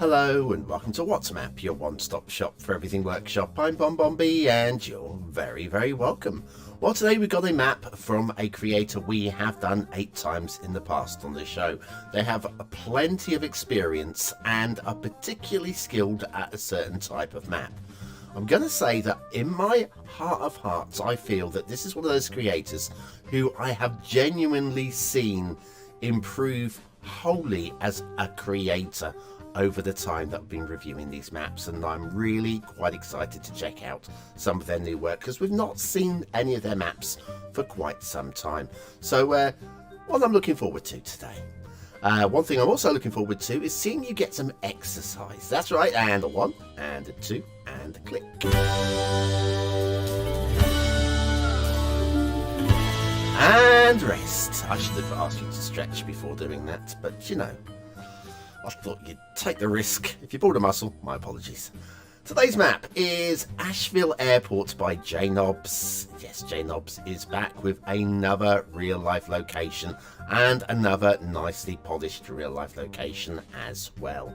Hello and welcome to What's Map, your one-stop shop for everything workshop. I'm BonBonB and you're very welcome. Well, today we've got a map from a creator we have done 8 times in the past on this show. They have plenty of experience and are particularly skilled at a certain type of map. I'm going to say that in my heart of hearts, I feel that this is one of those creators who I have genuinely seen improve wholly as a creator over the time that I've been reviewing these maps, and I'm really quite excited to check out some of their new work because we've not seen any of their maps for quite some time. So what I'm looking forward to today. One thing I'm also looking forward to is seeing you get some exercise. That's right, and a 1 and a 2 and a click. And rest. I should have asked you to stretch before doing that, but you know, I thought you'd take the risk. If you pulled a muscle, my apologies. Today's map is Asheville Airport by JNobs. Yes, JNobs is back with another real-life location and another nicely polished real-life location as well.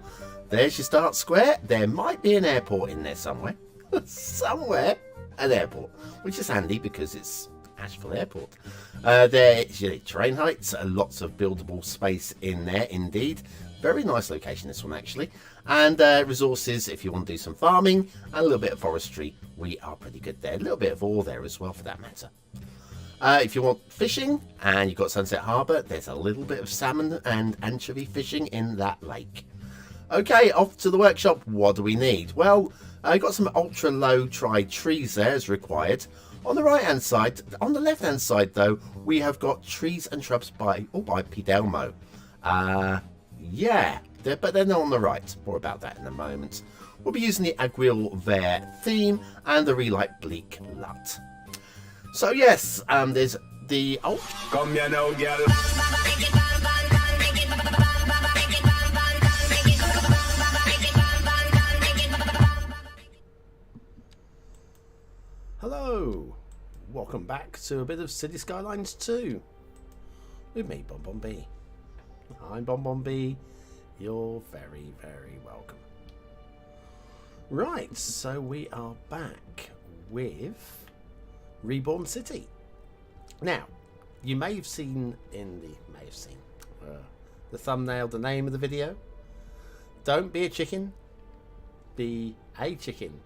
There's your start square. There might be an airport in there somewhere. Somewhere, an airport, which is handy because it's Asheville Airport. There's your train heights, lots of buildable space in there indeed. Very nice location, this one actually. And resources, if you want to do some farming and a little bit of forestry, we are pretty good there. A little bit of ore there as well for that matter. If you want fishing and you've got Sunset Harbour, there's a little bit of salmon and anchovy fishing in that lake. Okay, off to the workshop. What do we need? Well, I got some ultra low tried trees there as required. On the right hand side, on the left hand side though, we have got trees and shrubs by Pidelmo. Yeah, but they're not on the right. More about that in a moment. We'll be using the Aguil Vert theme and the Relight Bleak Lut. So yes, there's the Come here now, girl. Hello, welcome back to a bit of Cities Skylines 2 with me, BonBonB. I'm BonBonB. You're very welcome. Right, so we are back with Reborn City. Now, you may have seen in the thumbnail, the name of the video. Don't be a chicken, be a chicken.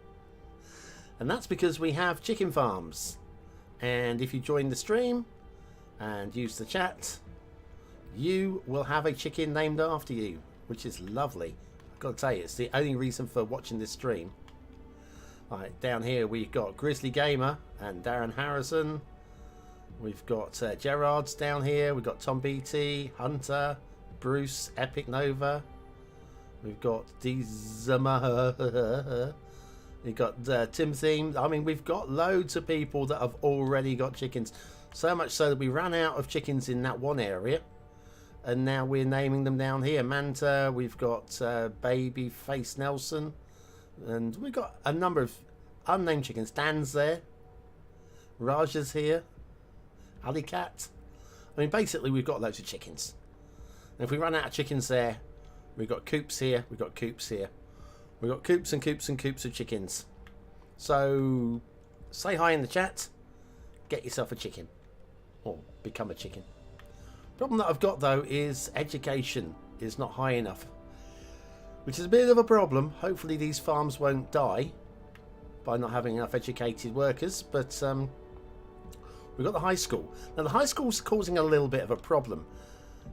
And that's because we have chicken farms. And if you join the stream and use the chat, you will have a chicken named after you, which is lovely. I've got to tell you, it's the only reason for watching this stream. Right, down here we've got Grizzly Gamer and Darren Harrison. We've got Gerard's down here. We've got Tom BT, Hunter, Bruce, Epic Nova. We've got Dizama. We've got Tim Theme. I mean, we've got loads of people that have already got chickens. So much so that we ran out of chickens in that one area. And now we're naming them down here. Manta, we've got Baby Face Nelson. And we've got a number of unnamed chickens. Dan's there. Raja's here. Ali Cat. I mean, basically, we've got loads of chickens. And if we run out of chickens there, we've got coops here. We've got coops here. We've got coops and coops and coops of chickens. So, say hi in the chat. Get yourself a chicken. Or become a chicken. Problem that I've got though is education is not high enough, which is a bit of a problem. Hopefully these farms won't die by not having enough educated workers, but we've got the high school. Now the high school's causing a little bit of a problem.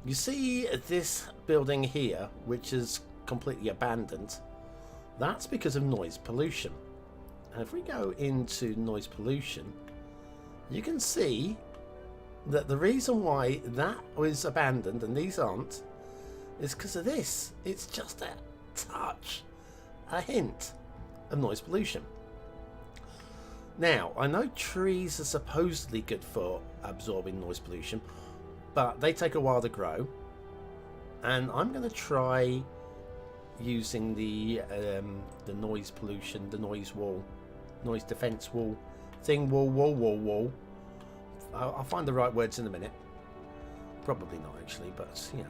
You see this building here, which is completely abandoned. That's because of noise pollution. And if we go into noise pollution, you can see that the reason why that was abandoned and these aren't is because of this. It's just a touch, a hint of noise pollution. Now, I know trees are supposedly good for absorbing noise pollution, but they take a while to grow. And I'm going to try using the noise pollution, the noise wall, noise defense wall, wall. I'll find the right words in a minute. Probably not actually, but you know,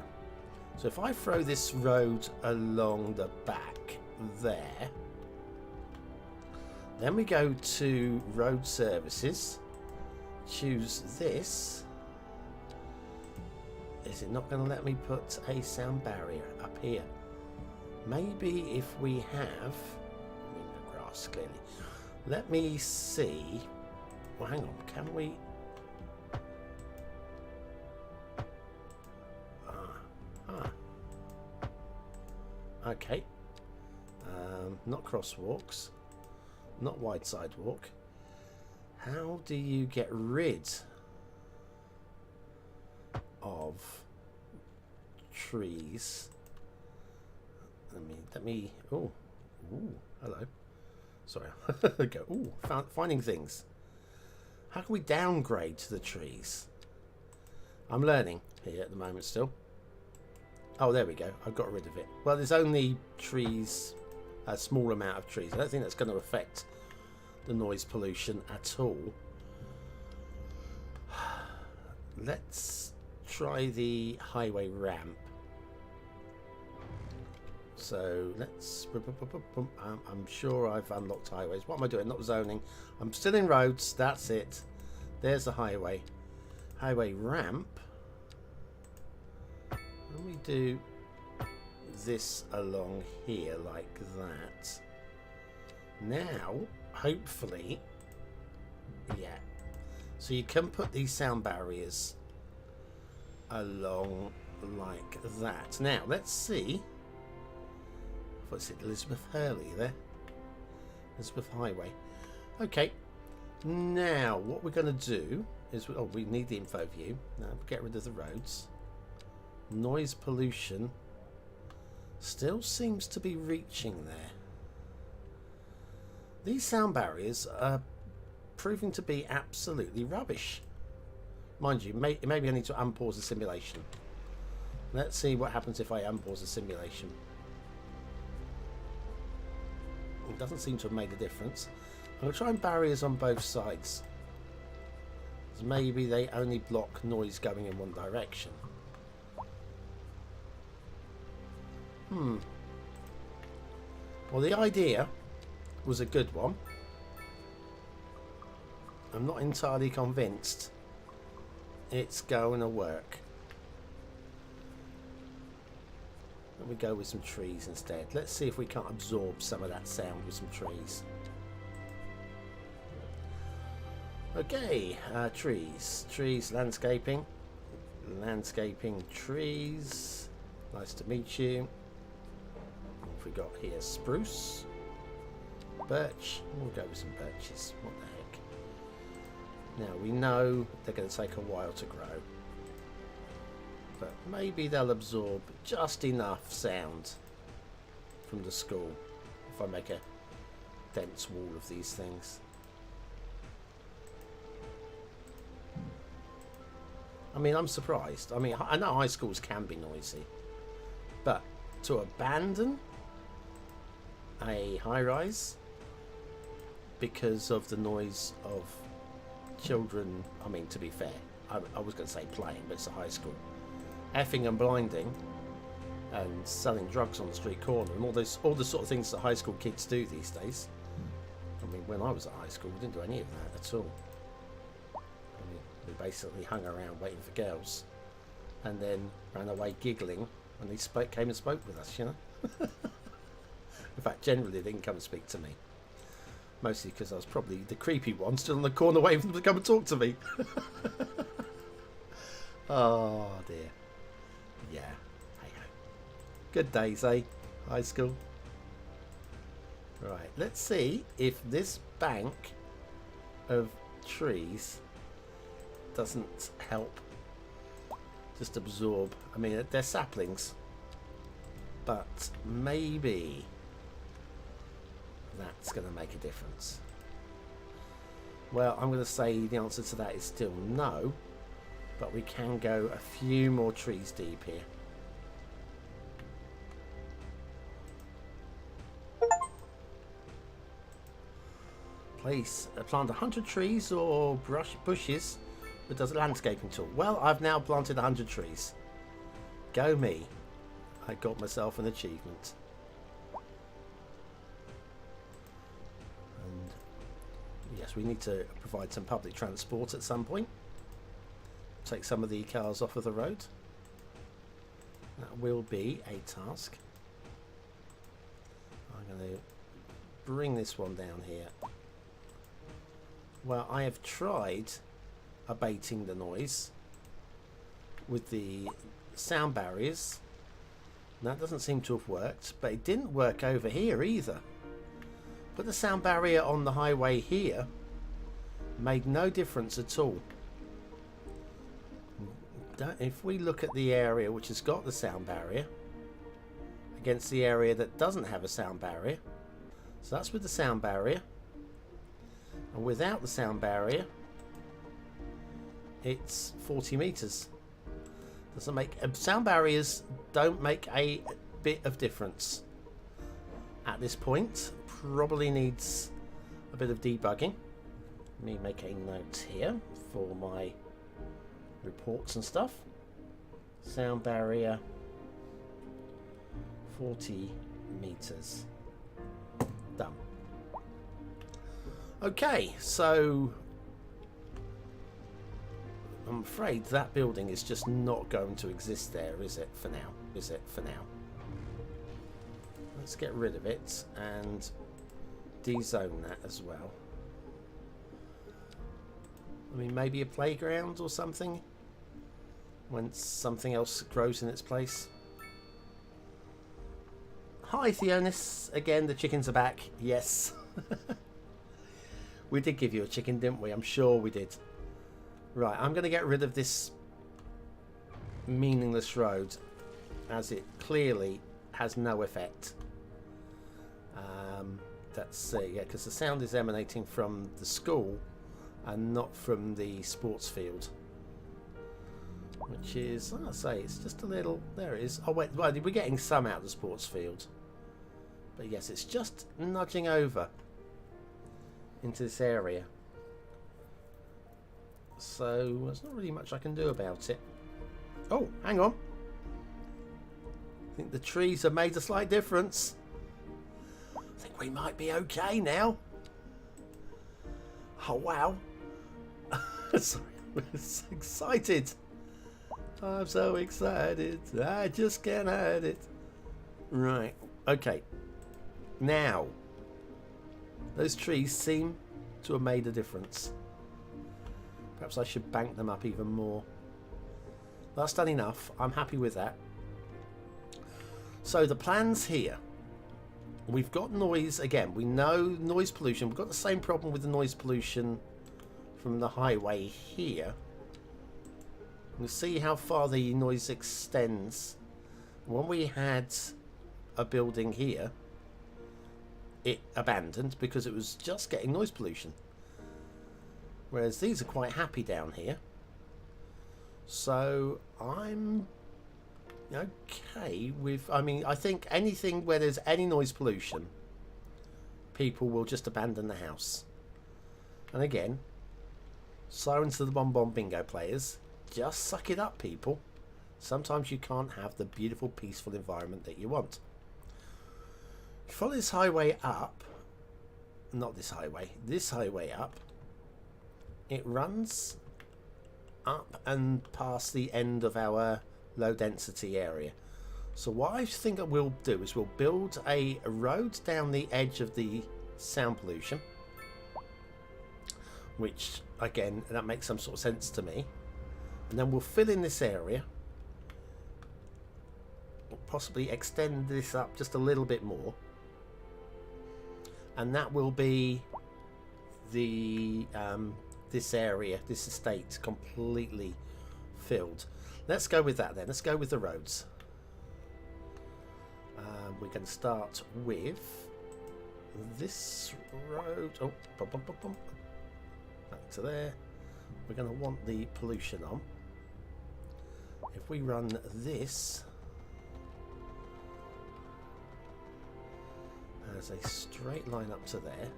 So if I throw this road along the back there, then we go to road services, choose this. Is it not going to let me put a sound barrier up here? Maybe if we have, the grass clearly. Let me see. Well, hang on. Can we? Okay. Not crosswalks. Not wide sidewalk. How do you get rid of trees? Let me. Oh, hello. Sorry. Go. Ooh, finding things. How can we downgrade to the trees? I'm learning here at the moment still. Oh, there we go. I've got rid of it. Well, there's only trees, a small amount of trees. I don't think that's going to affect the noise pollution at all. Let's try the highway ramp. So let's. I'm sure I've unlocked highways. What am I doing? Not zoning. I'm still in roads. That's it. There's the highway. Highway ramp. Let me do this along here like that. Now, hopefully, yeah. So you can put these sound barriers along like that. Now, let's see. What's it? Elizabeth Hurley there. Elizabeth Highway. Okay. Now, what we're going to do is, we need the info view. Now, get rid of the roads. Noise pollution still seems to be reaching there. These sound barriers are proving to be absolutely rubbish. Mind you, maybe I need to unpause the simulation. Let's see what happens if I unpause the simulation. It doesn't seem to have made a difference. I'm going to try and barriers on both sides. Maybe they only block noise going in one direction. Well, the idea was a good one. I'm not entirely convinced it's going to work. Let me go with some trees instead. Let's see if we can't absorb some of that sound with some trees. Okay, trees, landscaping, trees. Nice to meet you. What have we got here? Spruce, birch. We'll go with some birches. What the heck? Now we know they're going to take a while to grow, but maybe they'll absorb just enough sound from the school if I make a dense wall of these things. I mean, I'm surprised. I mean, I know high schools can be noisy, but to abandon a high-rise because of the noise of children, I mean, to be fair, I was going to say playing, but it's a high school, effing and blinding and selling drugs on the street corner and all the sort of things that high school kids do these days. I mean, when I was at high school, we didn't do any of that at all. We basically hung around waiting for girls and then ran away giggling when they came and spoke with us, you know. In fact, generally they didn't come and speak to me, mostly because I was probably the creepy one still in the corner waiting for them to come and talk to me. Oh dear. Yeah, hey ho. Good days, eh? High school. Right, let's see if this bank of trees doesn't help just absorb. I mean, they're saplings, but maybe that's going to make a difference. Well, I'm going to say the answer to that is still no, but we can go a few more trees deep here. Place plant 100 trees or bushes that does a landscaping tool. Well, I've now planted 100 trees. Go me. I got myself an achievement. And yes, we need to provide some public transport at some point. Take some of the cars off of the road. That will be a task. I'm going to bring this one down here. Well, I have tried abating the noise with the sound barriers. That doesn't seem to have worked, but it didn't work over here either. Put the sound barrier on the highway here, made no difference at all. If we look at the area which has got the sound barrier against the area that doesn't have a sound barrier, so that's with the sound barrier, and without the sound barrier it's 40 meters. Doesn't make sound barriers don't make a bit of difference at this point. Probably needs a bit of debugging. Let me make a note here for my reports and stuff. Sound barrier 40 meters. Done. Okay, so I'm afraid that building is just not going to exist there, is it, for now? Is it for now? Let's get rid of it and dezone that as well. I mean, maybe a playground or something when something else grows in its place. Hi, Theonis. Again, the chickens are back. Yes. We did give you a chicken, didn't we? I'm sure we did. Right, I'm going to get rid of this meaningless road as it clearly has no effect. Let's see, yeah, because the sound is emanating from the school and not from the sports field, which is, I say, it's just a little. There it is. Oh wait, well, we're getting some out of the sports field, but yes, it's just nudging over into this area. So there's not really much I can do about it. Oh, hang on. I think the trees have made a slight difference. I think we might be okay now. Oh, wow. Sorry, I'm so excited. I'm so excited. I just can't hide it. Right, okay. Now, those trees seem to have made a difference. Perhaps I should bank them up even more. That's done enough. I'm happy with that. So the plan's here. We've got noise again. We know noise pollution. We've got the same problem with the noise pollution from the highway here. We'll see how far the noise extends. When we had a building here, it abandoned because it was just getting noise pollution. Whereas these are quite happy down here. So I'm okay with, I mean, I think anything where there's any noise pollution, people will just abandon the house. And again, sirens to the BonBonB Bingo players, just suck it up, people. Sometimes you can't have the beautiful, peaceful environment that you want. If you follow this highway up, not this highway up, it runs up and past the end of our low density area. So what I think we'll do is we'll build a road down the edge of the sound pollution, which again, that makes some sort of sense to me. And then we'll fill in this area, we'll possibly extend this up just a little bit more, and that will be the this area, this estate, completely filled. Let's go with that then. Let's go with the roads. We're going to start with this road. Oh, bum, bum, bum, bum. Back to there. We're going to want the pollution on. If we run this as a straight line up to there,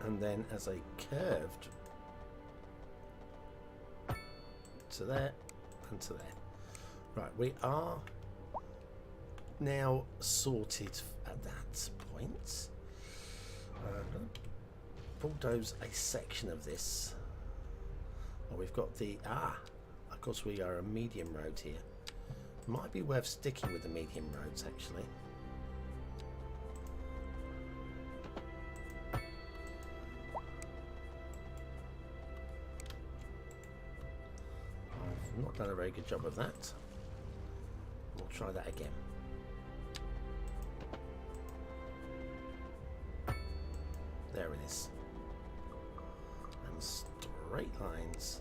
and then as a curved to there and to there. Right, we are now sorted at that point. Bulldoze a section of this. Oh, we've got the... of course we are a medium road here. Might be worth sticking with the medium roads, actually. I've not done a very good job of that. We'll try that again. There it is. And straight lines.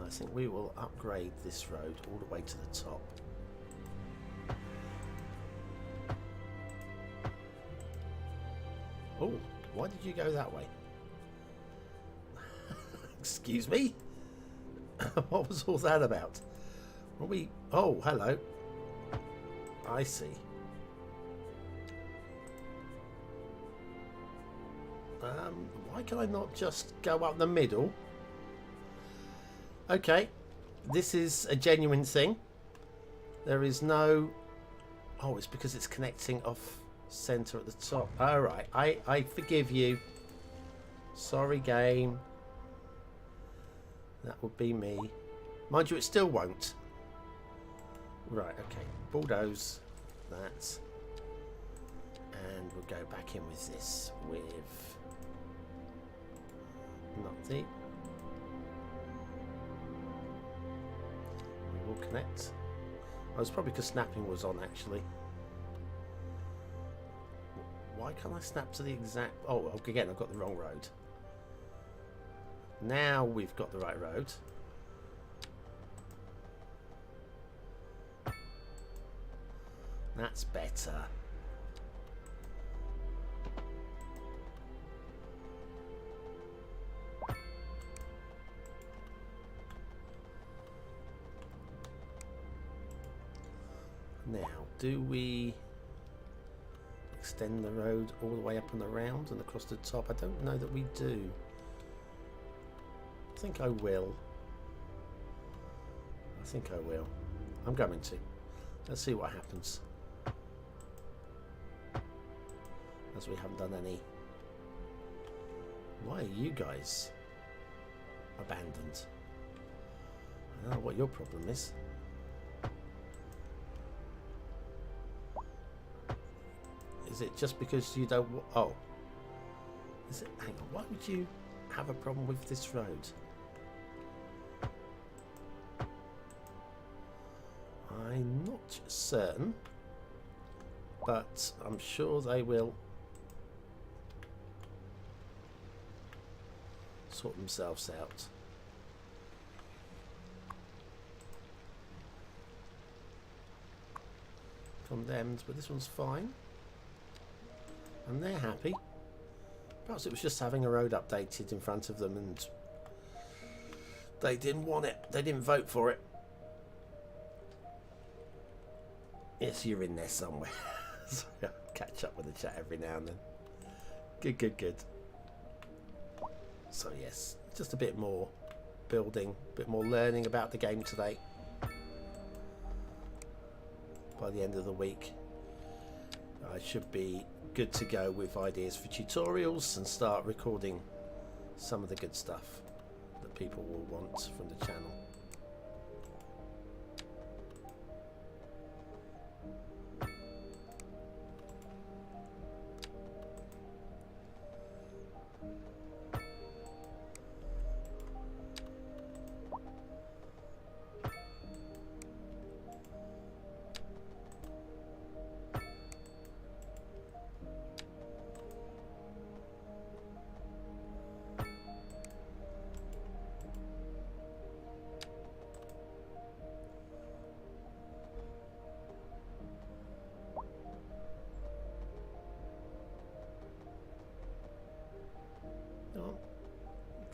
I think we will upgrade this road all the way to the top. Oh, why did you go that way? Excuse me? What was all that about? Were we... Oh, hello. I see. Why can I not just go up the middle? Okay, this is a genuine thing. There is no... Oh, it's because it's connecting off center at the top. Alright, I forgive you. Sorry, game. That would be me. Mind you, it still won't. Right, okay. Bulldoze that. And we'll go back in with this with... Nothing. We will connect. Oh, it's probably because snapping was on, actually. Why can't I snap to the exact... Oh, again, I've got the wrong road. Now we've got the right road. That's better. Now, do we extend the road all the way up and around and across the top? I don't know that we do. I think I will. I think I will. I'm going to. Let's see what happens. As we haven't done any. Why are you guys abandoned? I don't know what your problem is. Is it just because you don't... Oh. Is it... Hang on. Why would you have a problem with this road? I'm not certain. But I'm sure they will sort themselves out. Condemned, but this one's fine. And they're happy. Perhaps it was just having a road updated in front of them and they didn't want it. They didn't vote for it. Yes, you're in there somewhere. Sorry, I'll catch up with the chat every now and then. Good, good, good. So yes, just a bit more building, a bit more learning about the game today. By the end of the week, I should be good to go with ideas for tutorials and start recording some of the good stuff that people will want from the channel.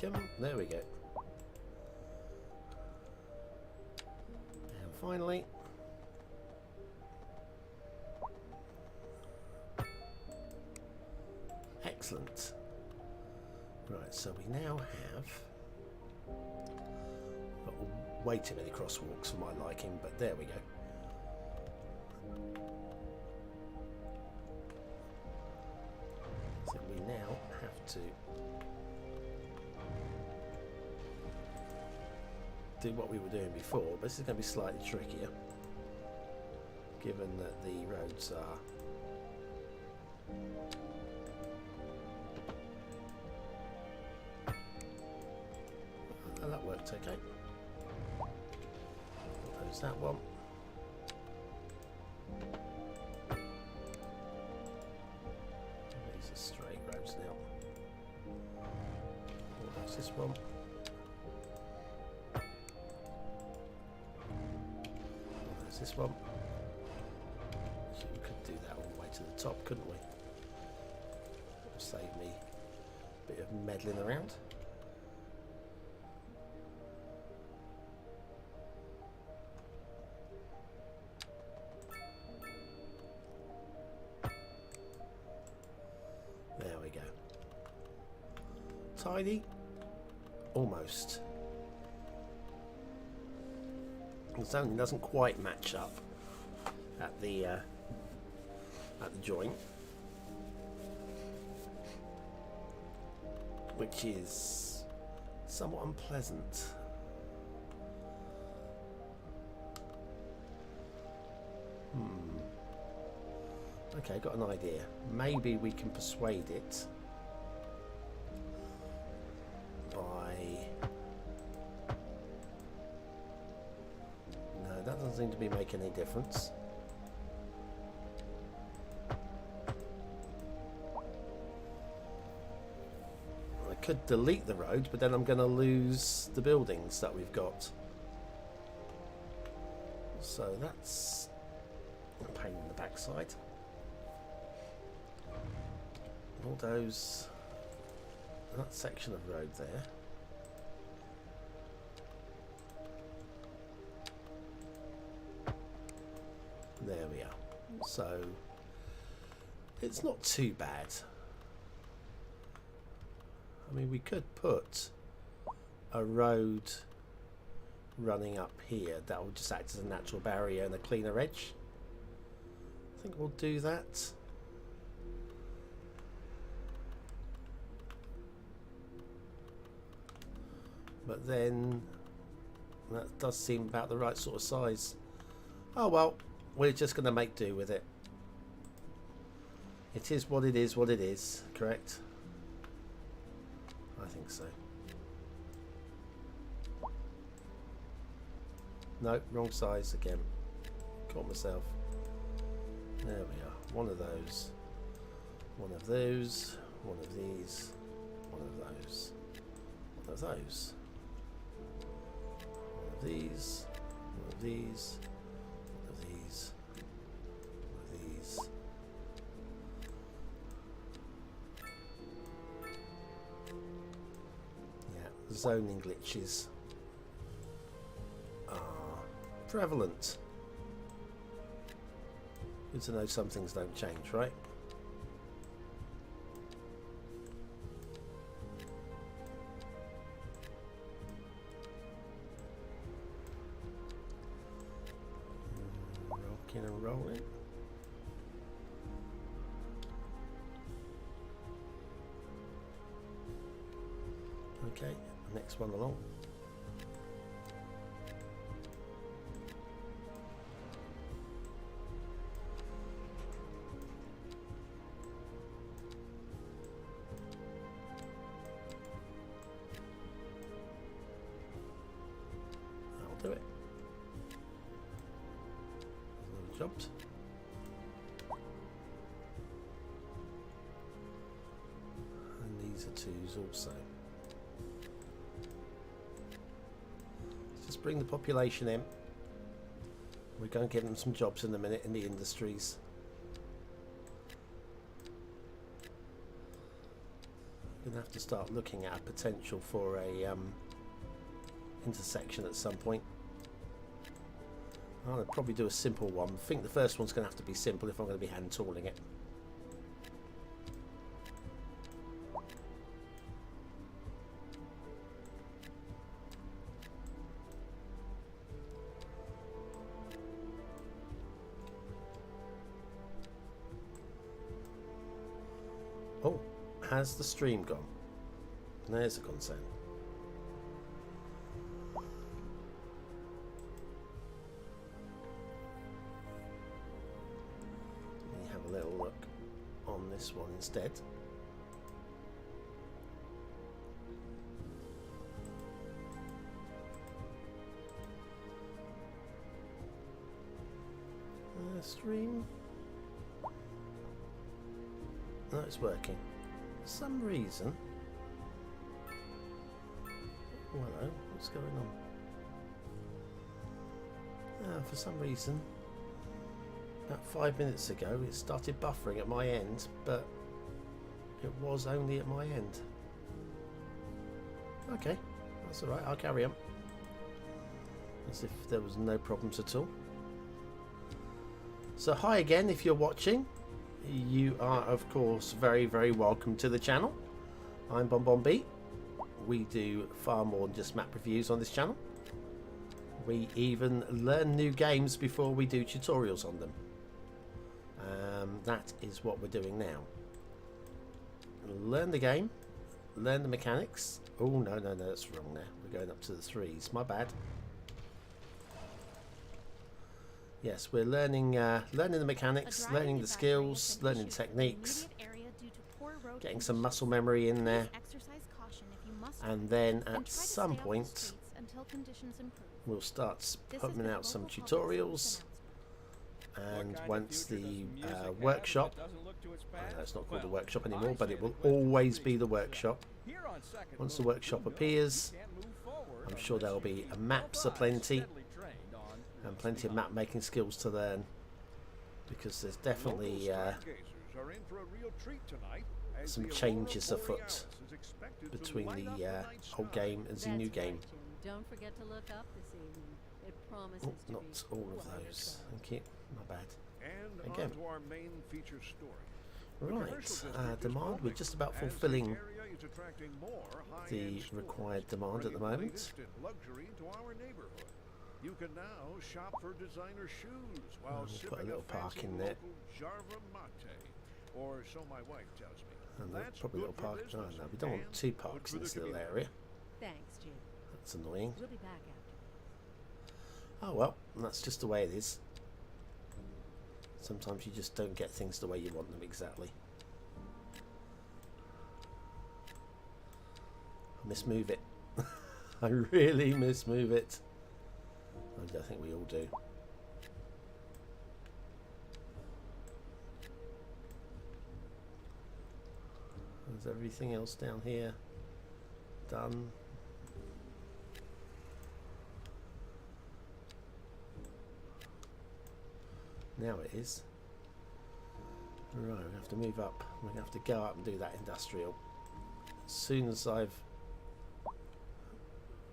Come on, there we go. And finally, excellent. Right, so we now have Way too many crosswalks for my liking, but there we go. So we now have to do what we were doing before, but this is going to be slightly trickier, given that the roads are that worked okay. Close that one. These are straight roads now. Close this one. Close this one. So we could do that all the way to the top, couldn't we? Save me a bit of meddling around. There we go. Tidy? Almost. The zoning doesn't quite match up at the joint, which is somewhat unpleasant. Okay, got an idea. Maybe we can persuade it by... No, that doesn't seem to be making any difference. I could delete the road, but then I'm going to lose the buildings that we've got. So that's a pain in the backside. All those, that section of road there. There we are. So it's not too bad. I mean, we could put a road running up here that will just act as a natural barrier and a cleaner edge. I think we'll do that. But then that does seem about the right sort of size. Oh well, we're just going to make do with it. It is what it is, what it is, correct? I think so. No, wrong size again. Caught myself. There we are. One of those. One of those. One of these. One of those. One of those. These, one of these, one of these, one of these. Yeah, zoning glitches are prevalent. Good to know some things don't change, right? And rolling. Okay, next one along. I'll do it. Jobs. And these are twos also. Let's just bring the population in. We're going to give them some jobs in a minute in the industries. We're going to have to start looking at a potential for a intersection at some point. I'll probably do a simple one. I think the first one's going to have to be simple if I'm going to be hand tooling it. Has the stream gone? There's a concern. Let me have a little look on this one instead. Stream. No, it's working. For some reason. Oh, hello. What's going on? For some reason, about 5 minutes ago, it started buffering at my end, but it was only at my end. Okay, that's alright. I'll carry on. As if there was no problems at all. So hi again, if you're watching. You are of course very, very welcome to the channel. I'm BonBonB. We do far more than just map reviews on this channel. We even learn new games before we do tutorials on them. That is what we're doing now. Learn the game, learn the mechanics. Oh no, that's wrong there. We're going up to the 3s, my bad. Yes, we're learning learning the mechanics, learning the skills, learning techniques, getting some muscle memory in there, and then at some point we'll start putting out some tutorials. And once the workshop, I know it's not called the workshop anymore, but it will always be the workshop. Once the workshop appears, I'm sure there'll be maps aplenty. And plenty of map making skills to learn, because there's definitely some changes afoot between the old game and the new game. Don't forget to look up this evening. It promises Oh, not all of those. Thank you. My bad. And again. on to our main feature story. Right. Demand. We're just about fulfilling the required demand at the moment. You can now shop for designer shoes while We've sipping got a little park in there. Jarva mate, or so my wife tells me. And That's probably a little good for park. Oh business no, we don't want and 2 good parks for in this the little community. area. Thanks, Jim. That's annoying. We'll be back after. Oh well, that's just the way it is. Sometimes you just don't get things the way you want them exactly. I mismove it. I really mismove it. I think we all do. Is everything else down here done? Now it is. Right, we have to move up. We're going to have to go up and do that industrial. As soon as I've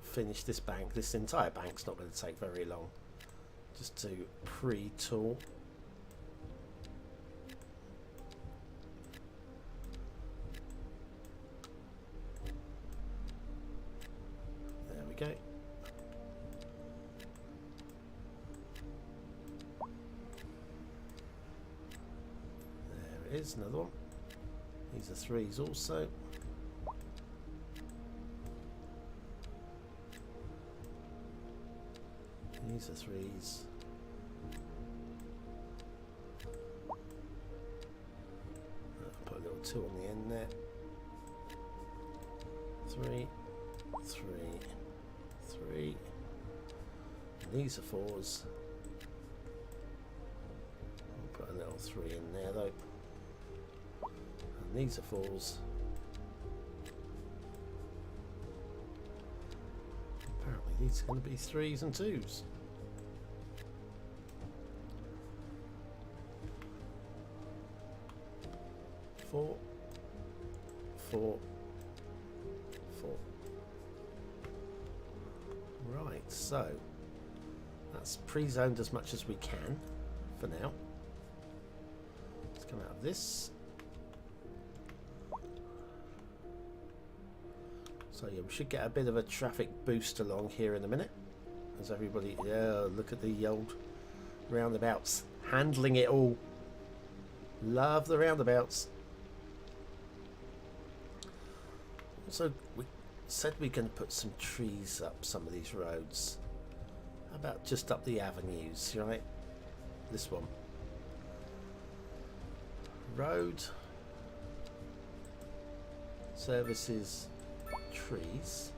finished this bank, this entire bank's not going to take very long. Just to pre-tool. There we go. There it is, another one. These are 3s also. These are 3s. I'll put a little 2 on the end there. 3, 3, 3. And these are 4s. I'll put a little 3 in there though. And these are 4s. Apparently these are going to be 3s and 2s. Four, 4, 4. Right, so that's pre-zoned as much as we can for now. Let's come out of this. So yeah, we should get a bit of a traffic boost along here in a minute. As everybody, yeah, look at the old roundabouts, handling it all. Love the roundabouts. So we said we're going to put some trees up some of these roads. How about just up the avenues, right? This one. Road. Services. Trees.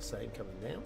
Same coming down.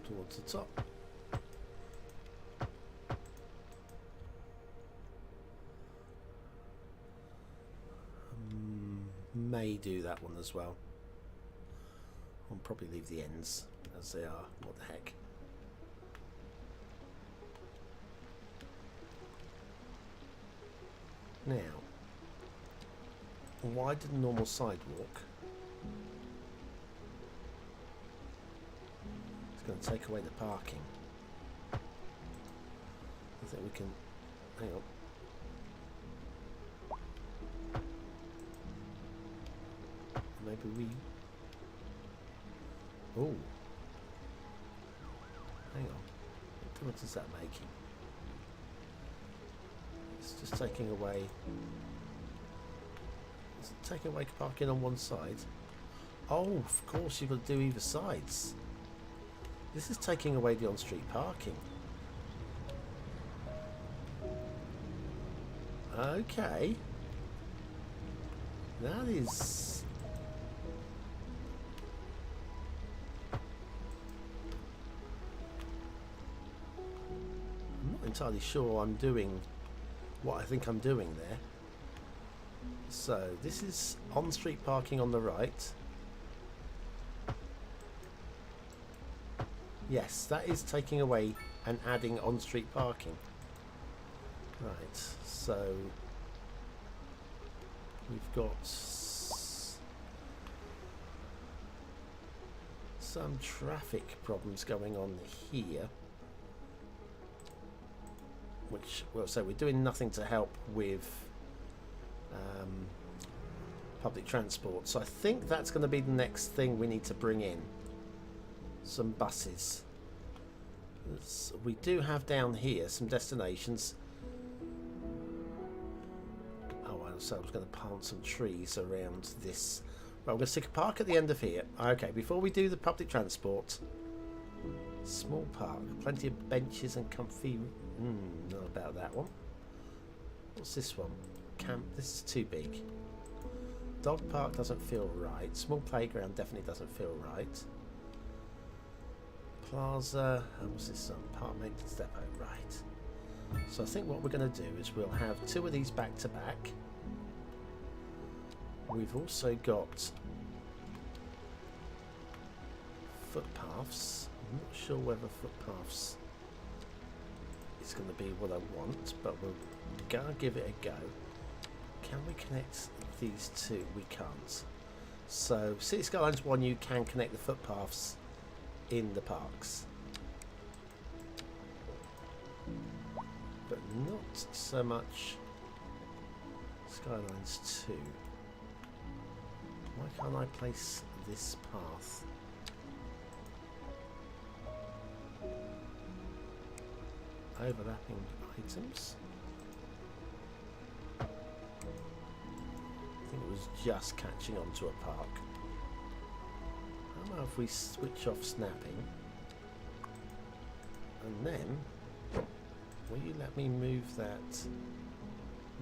Towards the top. May do that one as well. I'll probably leave the ends as they are. What the heck. Now, why did a normal sidewalk? It's going to take away the parking. I think we can... Hang on. Maybe we... Oh. Hang on. What difference is that making? It's just taking away... Is it taking away parking on one side? Oh, of course you've got to do either sides. This is taking away the on-street parking. Okay. That is... I'm not entirely sure I'm doing what I think I'm doing there. So, this is on-street parking on the right. Yes, that is taking away and adding on-street parking. Right, so we've got some traffic problems going on here, which, well, so we're doing nothing to help with public transport. So I think that's going to be the next thing we need to bring in. Some buses. We do have down here some destinations. Oh, so I was going to plant some trees around this. Right, I'm going to stick a park at the end of here. Okay, before we do the public transport, small park, plenty of benches and comfy. Not about that one. What's this one? Camp. This is too big. Dog park doesn't feel right. Small playground definitely doesn't feel right. Plaza, what's this one? Park maintenance depot, right. So I think what we're going to do is we'll have two of these back to back. We've also got footpaths. I'm not sure whether footpaths is going to be what I want, but we're going to give it a go. Can we connect these two? We can't. So Cities Skylines 1, you can connect the footpaths in the parks, but not so much Skylines 2. Why can't I place this path? Overlapping items. I think it was just catching onto a park. How about if we switch off snapping, and then will you let me move that?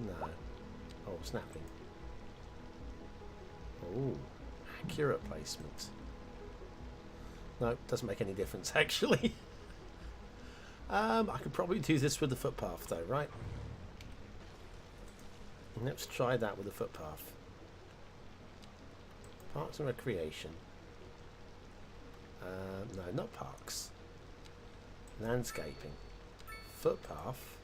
No. Oh, snapping. Oh, accurate placement. No, doesn't make any difference actually. I could probably do this with the footpath though, right? Let's try that with the footpath. Parks and recreation. No, not parks. Landscaping. Footpath.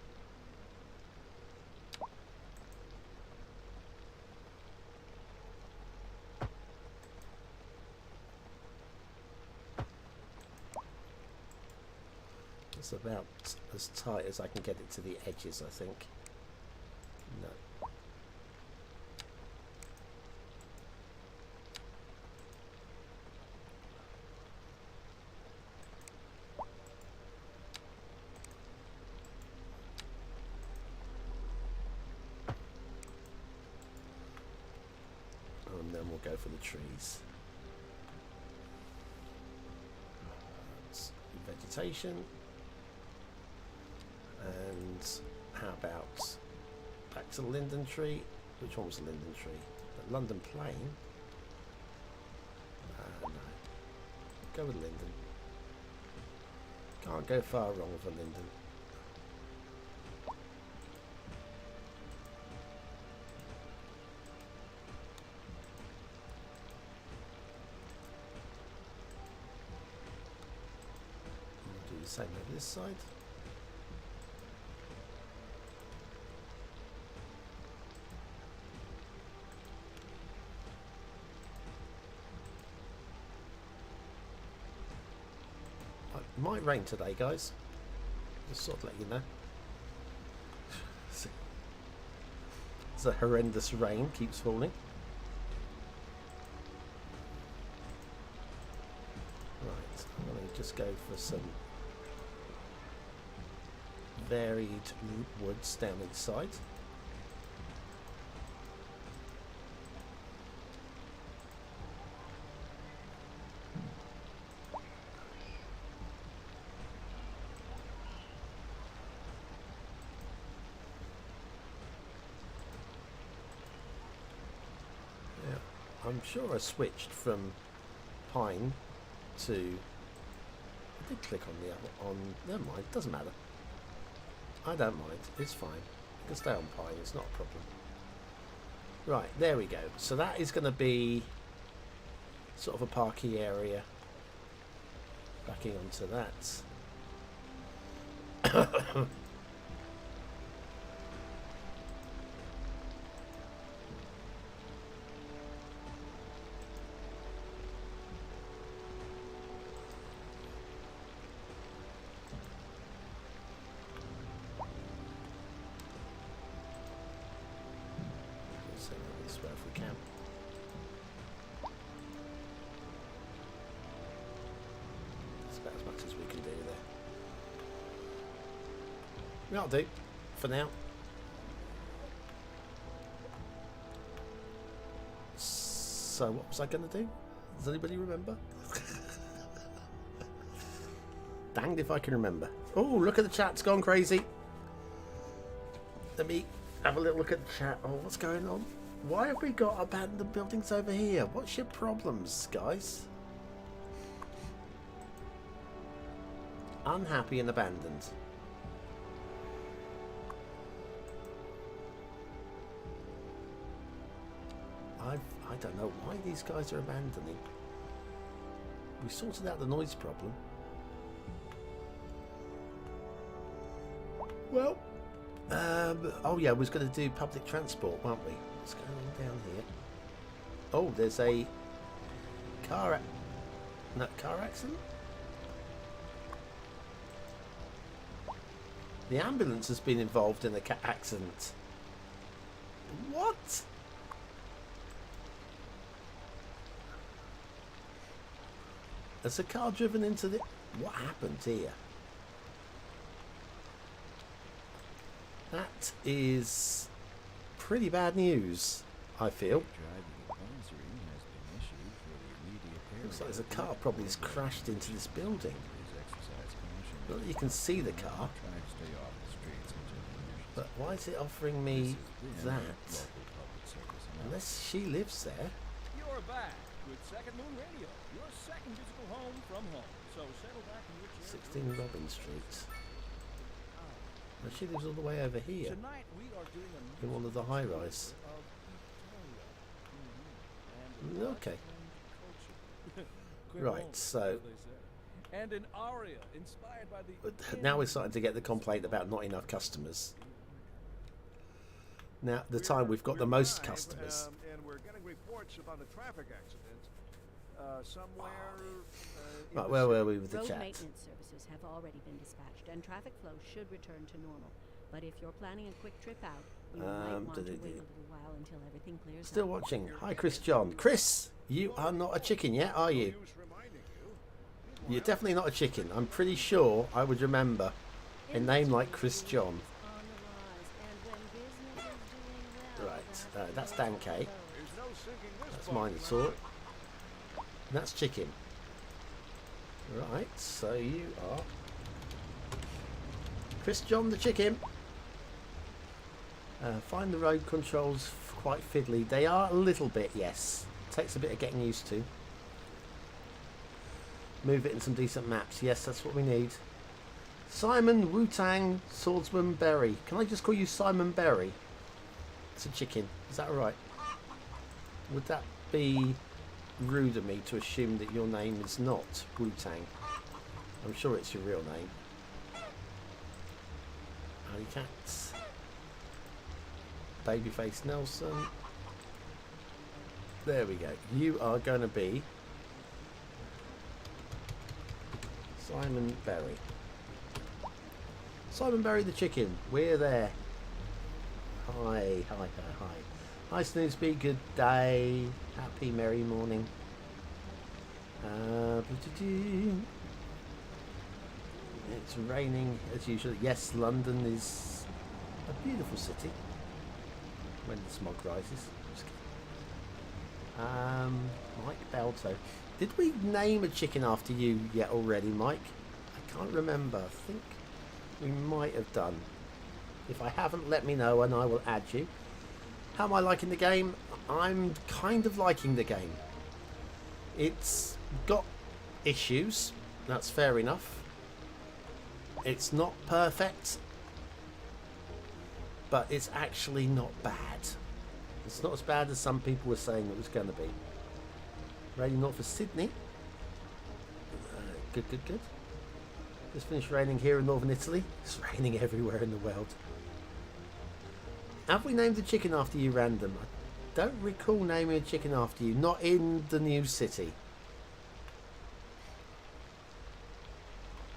It's about as tight as I can get it to the edges, I think. No. And then we'll go for the trees. Vegetation. And how about back to the linden tree? Which one was the linden tree? The London Plain? No. Go with linden. Can't go far wrong with a linden. We'll do the same over this side. It might rain today, guys. Just sort of let you know. It's a horrendous rain, keeps falling. Right, I'm going to just go for some varied woods down each side. I'm sure I switched from pine to. I did click on the other. On never mind. Doesn't matter. I don't mind. It's fine. I can stay on pine. It's not a problem. Right, there we go. So that is going to be sort of a parky area. Backing onto that. This way if we can. That's about as much as we can do there. That'll do for now. So what was I going to do? Does anybody remember? Danged if I can remember. Oh, look at the chat. It's gone crazy. Let me have a little look at the chat. Oh, what's going on? Why have we got abandoned buildings over here? What's your problems, guys? Unhappy and abandoned. I don't know why these guys are abandoning. We sorted out the noise problem. Well, oh yeah, we was going to do public transport, weren't we? What's going on down here? Oh, there's a car accident? The ambulance has been involved in the accident. What? Has a car driven into the... What happened here? That is pretty bad news, I feel. Looks like there's a car probably has crashed into this building. Not that you can see the car. But why is it offering me that? Unless she lives there. You're back with Second Moon Radio, your second physical home from home. So settle back in your chair. 16 Robin Street. She lives all the way over here Tonight we are doing a in one of the high-rise. of Victoria. Okay. And Right, so and an aria inspired by the now we're starting to get the complaint about not enough customers. Now, the time we've got the most customers. And we're getting reports about a traffic accident somewhere. Right, where were we with the Road chat? maintenance services have already been dispatched, and traffic flow should return to normal. But if you're planning a quick trip out, you might want to wait a little while until everything clears Still up. watching. Hi, Chris John. Chris, you are not a chicken yet, are you? You're definitely not a chicken. I'm pretty sure I would remember a name like Chris John. On the rise, and when business is doing well, Right, that's Dan K. There's no sinking this That's boat, Minotaur. And that's chicken. Right, so you are Chris John the chicken. Find the road controls quite fiddly. They are a little bit, yes. Takes a bit of getting used to. Move it in some decent maps. Yes, that's what we need. Simon Wu-Tang Swordsman Berry. Can I just call you Simon Berry? It's a chicken. Is that alright? Would that be rude of me to assume that your name is not Wu-Tang? I'm sure it's your real name. Alley Cats. Babyface Nelson. There we go. You are going to be Simon Berry. Simon Berry the chicken. We're there. Hi, hi, hi, hi. Hi Snoopy, good day. Happy merry morning. It's raining as usual. Yes, London is a beautiful city when the smog rises. Just kidding. Mike Balto. Did we name a chicken after you yet already, Mike? I can't remember. I think we might have done. If I haven't, let me know and I will add you. How am I liking the game? I'm kind of liking the game. It's got issues. That's fair enough. It's not perfect, but it's actually not bad. It's not as bad as some people were saying it was going to be. Raining north of Sydney. Good, good, good. Just finished raining here in northern Italy. It's raining everywhere in the world. Have we named the chicken after you, random? I don't recall naming a chicken after you. Not in the new city.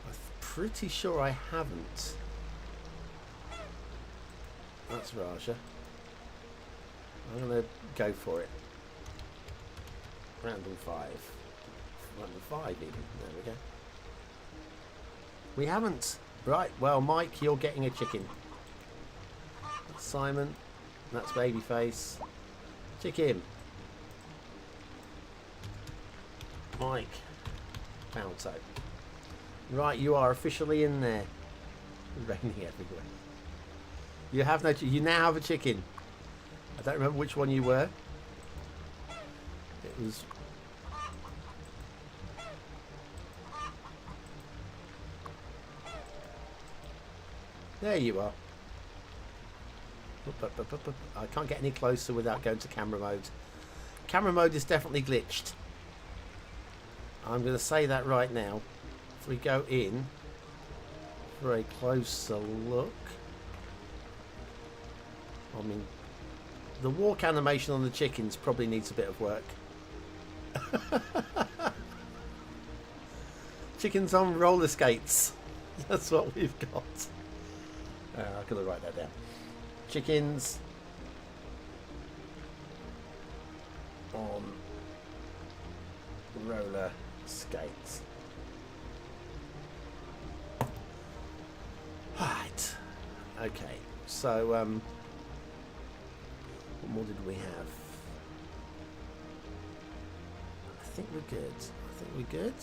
I'm pretty sure I haven't. That's Raja. I'm going to go for it. Random 5. Random 5 even. There we go. We haven't. Right, well, Mike, you're getting a chicken. That's Simon. That's Babyface. Chicken. Mike. Balto. Right, you are officially in there. Raining everywhere. You have no. You now have a chicken. I don't remember which one you were. It was. There you are. I can't get any closer without going to camera mode. Camera mode is definitely glitched. I'm going to say that right now. If we go in for a closer look. I mean, the walk animation on the chickens probably needs a bit of work. Chickens on roller skates. That's what we've got. I've got to write that down. Chickens on roller skates. Right. Okay. So, what more did we have? I think we're good. I think we're good.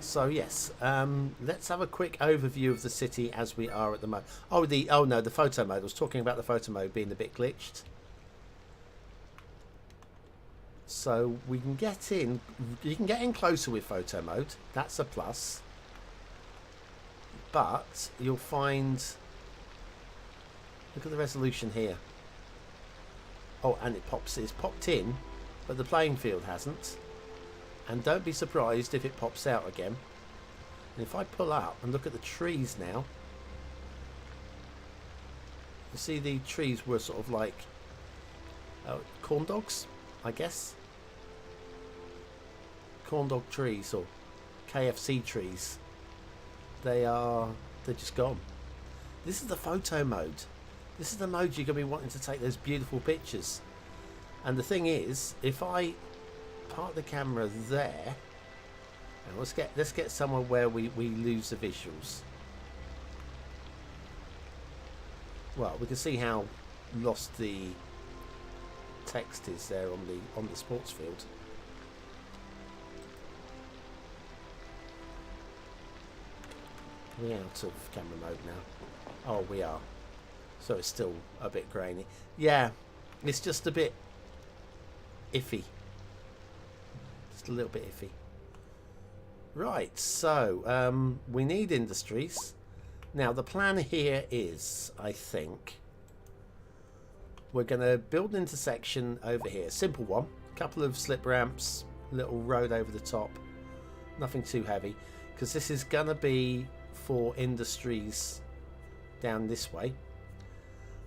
So yes, let's have a quick overview of the city as we are at the moment. Oh no, the photo mode. I was talking about the photo mode being a bit glitched. So we can get in. You can get in closer with photo mode. That's a plus. But you'll find. Look at the resolution here. Oh, and it's popped in, but the playing field hasn't. And don't be surprised if it pops out again. And if I pull up and look at the trees now, you see the trees were sort of like corn dogs, I guess. Corn dog trees or KFC trees. They're just gone. This is the photo mode. This is the mode you're going to be wanting to take those beautiful pictures. And the thing is, if I park the camera there, and let's get somewhere where we lose the visuals. Well, we can see how lost the text is there on the sports field. Are we out of camera mode now? Oh, we are. So it's still a bit grainy. Yeah, it's just a bit iffy. Just a little bit iffy. Right, so we need industries. Now the plan here is, I think, we're going to build an intersection over here. Simple one. Couple of slip ramps, little road over the top. Nothing too heavy. Because this is going to be for industries down this way.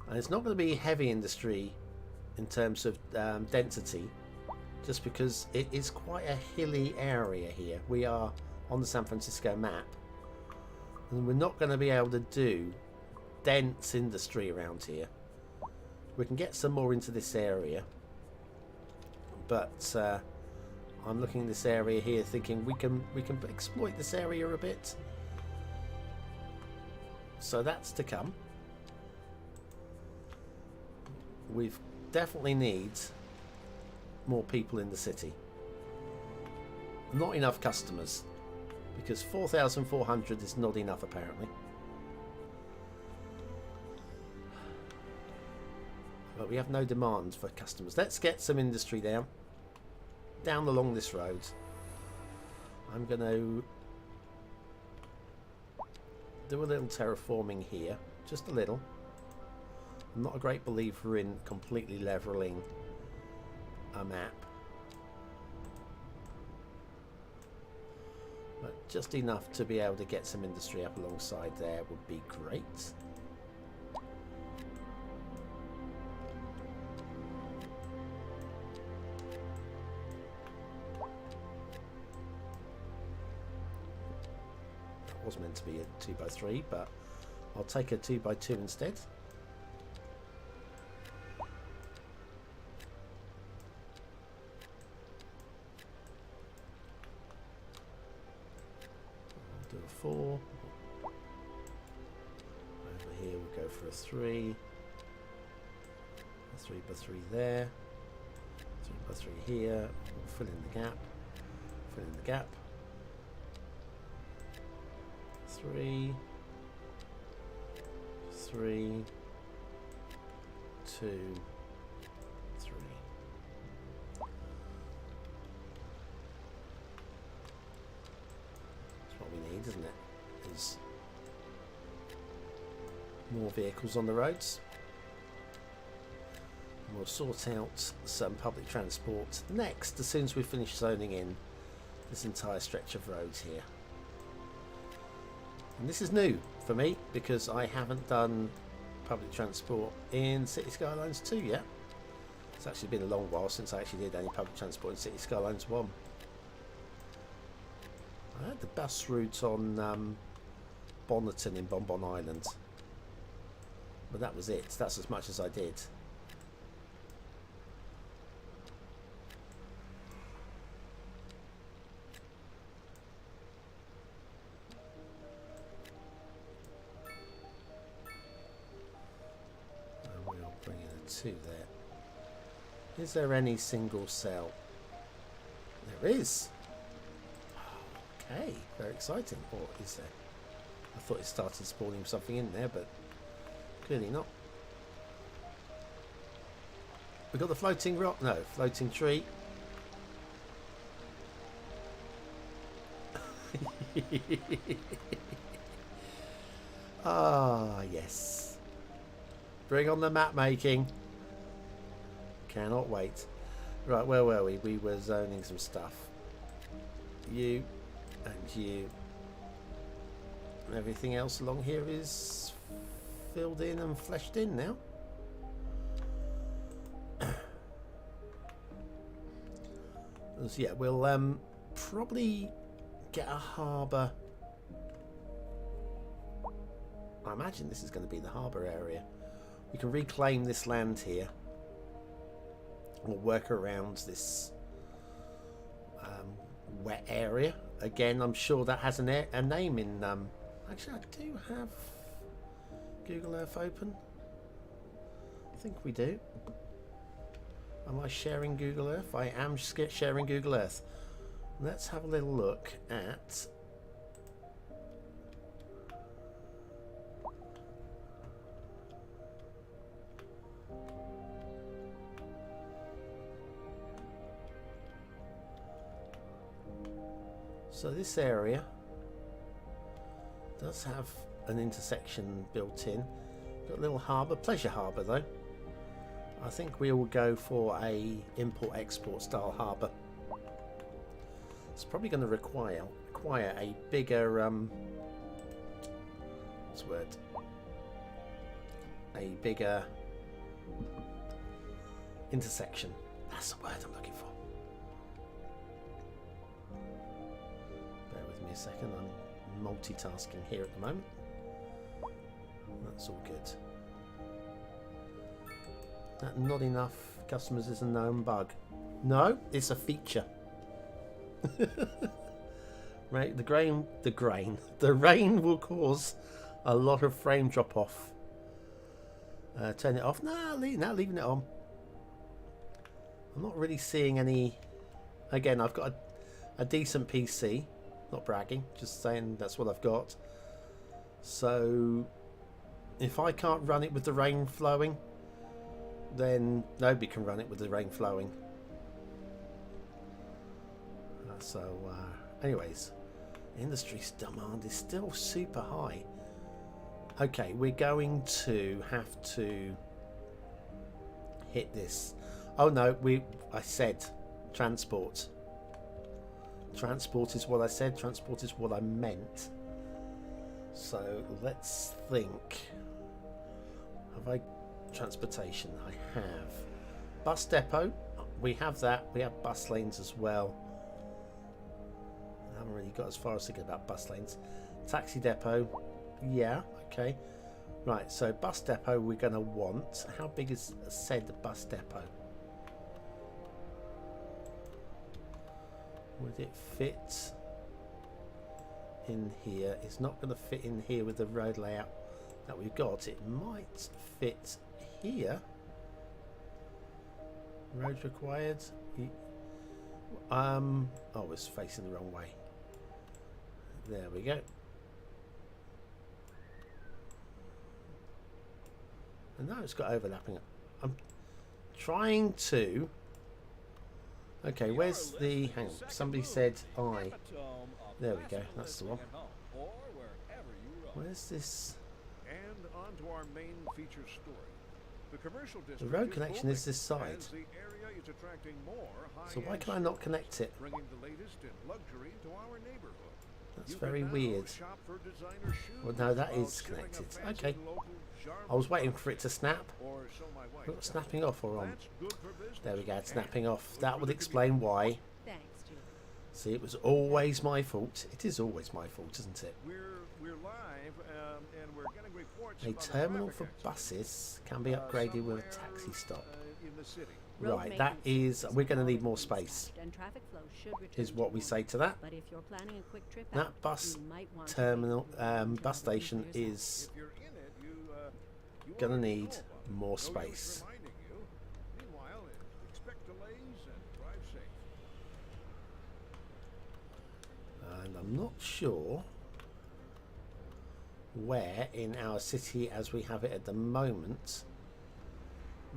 And it's not going to be heavy industry in terms of density, just because it is quite a hilly area here. We are on the San Francisco map, and we're not going to be able to do dense industry around here. We can get some more into this area, but I'm looking at this area here thinking we can exploit this area a bit. So that's to come. We've definitely need more people in the city. Not enough customers, because 4,400 is not enough apparently. But we have no demand for customers. Let's get some industry down along this road. I'm going to do a little terraforming here, just a little. I'm not a great believer in completely leveling a map, but just enough to be able to get some industry up alongside there would be great. That was meant to be a 2x3, but I'll take a 2x2 instead. Do a 4. Over here we'll go for a 3. A 3x3 there. 3x3 here. We'll fill in the gap. Fill in the gap. 3, 3, 2, 3. That's what we need, isn't it? Is more vehicles on the roads. And we'll sort out some public transport next, as soon as we finish zoning in this entire stretch of roads here. And this is new for me because I haven't done public transport in Cities Skylines 2 yet. It's actually been a long while since I actually did any public transport in Cities Skylines 1. I had the bus route on Bonnerton in Bonbon Island, but that was it. That's as much as I did. There. Is there any single cell? There is. Okay, very exciting. Or is there? I thought it started spawning something in there, but clearly not. We got the floating rock. No, floating tree. Ah, yes. Bring on the map making. Cannot wait. Right, where were we? We were zoning some stuff. You and you. Everything else along here is filled in and fleshed in now. So yeah, we'll probably get a harbour. I imagine this is going to be the harbour area. We can reclaim this land here. We'll work around this wet area. Again, I'm sure that has a name in... actually, I do have Google Earth open. I think we do. Am I sharing Google Earth? I am sharing Google Earth. Let's have a little look at... So this area does have an intersection built in. Got a little harbour, pleasure harbour though. I think we will go for a import-export style harbour. It's probably going to require a bigger what's the word? A bigger intersection. That's the word I'm looking for. Bear with me a second. I'm multitasking here at the moment. That's all good. That not enough customers is a known bug. No, it's a feature. Right, the rain will cause a lot of frame drop off. Turn it off. Nah, leaving it on. I'm not really seeing any. Again, I've got a decent PC. Not bragging, just saying that's what I've got. So if I can't run it with the rain flowing, then nobody can run it with the rain flowing. Anyways, industry's demand is still super high. Okay, we're going to have to hit this. Oh no, I said transport. Transport is what I said. Transport is what I meant. So let's think. Have I transportation? I have bus depot. We have that. We have bus lanes as well. I haven't really got as far as thinking about bus lanes. Taxi depot. Yeah. Okay. Right. So bus depot we're going to want. How big is said bus depot? Would it fit in here? It's not going to fit in here with the road layout that we've got. It might fit here. Road required. Oh, it's facing the wrong way. There we go. And now it's got overlapping. I'm trying to. Okay, where's the... Hang on, somebody said I. There we go, that's the one. Where's this? And on to our main feature story. The commercial district The road connection is this side. the area is attracting more So why can I not connect it? bringing the latest in luxury to our neighborhood. That's You very can now weird. shop for designer shoes Well, no, that while is sipping a connected. fancy Okay. local I was waiting for it to snap. or so my wife Look, tells snapping me. off or on. That's good for business. There we go, it's And snapping off. good That for would the explain why. Thanks, Julie. See, it was always my fault. It is always my fault, isn't it? We're live, and we're getting reports A from the terminal traffic for experts. buses can be upgraded with a taxi Somewhere, stop. in the city. Road Right, that maintenance is... We're going to need more has already been space, dispatched, and traffic flow should return is to what we normal. say to that. But if you're planning a quick trip That out, bus you might want to terminal, wait until you bus can leave station for yourself. is If you're in it, you going to already need know about it. more No use space. reminding you. Meanwhile, expect delays and drive safe. And I'm not sure where in our city as we have it at the moment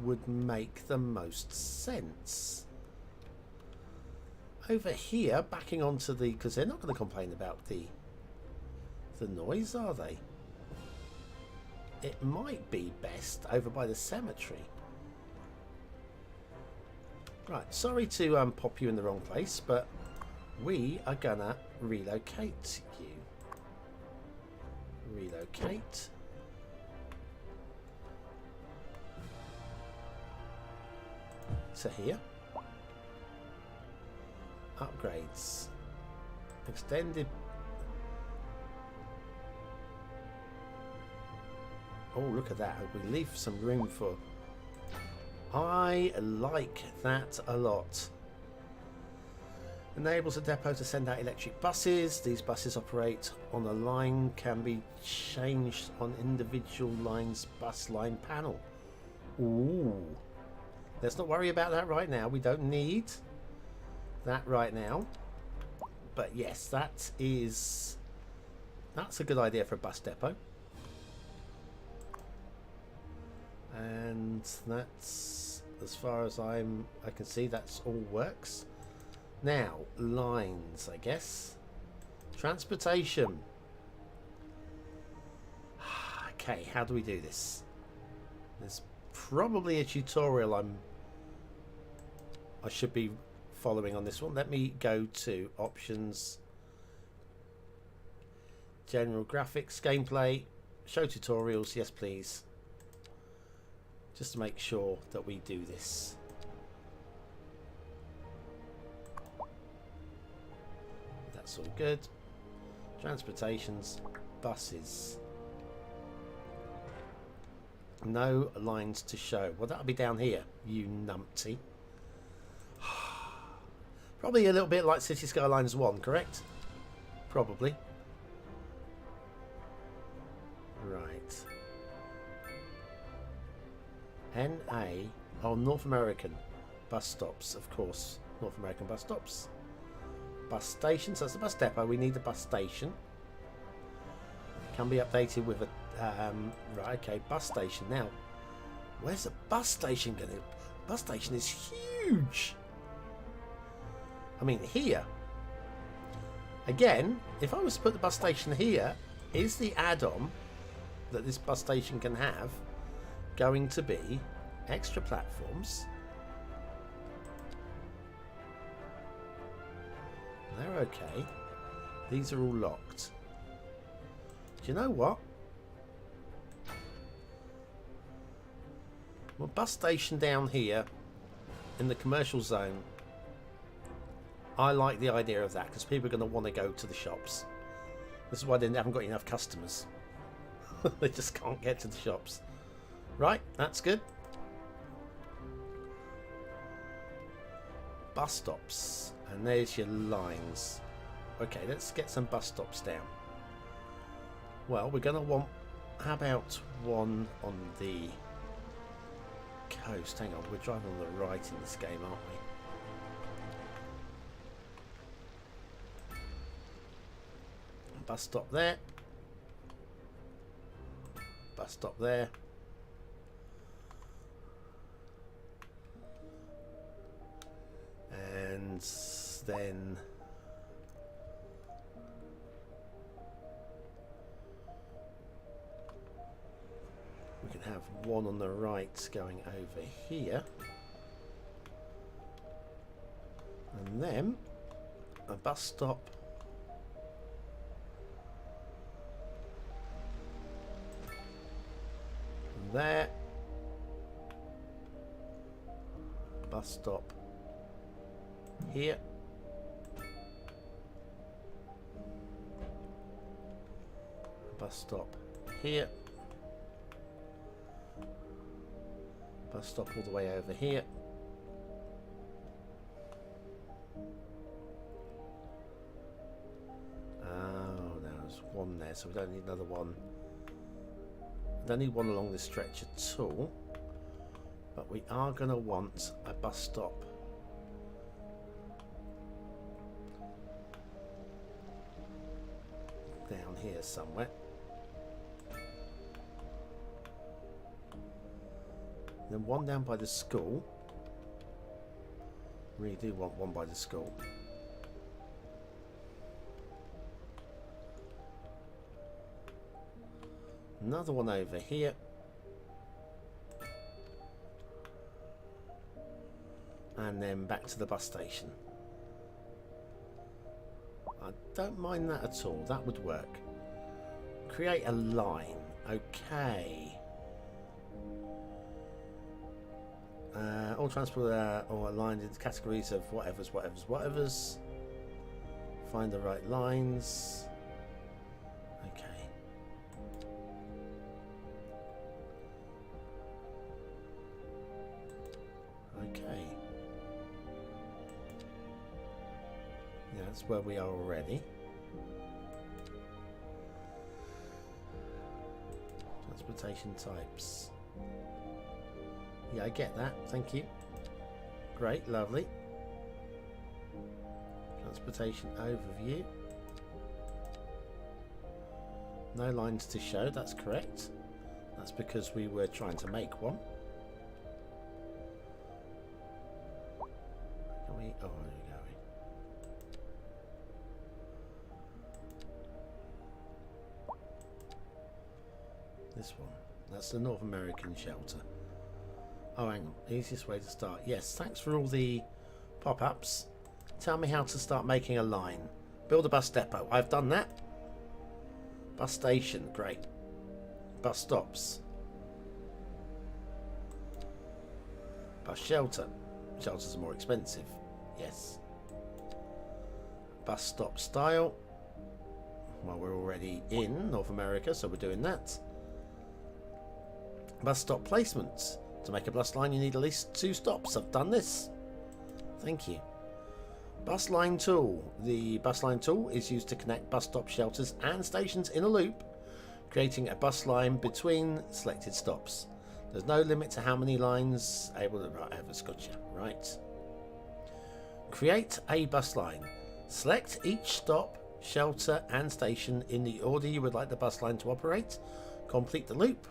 would make the most sense. Over here, backing onto the... Because they're not going to complain about the the noise, are they? It might be best over by the cemetery. Right, sorry to pop you in the wrong place, but we are gonna relocate you. Relocate. So here. Upgrades. Extended. Oh, look at that. We leave some room for... I like that a lot. Enables a depot to send out electric buses. These buses operate on a line, can be changed on individual lines' bus line panel. Ooh. Let's not worry about that right now. We don't need that right now. But yes, that's a good idea for a bus depot. And that's, as far as I can see, that's all works. Now, lines, I guess. Transportation. Okay, how do we do this? There's probably a tutorial I should be following on this one. Let me go to options, general graphics, gameplay, show tutorials. Yes, please. Just to make sure that we do this. That's all good. Transportations, buses. No lines to show. Well, that'll be down here, you numpty. Probably a little bit like Cities Skylines 1, correct? Probably. Right. NA. Oh, North American bus stops, of course. North American bus stops. Bus stations. That's the bus depot. We need a bus station. Can be updated with a... right, okay, bus station. Now, where's the bus station going to... Bus station is huge. I mean, here. Again, if I was to put the bus station here, is the add-on that this bus station can have going to be extra platforms? They're okay. These are all locked. Do you know what? Well, bus station down here in the commercial zone. I like the idea of that because people are going to want to go to the shops. This is why they haven't got enough customers. They just can't get to the shops. Right, that's good. Bus stops. And there's your lines. Okay, let's get some bus stops down. Well, we're going to want... How about one on the coast? Hang on, we're driving on the right in this game, aren't we? Bus stop there. Bus stop there. And then we can have one on the right going over here. And then a bus stop there. Bus stop here. Bus stop here. Bus stop all the way over here. Oh, there's one there, so we don't need another one. We don't need one along this stretch at all. But we are going to want a bus stop down here somewhere. Then one down by the school. Really do want one by the school. Another one over here. And then back to the bus station. I don't mind that at all. That would work. Create a line. Okay. All transport or aligned into categories of whatevers. Find the right lines. Okay. Okay. Yeah, that's where we are already. Transportation types. Yeah, I get that. Thank you. Great, lovely. Transportation overview. No lines to show, that's correct. That's because we were trying to make one. Can we? Oh, there we go. This one. That's the North American shelter. Oh, hang on. Easiest way to start. Yes, thanks for all the pop-ups. Tell me how to start making a line. Build a bus depot. I've done that. Bus station. Great. Bus stops. Bus shelter. Shelters are more expensive. Yes. Bus stop style. Well, we're already in North America, so we're doing that. Bus stop placements. To make a bus line, you need at least 2 stops. I've done this. Thank you. Bus line tool. The bus line tool is used to connect bus stop shelters and stations in a loop, creating a bus line between selected stops. There's no limit to how many lines able to gotcha. Right. Create a bus line. Select each stop, shelter, and station in the order you would like the bus line to operate. Complete the loop.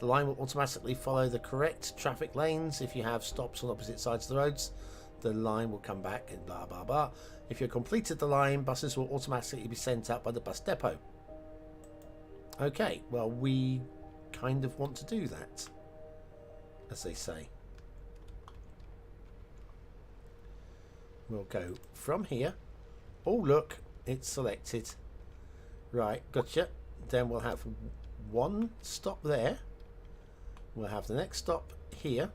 The line will automatically follow the correct traffic lanes. If you have stops on opposite sides of the roads, the line will come back and blah blah blah. If you've completed the line, buses will automatically be sent out by the bus depot. Okay, well, we kind of want to do that, as they say. We'll go from here. Oh, look, it's selected. Right, gotcha. Then we'll have one stop there. We'll have the next stop here.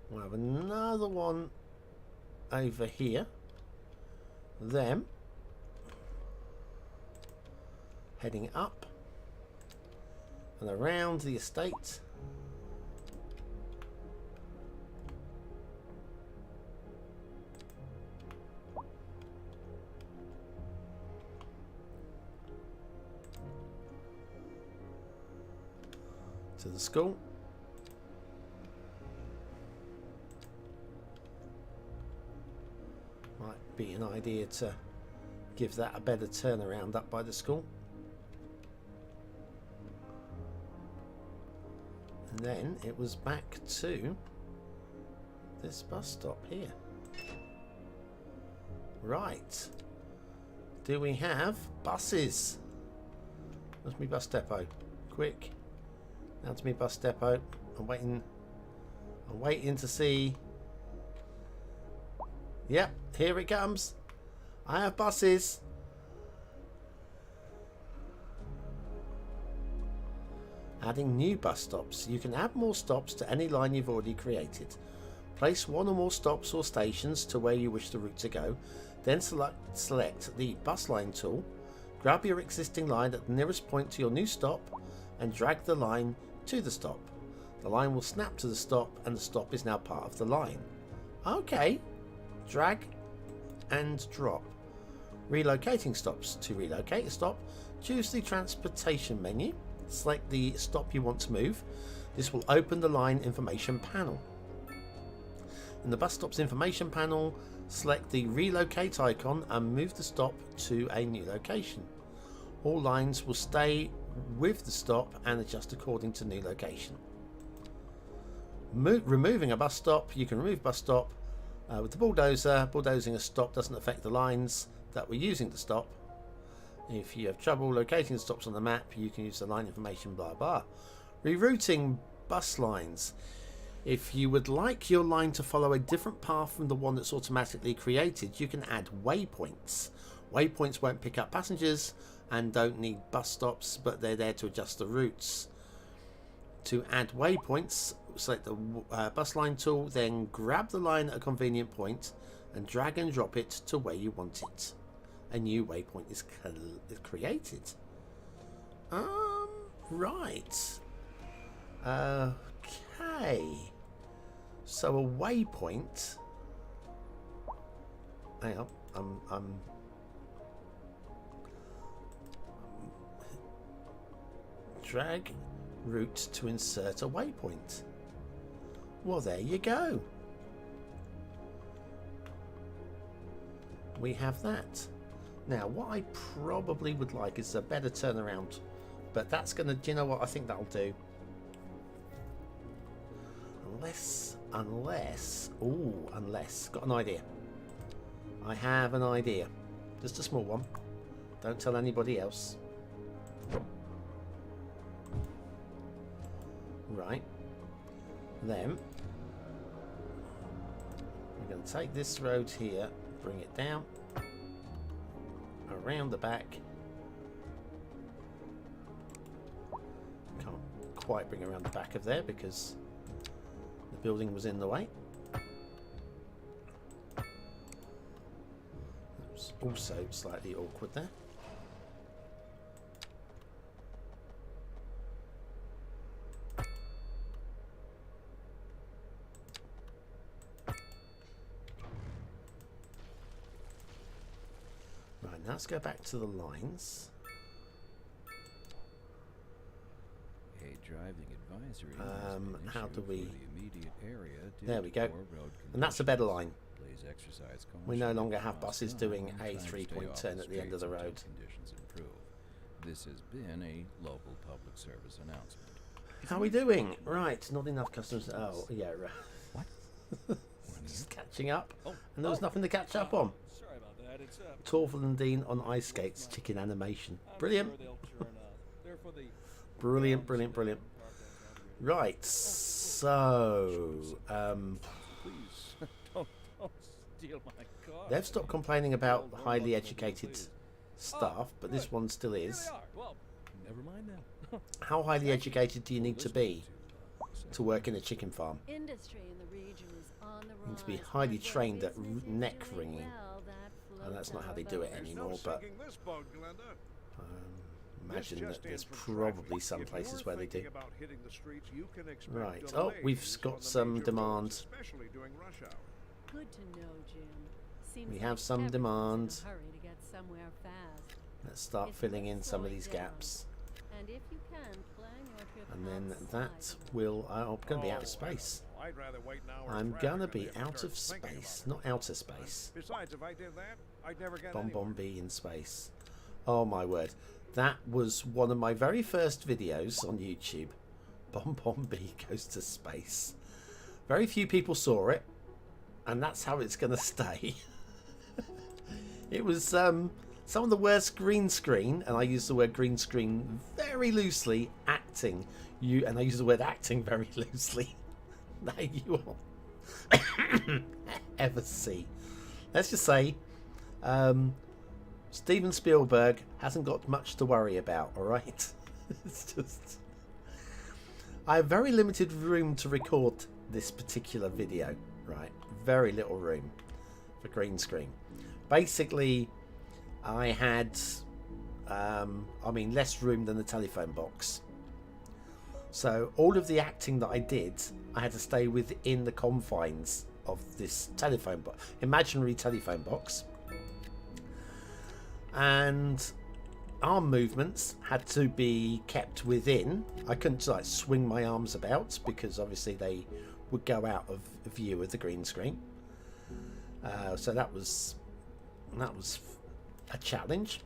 We'll have another one over here. Then heading up and around the estate. To the school. Might be an idea to give that a better turnaround up by the school. And then it was back to this bus stop here. Right. Do we have buses? Where's my bus depot? Quick. Down to me bus depot. I'm waiting to see. Yep, here it comes. I have buses. Adding new bus stops. You can add more stops to any line you've already created. Place one or more stops or stations to where you wish the route to go. Then select the bus line tool. Grab your existing line at the nearest point to your new stop and drag the line to the stop. The line will snap to the stop and the stop is now part of the line. Okay. Drag and drop. Relocating stops. To relocate a stop, choose the transportation menu. Select the stop you want to move. This will open the line information panel. In the bus stops information panel, select the relocate icon and move the stop to a new location. All lines will stay with the stop and adjust according to new location. Removing a bus stop. You can remove bus stop with the bulldozer. Bulldozing a stop doesn't affect the lines that we're using to stop. If you have trouble locating stops on the map, you can use the line information, blah blah. Rerouting bus lines. If you would like your line to follow a different path from the one that's automatically created, you can add waypoints. Waypoints won't pick up passengers and don't need bus stops, but they're there to adjust the routes. To add waypoints, select the bus line tool, then grab the line at a convenient point and drag and drop it to where you want it. A new waypoint is created. Right. Okay. So a waypoint. Hang on. I'm drag route to insert a waypoint. Well, there you go. We have that. Now, what I probably would like is a better turnaround, but that's gonna. Do you know what? I think that'll do. Unless. Got an idea. I have an idea. Just a small one. Don't tell anybody else. Right. Then we're going to take this road here, bring it down, around the back. Can't quite bring around the back of there because the building was in the way. That was also slightly awkward there. Right, now let's go back to the lines. Driving advisory. How do we? The immediate area There we go. And that's a better line. We no longer have buses doing a 3-point turn at the end of the road. Conditions improve. This has been a local public service announcement. How are we doing? Right, not enough customers. Oh, yeah. Right. What? Just catching up. And there was nothing to catch up on. Sorry about that. It's Torval and Dean on ice skates, chicken animation. Brilliant. Brilliant, brilliant, brilliant. Right, so please don't steal my car. they've stopped complaining about highly educated staff, but this one still is. Well, never mind then. How highly educated do you need to be to work in a chicken farm? Industry in the region is on the You need to be rise, highly but what trained at business is neck doing wringing. well, that And that's not how they floats do our it boat. anymore, but sinking this boat, Glenda. imagine This that just there's in from probably traffic. some If places you're where they do. thinking about hitting the streets, you can expect Right. Oh, delays we've got on the some major demand. roads, especially during rush hour. Good to know, Jim. Seems We like have some everyone's demand. in a hurry to get somewhere fast. Let's start It's filling in worth some of slowing these down. gaps. And if you can, plan your trip And then outside that the will. I'm going to be out of Oh, space. I'd rather wait an hour in I'm traffic going to than be have to out start of thinking about space, it. not outer space. Besides, if I did that, I'd never get anywhere. BonBonB in space. Oh my word. That was one of my very first videos on YouTube. BonBonB goes to space. Very few people saw it, and that's how it's going to stay. It was some of the worst green screen, and I use the word green screen very loosely, acting. And I use the word acting very loosely. That you will ever see. Let's just say, Steven Spielberg hasn't got much to worry about, alright? It's just... I have very limited room to record this particular video, right? Very little room for green screen. Basically, I had, less room than the telephone box. So all of the acting that I did, I had to stay within the confines of this telephone box, imaginary telephone box. And arm movements had to be kept within. I couldn't like swing my arms about because obviously they would go out of view of the green screen. So that was a challenge.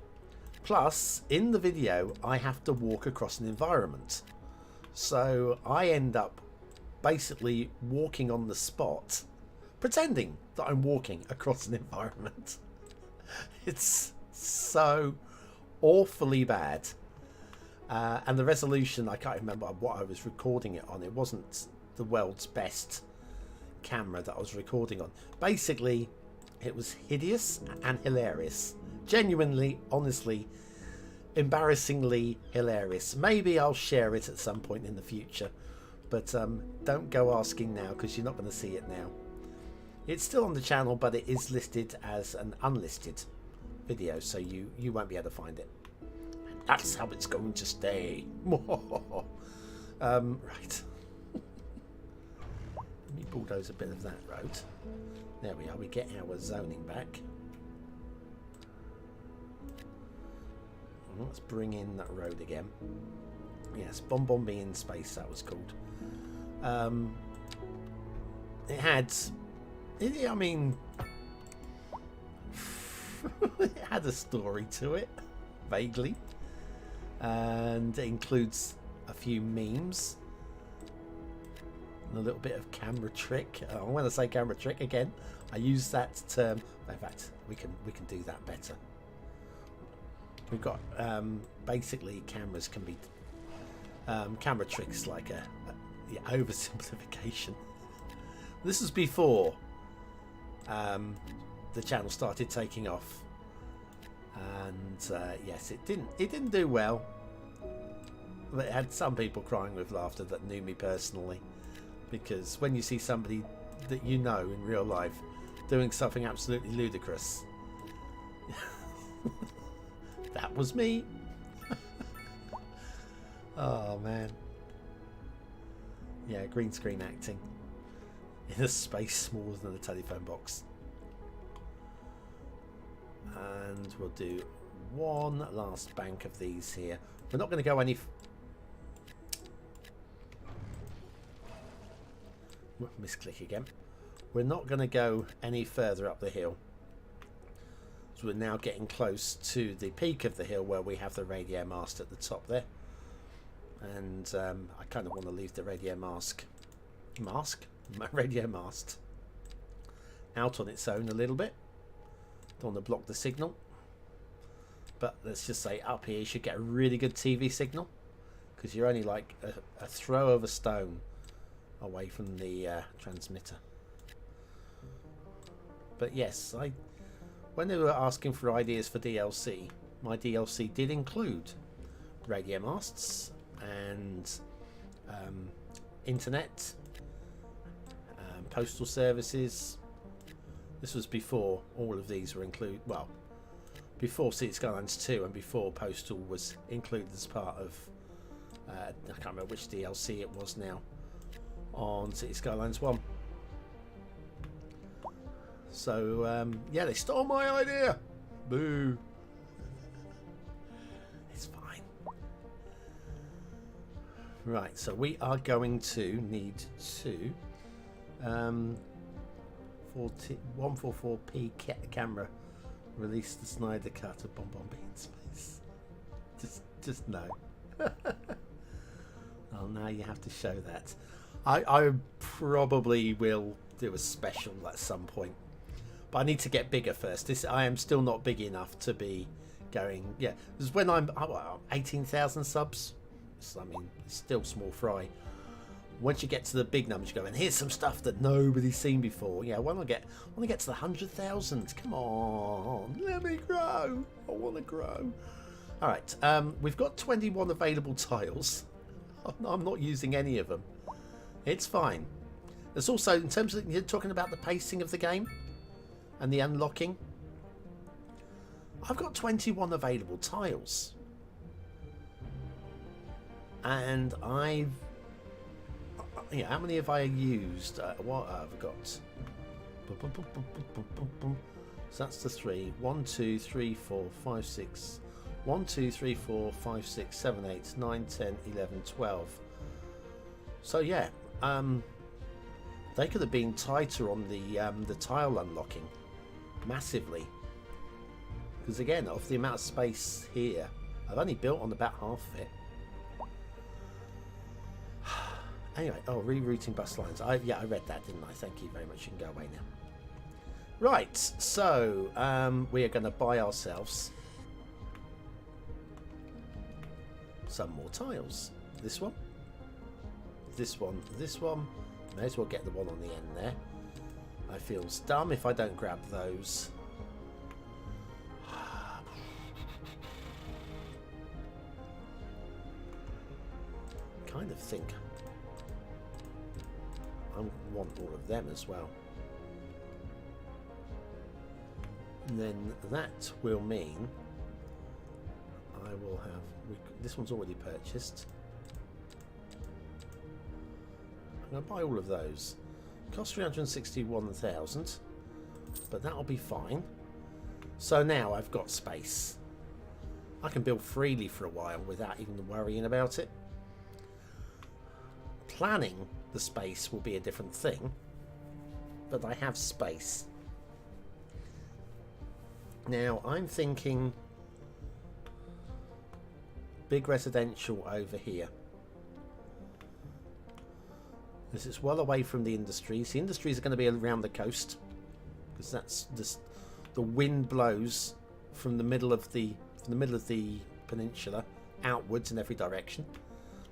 Plus, in the video, I have to walk across an environment. So I end up basically walking on the spot, pretending that I'm walking across an environment. It's so awfully bad. And the resolution, I can't remember what I was recording it on. It wasn't the world's best camera that I was recording on. Basically, it was hideous and hilarious. Genuinely, honestly, embarrassingly hilarious. Maybe I'll share it at some point in the future. But don't go asking now, because you're not going to see it now. It's still on the channel, but it is listed as an unlisted video, so you won't be able to find it. And that's how it's going to stay. Right. Let me bulldoze a bit of that road. There we are. We get our zoning back. Let's bring in that road again. Yes, BonBonB in space, that was called. It had... I mean... it had a story to it, vaguely. And it includes a few memes. And a little bit of camera trick. I'm going to say camera trick again. I use that term. In fact, we can do that better. We've got basically cameras can be camera tricks, like a oversimplification. This was before the channel started taking off, and yes, it didn't do well, but it had some people crying with laughter that knew me personally, because when you see somebody that you know in real life doing something absolutely ludicrous, that was me. Oh man. Yeah, green screen acting in a space smaller than a telephone box. And we'll do one last bank of these here. We're not going to go any... Misclick again. We're not going to go any further up the hill. So we're now getting close to the peak of the hill where we have the radio mast at the top there. And I kind of want to leave the radio mast out on its own a little bit. Don't want to block the signal, but let's just say up here you should get a really good TV signal, because you're only like a throw of a stone away from the transmitter. But yes, when they were asking for ideas for DLC, my DLC did include radio masts and internet, postal services. This was before all of these were included. Well, before Cities Skylines 2 and before postal was included as part of I can't remember which DLC it was now on Cities Skylines 1. So yeah, they stole my idea. Boo. It's fine. Right, so we are going to need to 144p camera release the Snyder cut of BonBonB in space. Just no. Well, now you have to show that. I probably will do a special at some point, but I need to get bigger first. I am still not big enough to be going. Yeah, because when I'm 18,000 subs, I mean, it's still small fry. Once you get to the big numbers, you go, and here's some stuff that nobody's seen before. Yeah, when I get to the 100,000, come on, let me grow. I want to grow. All right, we've got 21 available tiles. I'm not using any of them. It's fine. There's also, in terms of, you're talking about the pacing of the game and the unlocking. I've got 21 available tiles. And yeah, how many have I used? What have I got? So that's the 3. 1, 2, 3, 4, 5, 6. 1, 2, 3, 4, 5, 6, 7, 8, 9, 10, 11, 12. So yeah, they could have been tighter on the tile unlocking massively. Because again, of the amount of space here, I've only built on about half of it. Anyway, oh, rerouting bus lines. Yeah, I read that, didn't I? Thank you very much. You can go away now. Right, so we are going to buy ourselves some more tiles. This one, this one, this one. May as well get the one on the end there. I feel dumb if I don't grab those. Kind of think I want all of them as well. And then that will mean I will have... this one's already purchased. I'm going to buy all of those. Cost 361,000, but that'll be fine. So now I've got space. I can build freely for a while without even worrying about it. Planning the space will be a different thing, but I have space. Now I'm thinking big residential over here. This is well away from the industries. The industries are going to be around the coast, because that's just the wind blows from the middle of the peninsula outwards in every direction,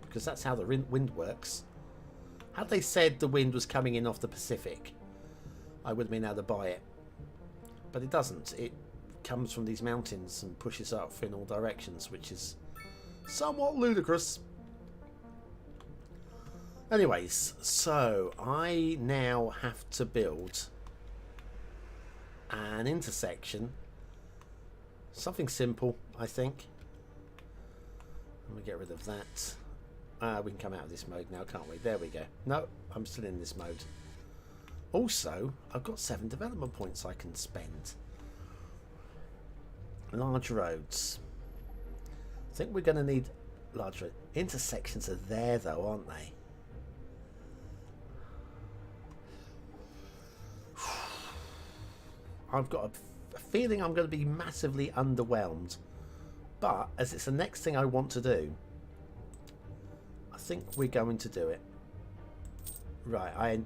because that's how the wind works. Had they said the wind was coming in off the Pacific, I would have been able to buy it, but it doesn't. It comes from these mountains and pushes up in all directions, which is somewhat ludicrous. Anyways, so I now have to build an intersection. Something simple, I think. Let me get rid of that. We can come out of this mode now, can't we? There we go. No, I'm still in this mode. Also, I've got 7 development points I can spend. Large roads. I think we're going to need larger intersections. Are there though, aren't they? I've got a feeling I'm going to be massively underwhelmed, but as it's the next thing I want to do, I think we're going to do it. Right, I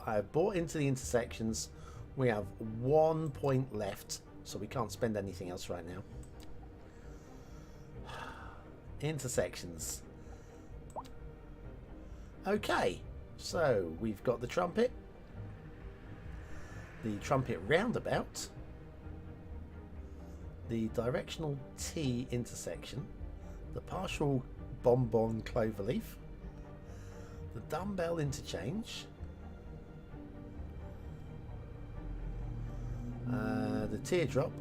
have bought into the intersections. We have 1 point left, so we can't spend anything else right now. Intersections. Okay, so we've got the trumpet roundabout, the directional T intersection, the partial BonBonB cloverleaf, the dumbbell interchange, the teardrop,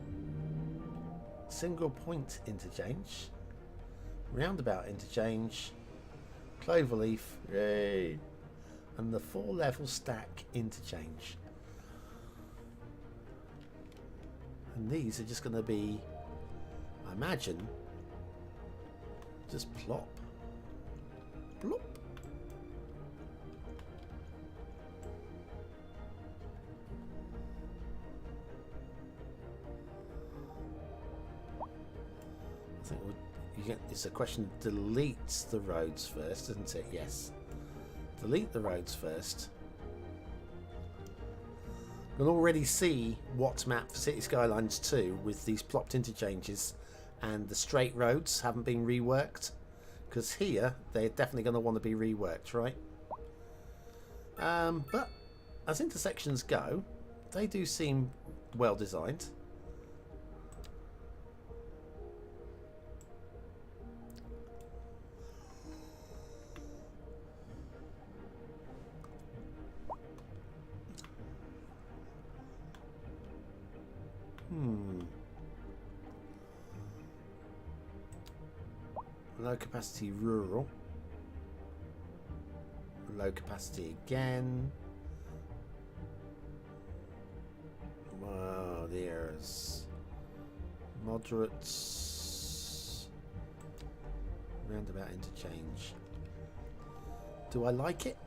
single point interchange, roundabout interchange, cloverleaf, yay, and the 4-level stack interchange. And these are just going to be, I imagine, just plop, plop. I think it's a question of delete the roads first, isn't it? Yes. Delete the roads first. You'll already see what's map for Cities Skylines 2 with these plopped interchanges, and the straight roads haven't been reworked, because here they're definitely going to want to be reworked, right? But as intersections go, they do seem well designed. Low capacity rural. Low capacity again. Wow, there's moderates. Roundabout interchange. Do I like it?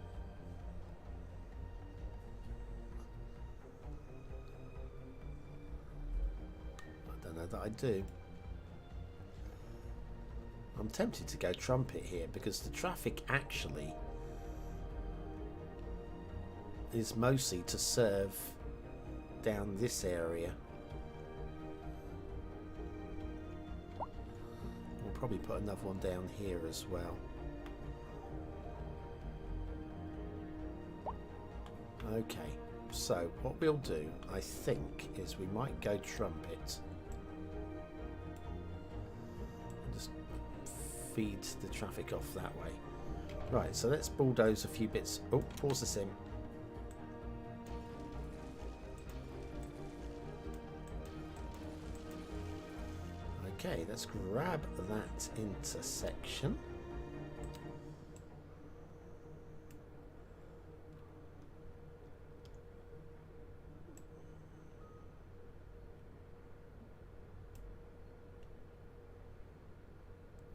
I don't know that I do. I'm tempted to go trumpet here because the traffic actually is mostly to serve down this area. We'll probably put another one down here as well. Okay, so what we'll do, I think, is we might go trumpet. Just feed the traffic off that way. Right, so let's bulldoze a few bits. Oh, pause the sim. Okay, let's grab that intersection.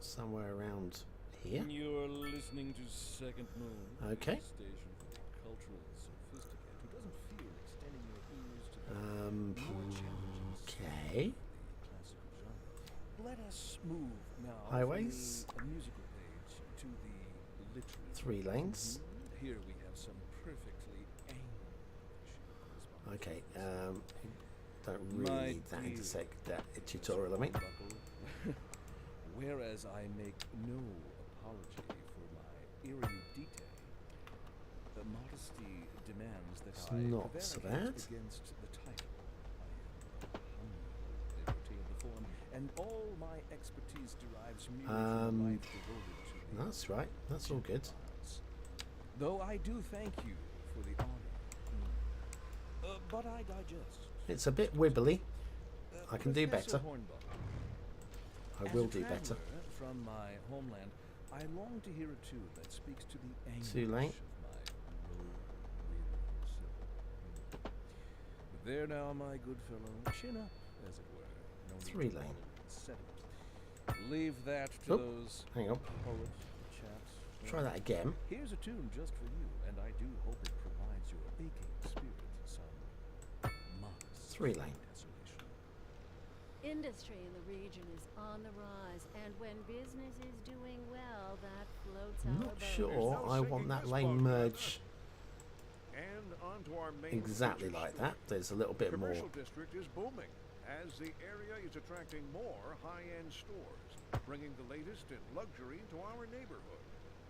Somewhere around here. You're listening to Second Moon. Okay. Station for the cultural sophisticate who doesn't feel extending your ears to the more challenging Okay. classical genre. Let us move now Highways. from the musical page to the literary. 3 lanes. Here we have some perfectly English. Okay. Don't really My need that dear. that tutorial. I mean, Whereas I make no apology for my erudite, the modesty demands that It's I not so prevaricate bad. against the title. I am humble devotee of the form, and all my expertise derives merely from a life devoted to the that's right. That's all good. arts. Though I do thank you for the honor, but I digest. It's a bit wibbly. I can do Professor better. Hornbuckle, I as will a do better. traveler from my homeland, I long to hear a tune that speaks to the anguish Too late. of my road-weary soul. But there now, my good fellow, chin up, as it were. No need 3 to lane. wallow in sentiment. Leave that to Oh, those hang on. poet chaps. Try that again. Here's a tune just for you, and I do hope it provides your aching spirit some modest 3 lane. desolation. Industry in the region is on the rise, and when business is doing well, that floats our Not boat. sure no I singing want that this lane boat. merge And on to our main exactly feature like story. that. There's a little bit more. Commercial district is booming as the area is attracting more high-end stores, bringing the latest in luxury to our neighborhood.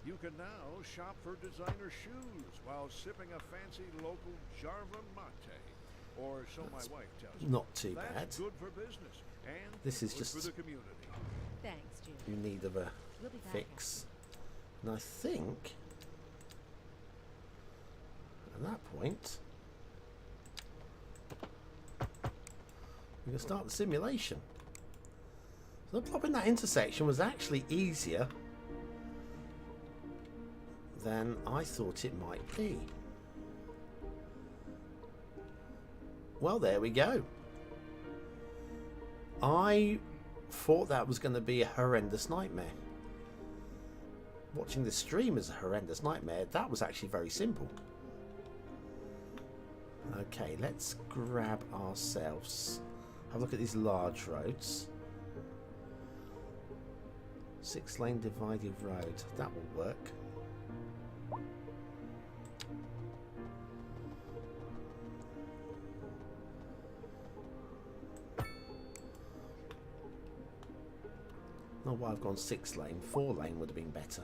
You can now shop for designer shoes while sipping a fancy local Jarva mate, or so my wife tells me. Not too bad. That's good for business and This is good just- for the community. Thanks, Jim. In need of a We'll be back. fix. And I think at that point we can start the simulation. So plopping that intersection was actually easier than I thought it might be. Well, there we go. I thought that was going to be a horrendous nightmare. Watching this stream is a horrendous nightmare. That was actually very simple. Okay, let's grab ourselves. Have a look at these large roads. 6-lane divided road. That will work. Not why I've gone 6-lane. 4-lane would have been better.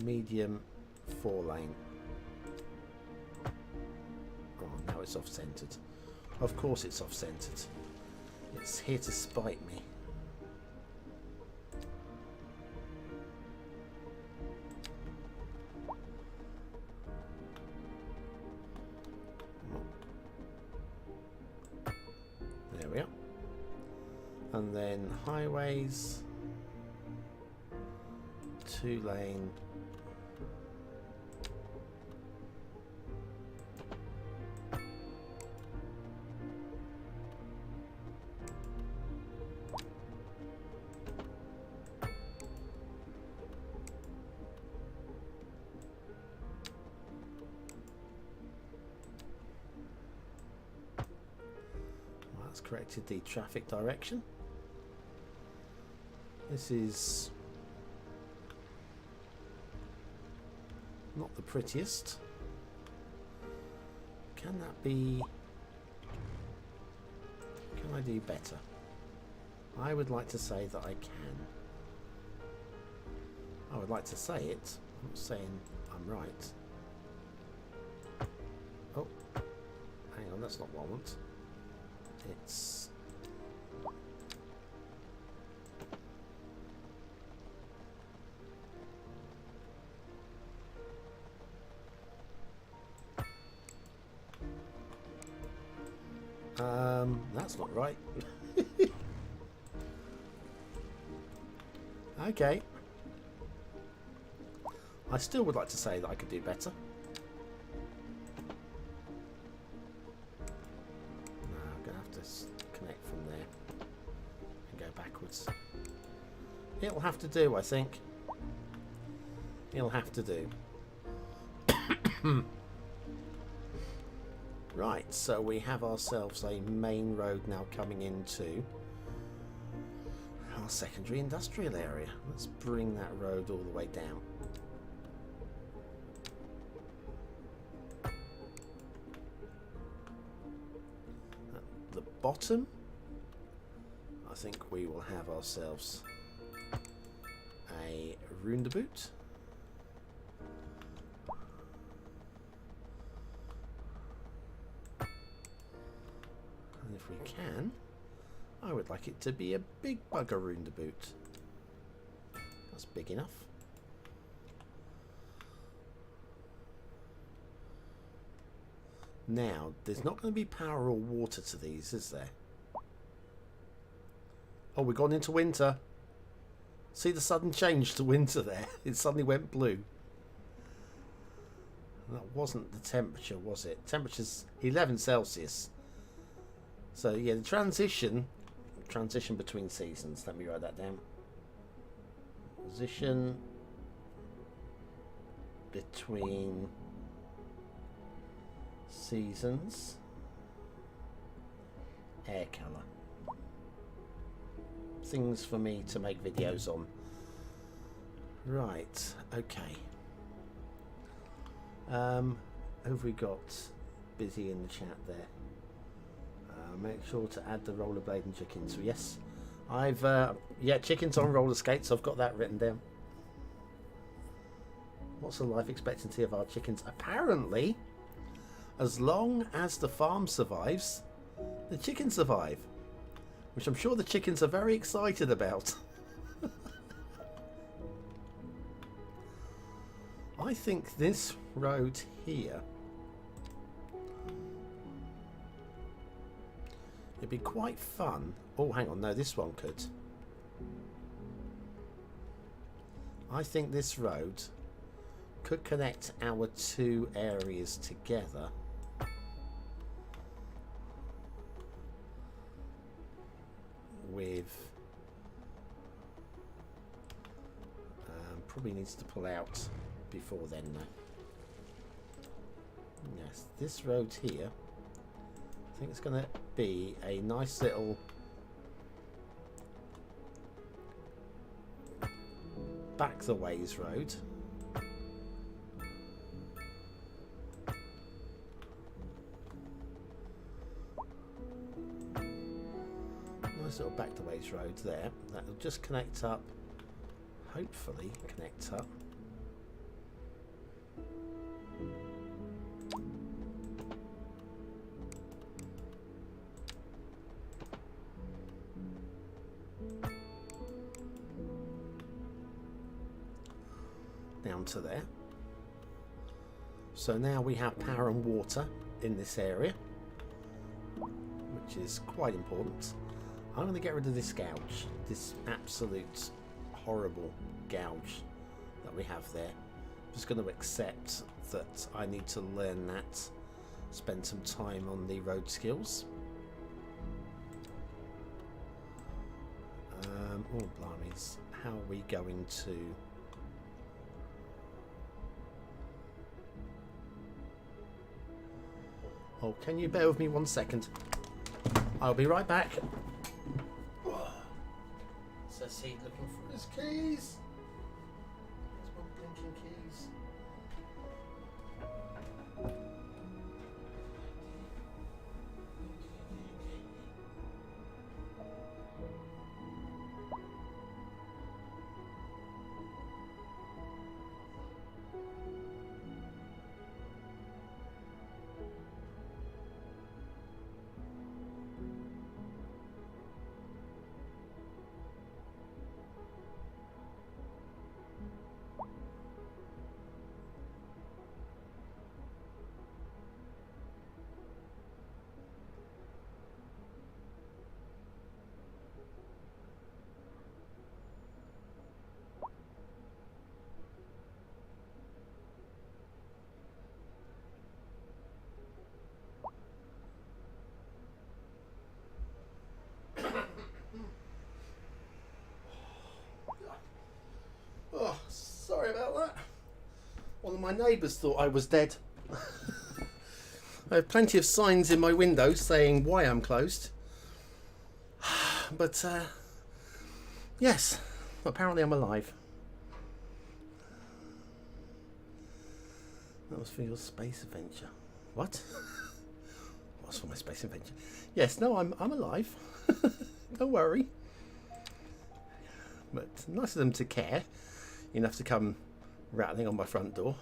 Medium, 4-lane. Oh, now it's off-centered. Of course it's off-centered. It's here to spite me. There we are. And then highways, 2-lane. Well, that's corrected the traffic direction. This is not the prettiest. Can that be... Can I do better? I would like to say that I can. I would like to say it. I'm not saying I'm right. Oh, hang on, that's not what I want. It's... that's not right. Okay. I still would like to say that I could do better. No, I'm going to have to connect from there and go backwards. It'll have to do, I think. It'll have to do. Right, so we have ourselves a main road now coming into our secondary industrial area. Let's bring that road all the way down. At the bottom, I think we will have ourselves a roundabout. And if we can, I would like it to be a big bugger roundabout. That's big enough. Now, there's not going to be power or water to these, is there? Oh, we've gone into winter. See the sudden change to winter there? It suddenly went blue. That wasn't the temperature, was it? Temperature's 11 Celsius. So, yeah, the transition between seasons. Let me write that down. Position between seasons. Air colour. Things for me to make videos on. Right, okay. Who have we got busy in the chat there? Make sure to add the rollerblading chickens. So yes, I've yeah, chickens on roller skates. I've got that written down. What's the life expectancy of our chickens? Apparently, as long as the farm survives, the chickens survive, which I'm sure the chickens are very excited about. I think this road here, it'd be quite fun. Oh, hang on. No, this one could. I think this road could connect our two areas together. With... probably needs to pull out before then, though. Yes, this road here, I think it's going to be a nice little back the ways road. Nice little back the ways road there. That'll just connect up, hopefully connect up. Down to there. So now we have power and water in this area, which is quite important. I'm going to get rid of this gouge, this absolute horrible gouge that we have there. I'm just going to accept that I need to learn that, spend some time on the road skills. Oh, blimey, how are we going to... Oh, can you bear with me 1 second? I'll be right back. Says he looking for his keys. Where's my blinking keys? my neighbours thought I was dead. I have plenty of signs in my window saying why I'm closed. But, yes, apparently I'm alive. That was for your space adventure. What? What's for my space adventure? Yes, no, I'm alive. Don't worry. But nice of them to care enough to come rattling on my front door.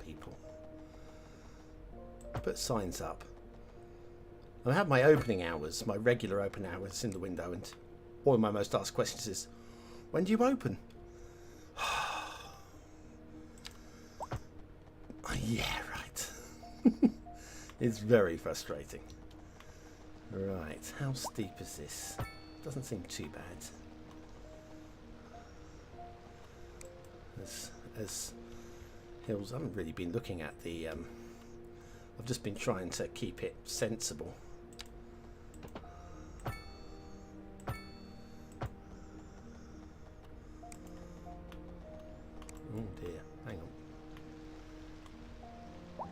People. Put signs up. I have my opening hours, my regular open hours in the window, and one of my most asked questions is, when do you open? Yeah, right. It's very frustrating. Right, how steep is this? Doesn't seem too bad. As hills, I haven't really been looking at the. I've just been trying to keep it sensible. Oh dear, hang on.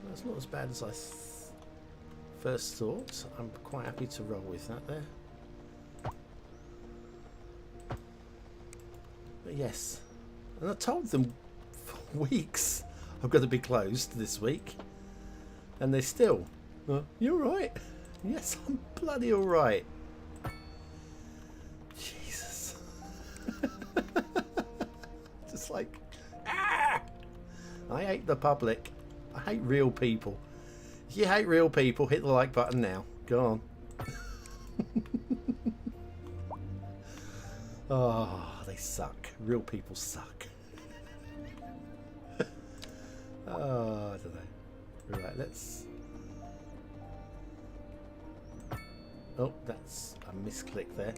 That's not as bad as I first thought. I'm quite happy to roll with that there. But yes, and I told them for weeks I've got to be closed this week, and they still, you're right. Yes, I'm bloody all right. Jesus. Just like, I hate the public. I hate real people. If you hate real people, hit the like button now. Go on. Oh, they suck. Real people suck. Oh, I don't know. Right, let's... Oh, that's a misclick there.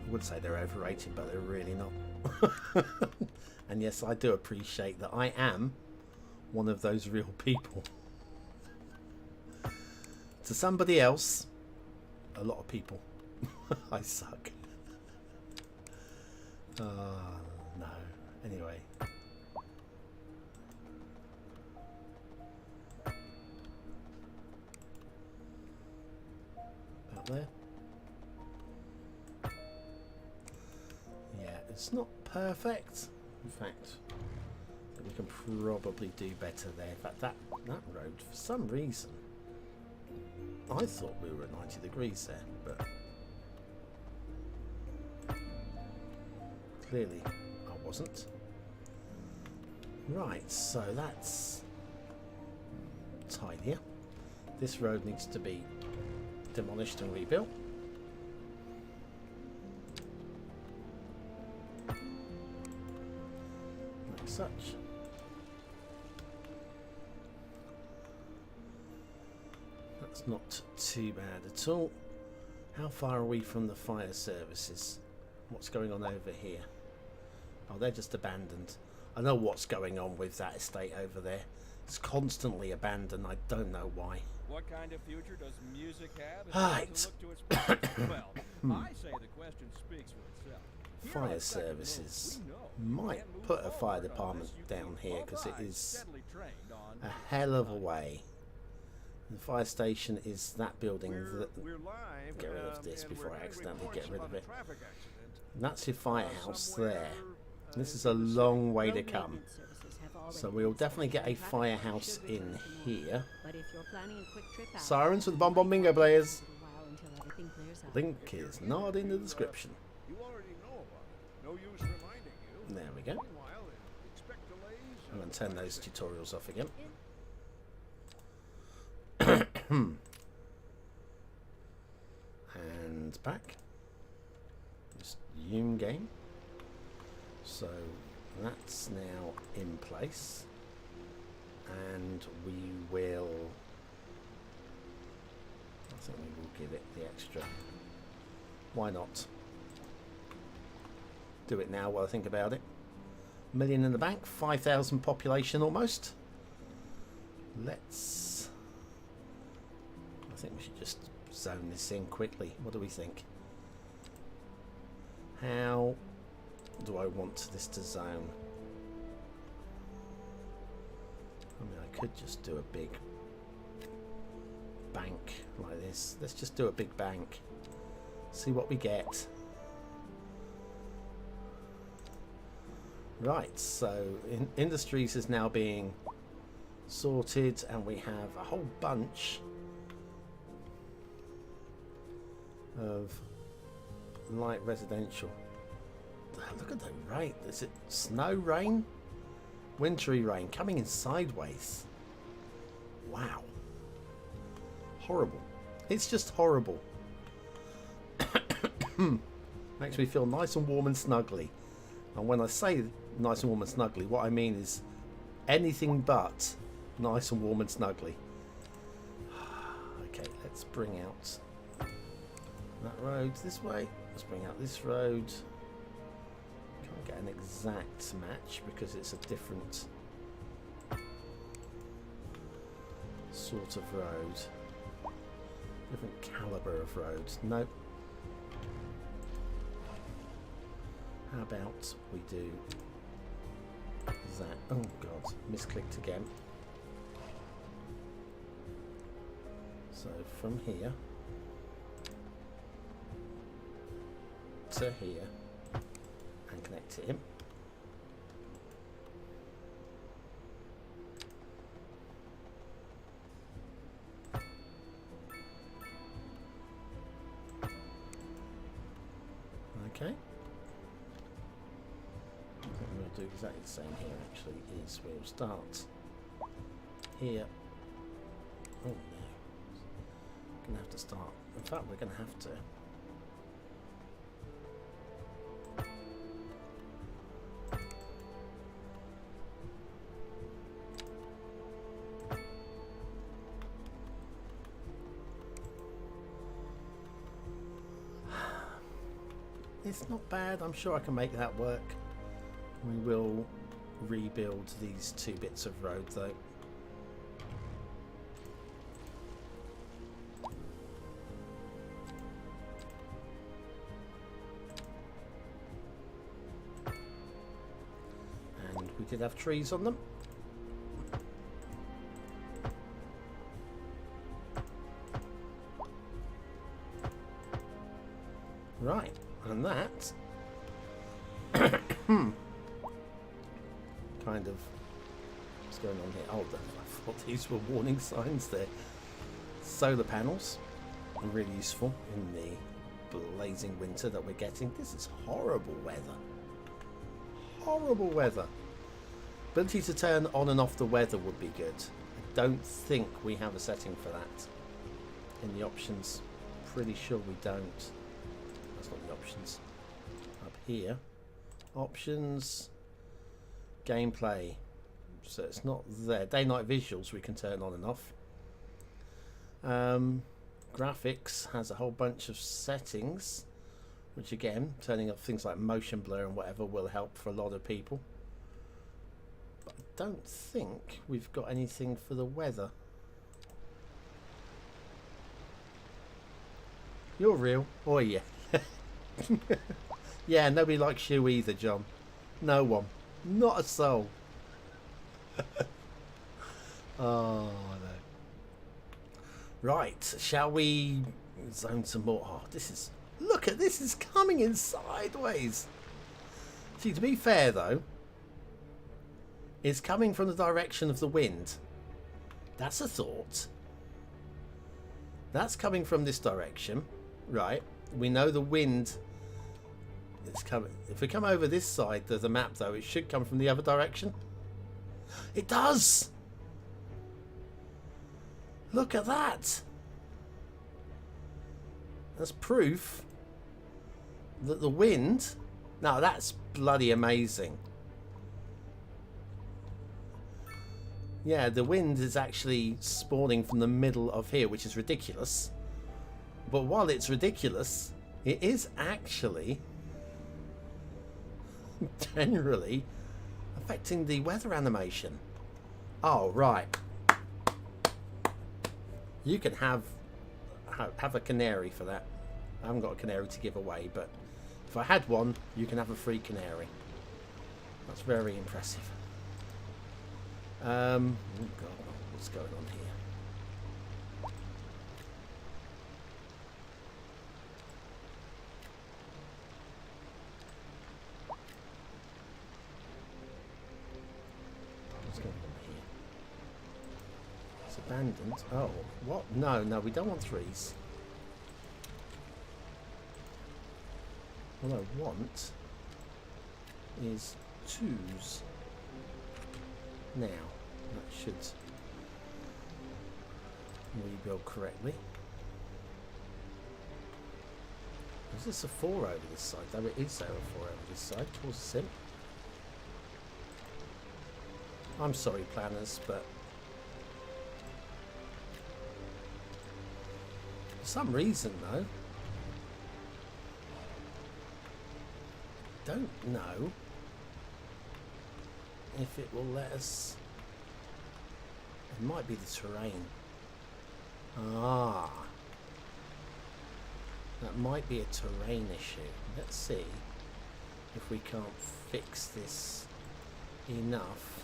I would say they're overrated, but they're really not. And yes, I do appreciate that I am one of those real people. To somebody else, a lot of people, I suck. No. Anyway. About there. It's not perfect. In fact, we can probably do better there. In fact, that road, for some reason, I thought we were at 90 degrees there, but clearly I wasn't. Right, so that's tidier. This road needs to be demolished and rebuilt. Such. That's not too bad at all. How far are we from the fire services? What's going on over here? Oh, they're just abandoned. I know what's going on with that estate over there. It's constantly abandoned. I don't know why. What kind of future does music have? Right. Look to its past? Well, I say the question speaks for itself. Fire services. Might put a fire department down here because it is a hell of a way. The fire station is that building that... Get rid of this before I accidentally get rid of it. And that's your firehouse there. This is a long way to come. So we'll definitely get a firehouse in here. Sirens for the BonBonB Bingo players. Link is not in the description. There we go. I'm going to turn those tutorials off again. And back. Resume game. So that's now in place. And we will... I think we will give it the extra. Why not? Do it now while I think about it. $1 million in the bank, 5,000 population almost. Let's... I think we should just zone this in quickly. What do we think? How do I want this to zone? I mean, I could just do a big bank like this. Let's just do a big bank. See what we get. Right, so industries is now being sorted, and we have a whole bunch of light residential. Look at the rain. Is it snow rain? Wintry rain coming in sideways. Wow. Horrible. It's just horrible. Makes me feel nice and warm and snuggly. And when I say nice and warm and snuggly, what I mean is anything but nice and warm and snuggly. Okay, let's bring out that road this way. Let's bring out this road. Can't get an exact match because it's a different sort of road. Different caliber of road. Nope. How about we do that? Oh god, misclicked again. So from here to here and connect to him. Okay. Do exactly the same here. Actually, is we'll start here. Oh no, gonna have to start. In fact, we're gonna have to. It's not bad. I'm sure I can make that work. We will rebuild these two bits of road though. And we did have trees on them. Right, and that kind of what's going on here? Oh, I thought these were warning signs there. Solar panels are really useful in the blazing winter that we're getting. This is horrible weather. Horrible weather. Ability to turn on and off the weather would be good. I don't think we have a setting for that in the options. Pretty sure we don't. That's not the options. Up here, options, gameplay. So it's not there. Day-night visuals we can turn on and off. Graphics has a whole bunch of settings, which again, turning off things like motion blur and whatever will help for a lot of people. But I don't think we've got anything for the weather. You're real. Oh yeah. Yeah, nobody likes you either, John. No one. Not a soul. Oh, no. Right, shall we zone some more? Oh, this is... Look at this, is coming in sideways. See, to be fair, though, it's coming from the direction of the wind. That's a thought. That's coming from this direction. Right. We know the wind is coming. If we come over this side of the map, though, it should come from the other direction. It does! Look at that! That's proof that the wind Now that's bloody amazing. Yeah, the wind is actually spawning from the middle of here, which is ridiculous. But while it's ridiculous, it is actually generally affecting the weather animation. Oh, right. You can have a canary for that. I haven't got a canary to give away, but if I had one, you can have a free canary. That's very impressive. Oh God, what's going on here? What's going on here? It's abandoned. Oh, what? No, no, we don't want threes. What I want is twos. Now, that should rebuild correctly. Is this a 4 over this side? Though it is there a 4 over this side towards the sim. I'm sorry, planners, but for some reason, though, don't know if it will let us. It might be the terrain. Ah, that might be a terrain issue. Let's see if we can't fix this enough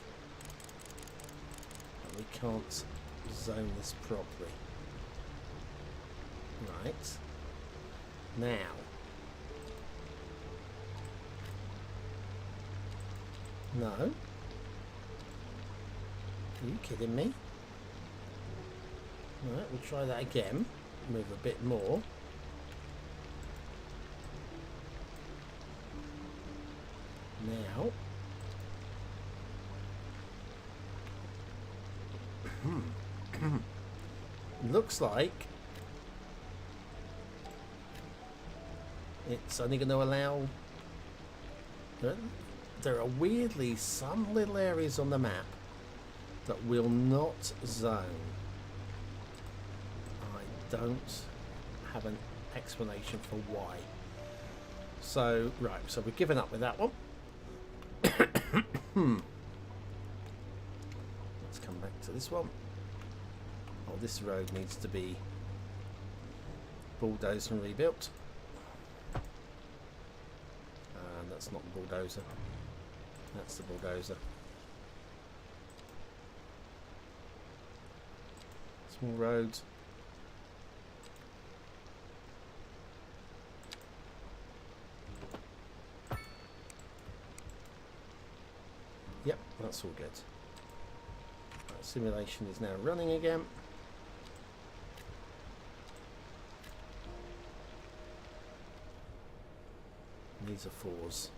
that we can't zone this properly. Right, now no. Are you kidding me? Right, we'll try that again. Move a bit more. Now. Looks like it's only going to allow... There are weirdly some little areas on the map that will not zone. I don't have an explanation for why. So, right, so we've given up with that one. Let's come back to this one. Oh, this road needs to be bulldozed and rebuilt. And that's not the bulldozer. That's the bulldozer. Small roads. Yep, that's all good. Right, simulation is now running again. These are 4s.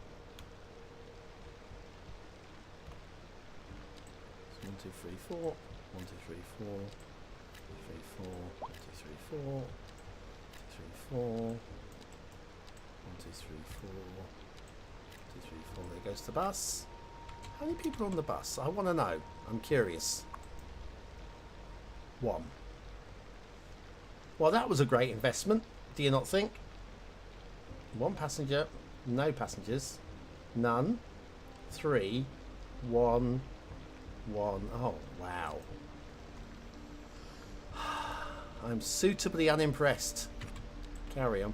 1, 2, 3, 4. 1, 2, 3, 4. 3, 4. 1, 2, 3, 4. 3, 4. 1, 2, 3, 4. 2, 3, 4. There goes the bus. How many people are on the bus? I want to know. I'm curious. 1. Well, that was a great investment. Do you not think? 1 passenger. No passengers. None. 3. 1. 1. Oh, wow. I'm suitably unimpressed. Carry on.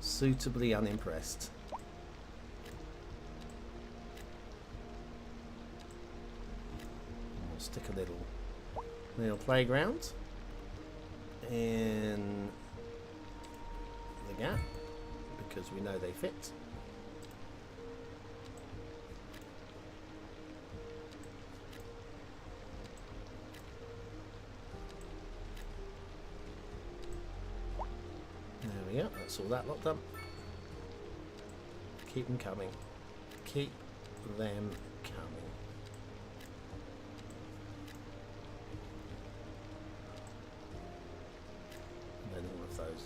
Suitably unimpressed. We'll stick a little playground in the gap because we know they fit. There we go, that's all that lot done. Keep them coming. Keep them coming.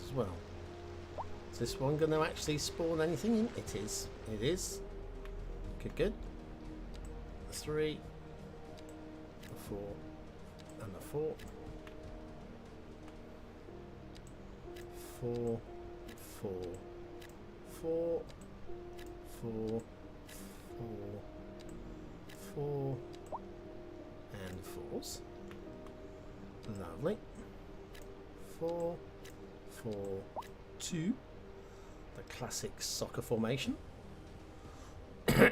as well. Is this one going to actually spawn anything in? It is. It is. Good, good. 3, a 4, and a 4. 4, 4, 4, 4, 4, 4, and 4s. Lovely. 4, 4, 2. The classic soccer formation. We'll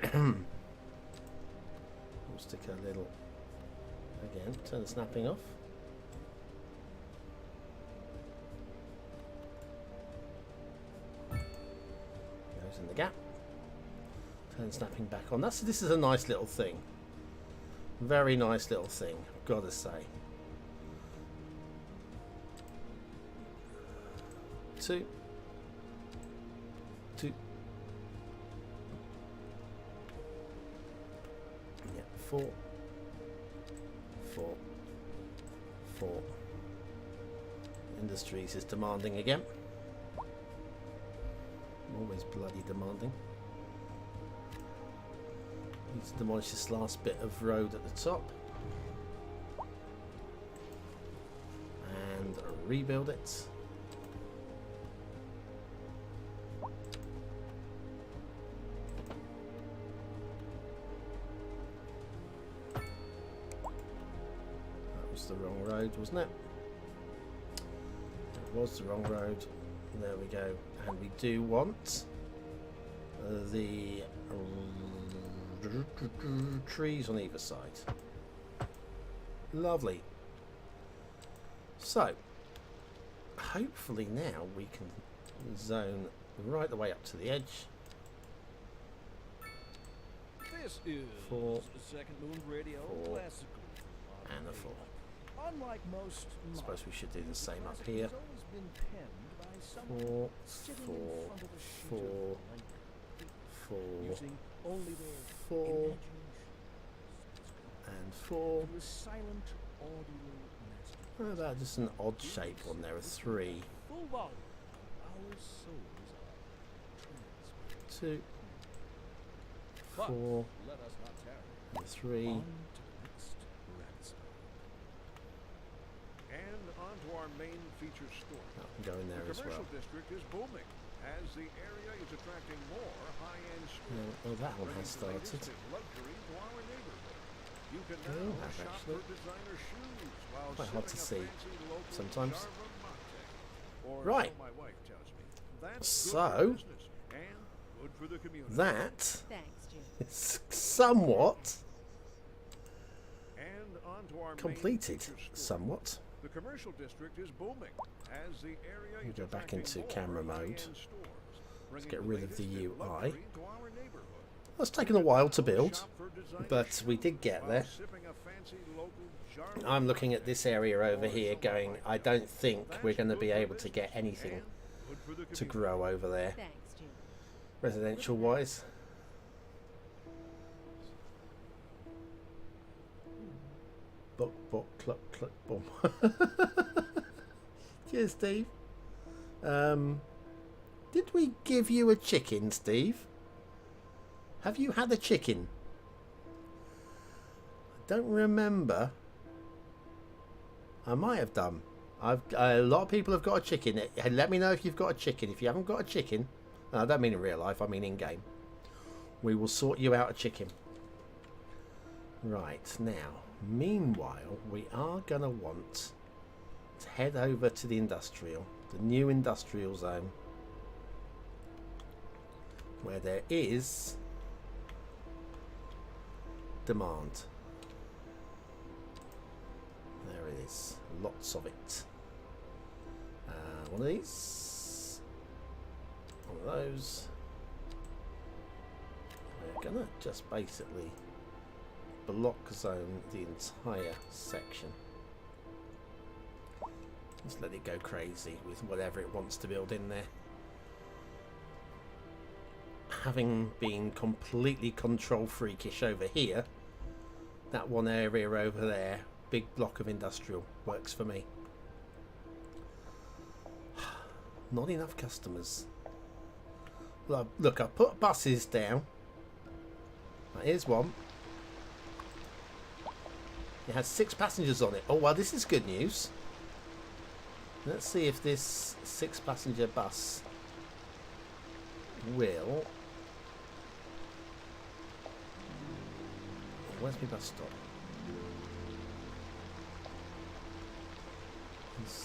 stick a little, again, turn the snapping off. Goes in the gap. Turn snapping back on. This is a nice little thing. Very nice little thing, I've got to say. 2, 2. Yeah, 4, 4, 4. Industries is demanding again. Always bloody demanding. Need to demolish this last bit of road at the top. And rebuild it. The wrong road, wasn't it? It was the wrong road. There we go. And we do want the trees on either side. Lovely. So, hopefully now we can zone right the way up to the edge. This is 4, Second Moon Radio 4, Classical. and a 4. Unlike most I suppose we should do the same up here. 4, 4, 4, 4, 4, and 4. How about just an odd shape one there, a 3. 2, 4, and 3. And onto our main feature store. That can go in there The as well. commercial district is booming as the area is attracting more high-end stores. Oh, that one has bringing the started. latest in luxury to our neighborhood. You can They now all have, shop actually. for designer shoes while Quite hard to sipping see a fancy local sometimes. Jarva Mate. Or Right. so my wife tells me. That's So, good for business and good for the community. that Thanks, Jim. is somewhat And onto our completed. main feature store. Somewhat. The commercial district is booming as the area We'll is go back attracting into more camera mode. high-end stores, bringing get the rid of the latest in UI. luxury to our neighborhood. It's taken a while to build, Shop for designer but we did get while there. sipping a fancy local Jarva I'm looking at this area over or here so going, my wife I don't think That's we're going to good be for able to get business anything and good for the to community. grow over there, Thanks, Jim. residential wise. Buck, buck, cluck, cluck, boom. Cheers, Steve. Did we give you a chicken, Steve? Have you had a chicken? I don't remember. I might have done. A lot of people have got a chicken. Let me know if you've got a chicken. If you haven't got a chicken, and I don't mean in real life, I mean in game, we will sort you out a chicken. Right, now, meanwhile, we are going to want to head over to the industrial, the new industrial zone, where there is demand. There it is, lots of it. One of these, one of those. We're gonna just basically block zone the entire section. Just let it go crazy with whatever it wants to build in there. Having been completely control freakish over here, that one area over there, big block of industrial, works for me. Not enough customers. Look, I put buses down. Right, here's one. It has 6 passengers on it. Oh, well, this is good news. Let's see if this 6-passenger bus will... Where's my bus stop?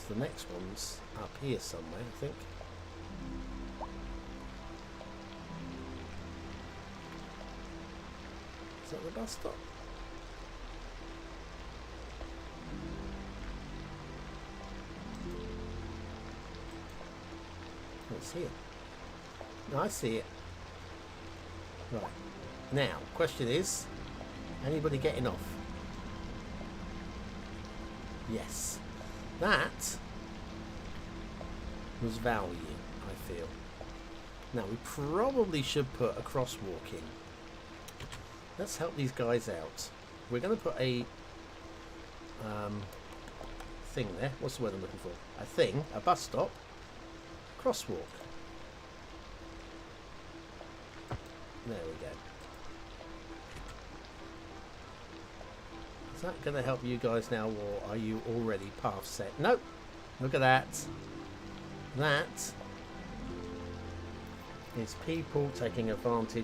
The next one's up here somewhere, I think. Is that the bus stop? I don't see it. No, I see it. Right. Now, question is, anybody getting off? Yes. That was value, I feel. Now, we probably should put a crosswalk in. Let's help these guys out. We're going to put a thing there. What's the word I'm looking for? A thing, a bus stop, crosswalk. There we go. Is that going to help you guys now, or are you already path set? Nope. Look at that. That is people taking advantage.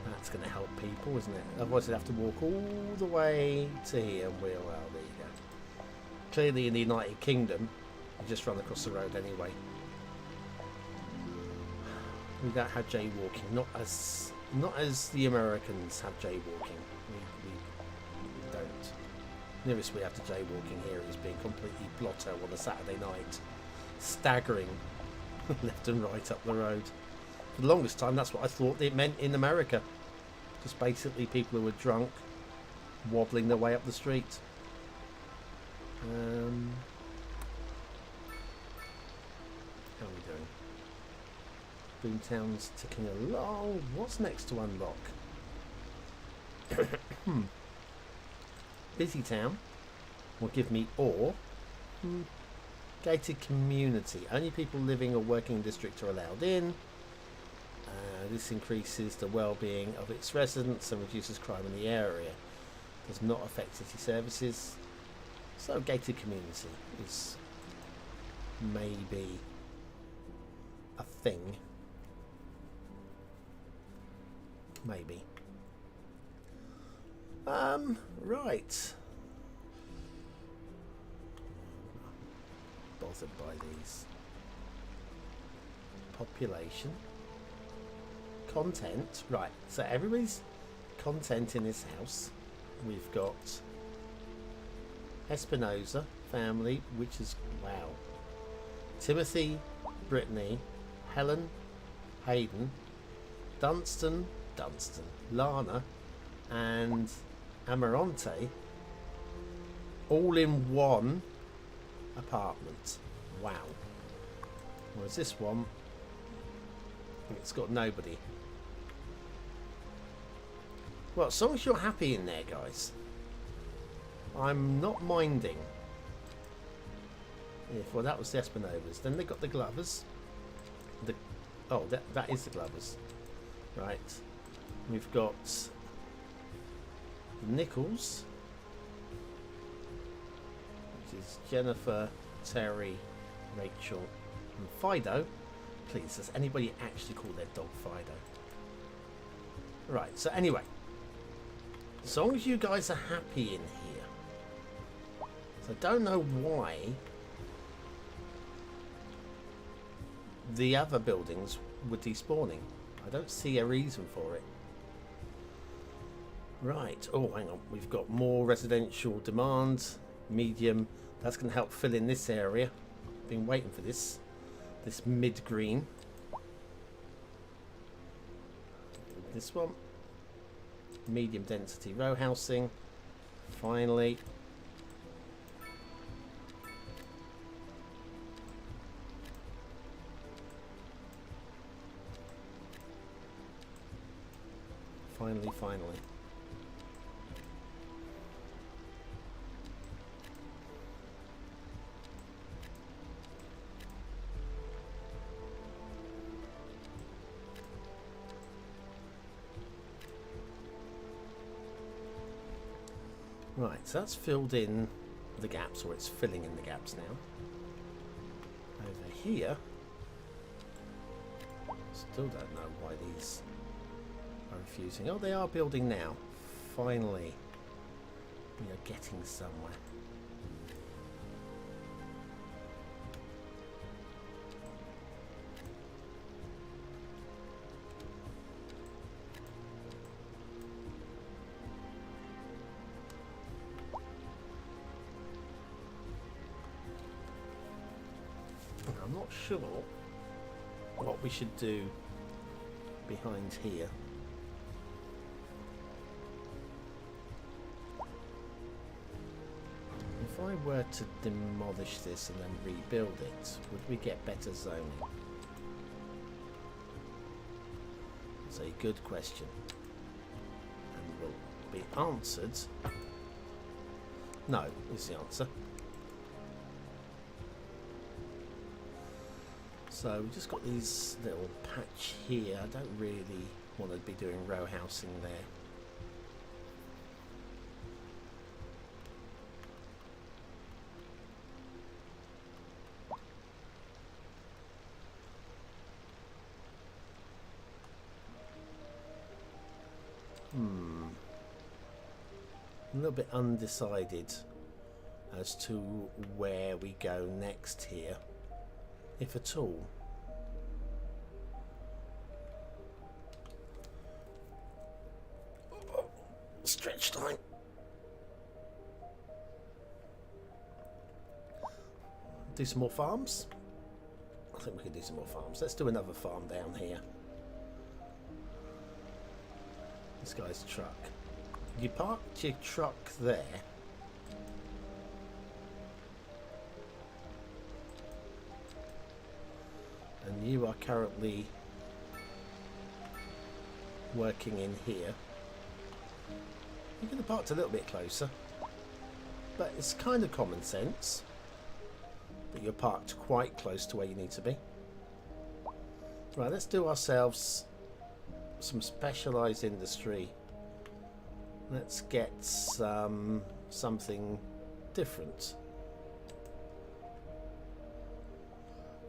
That's going to help people, isn't it? Otherwise they'd have to walk all the way to here. And well, there you go. Clearly in the United Kingdom, you just run across the road anyway. We don't have jaywalking, not as the Americans have jaywalking. We don't. Nearest we have to jaywalking here is being completely blotto on a Saturday night, staggering left and right up the road. For the longest time, that's what I thought it meant in America. Just basically people who were drunk, wobbling their way up the street. How are we doing? Boomtown's ticking along. What's next to unlock? Busy Town will give me ore. Gated community. Only people living or working in district are allowed in. This increases the well-being of its residents and reduces crime in the area. Does not affect city services. So gated community is maybe a thing. Maybe. Right. Bothered by these. Population. Content. Right. So everybody's content in this house. We've got Espinosa family, which is wow. Timothy, Brittany, Helen, Hayden, Dunstan, Lana, and Amarante, all in one apartment. Wow. Whereas this one, it's got nobody. Well, as long as you're happy in there, guys, I'm not minding. Well, that was the Espinovas. Then they got the Glovers. Oh, that is the Glovers. Right. We've got Nichols, which is Jennifer, Terry, Rachel, and Fido. Please, does anybody actually call their dog Fido? Right, so anyway, as long as you guys are happy in here. So I don't know why the other buildings were despawning. I don't see a reason for it. Right. Oh, hang on. We've got more residential demand. Medium. That's going to help fill in this area. Been waiting for this. This mid-green. This one. Medium density row housing. Finally. Finally. Right, so that's filled in the gaps, or it's filling in the gaps now. Over here, still don't know why these are refusing. Oh, they are building now. Finally, we are getting somewhere. I'm not sure what we should do behind here. If I were to demolish this and then rebuild it, would we get better zoning? It's a good question, and will be answered. No, is the answer. So we've just got these little patch here. I don't really want to be doing row housing there. A little bit undecided as to where we go next here, if at all. Stretch time. Do some more farms? I think we can do some more farms. Let's do another farm down here. This guy's truck. You parked your truck there. And you are currently working in here. You could have parked a little bit closer, but it's kind of common sense that you're parked quite close to where you need to be. Right, let's do ourselves some specialised industry. Let's get something different.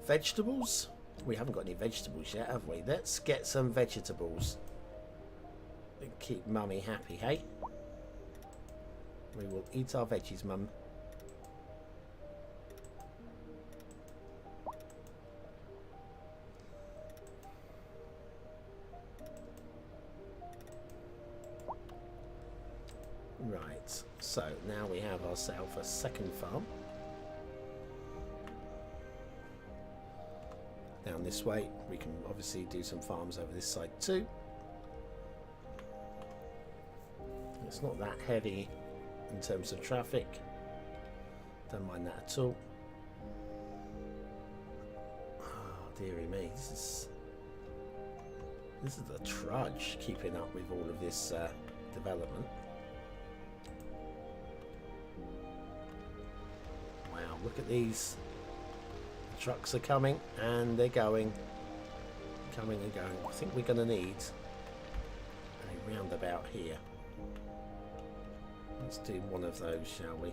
Vegetables? We haven't got any vegetables yet, have we? Let's get some vegetables. Keep Mummy happy, hey? We will eat our veggies, Mum. Right, so now we have ourselves a second farm. Down this way, we can obviously do some farms over this side too. It's not that heavy in terms of traffic. Don't mind that at all. Oh, dearie me, this is the trudge keeping up with all of this development. Wow, look at these. The trucks are coming and they're going. Coming and going. I think we're going to need a roundabout here. Let's do one of those, shall we?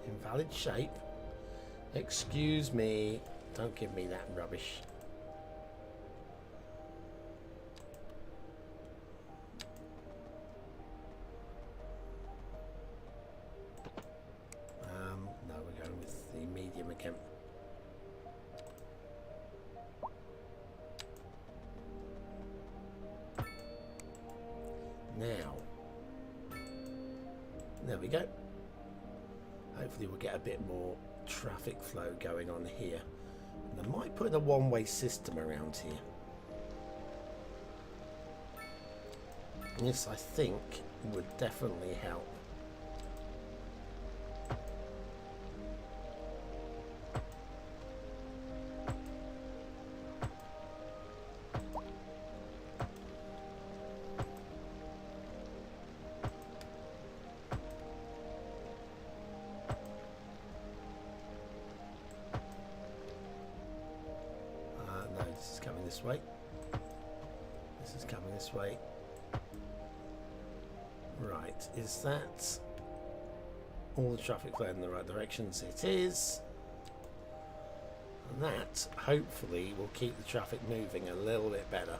Invalid shape. Excuse me. Don't give me that rubbish. No, we're going with the medium again. Now, there we go. Hopefully we'll get a bit more traffic flow going on here. And I might put in a one-way system around here. This, I think, would definitely help. This is coming this way. This is coming this this way. Right, is that all the traffic flowing in the right directions? It is. And that, hopefully, will keep the traffic moving a little bit better.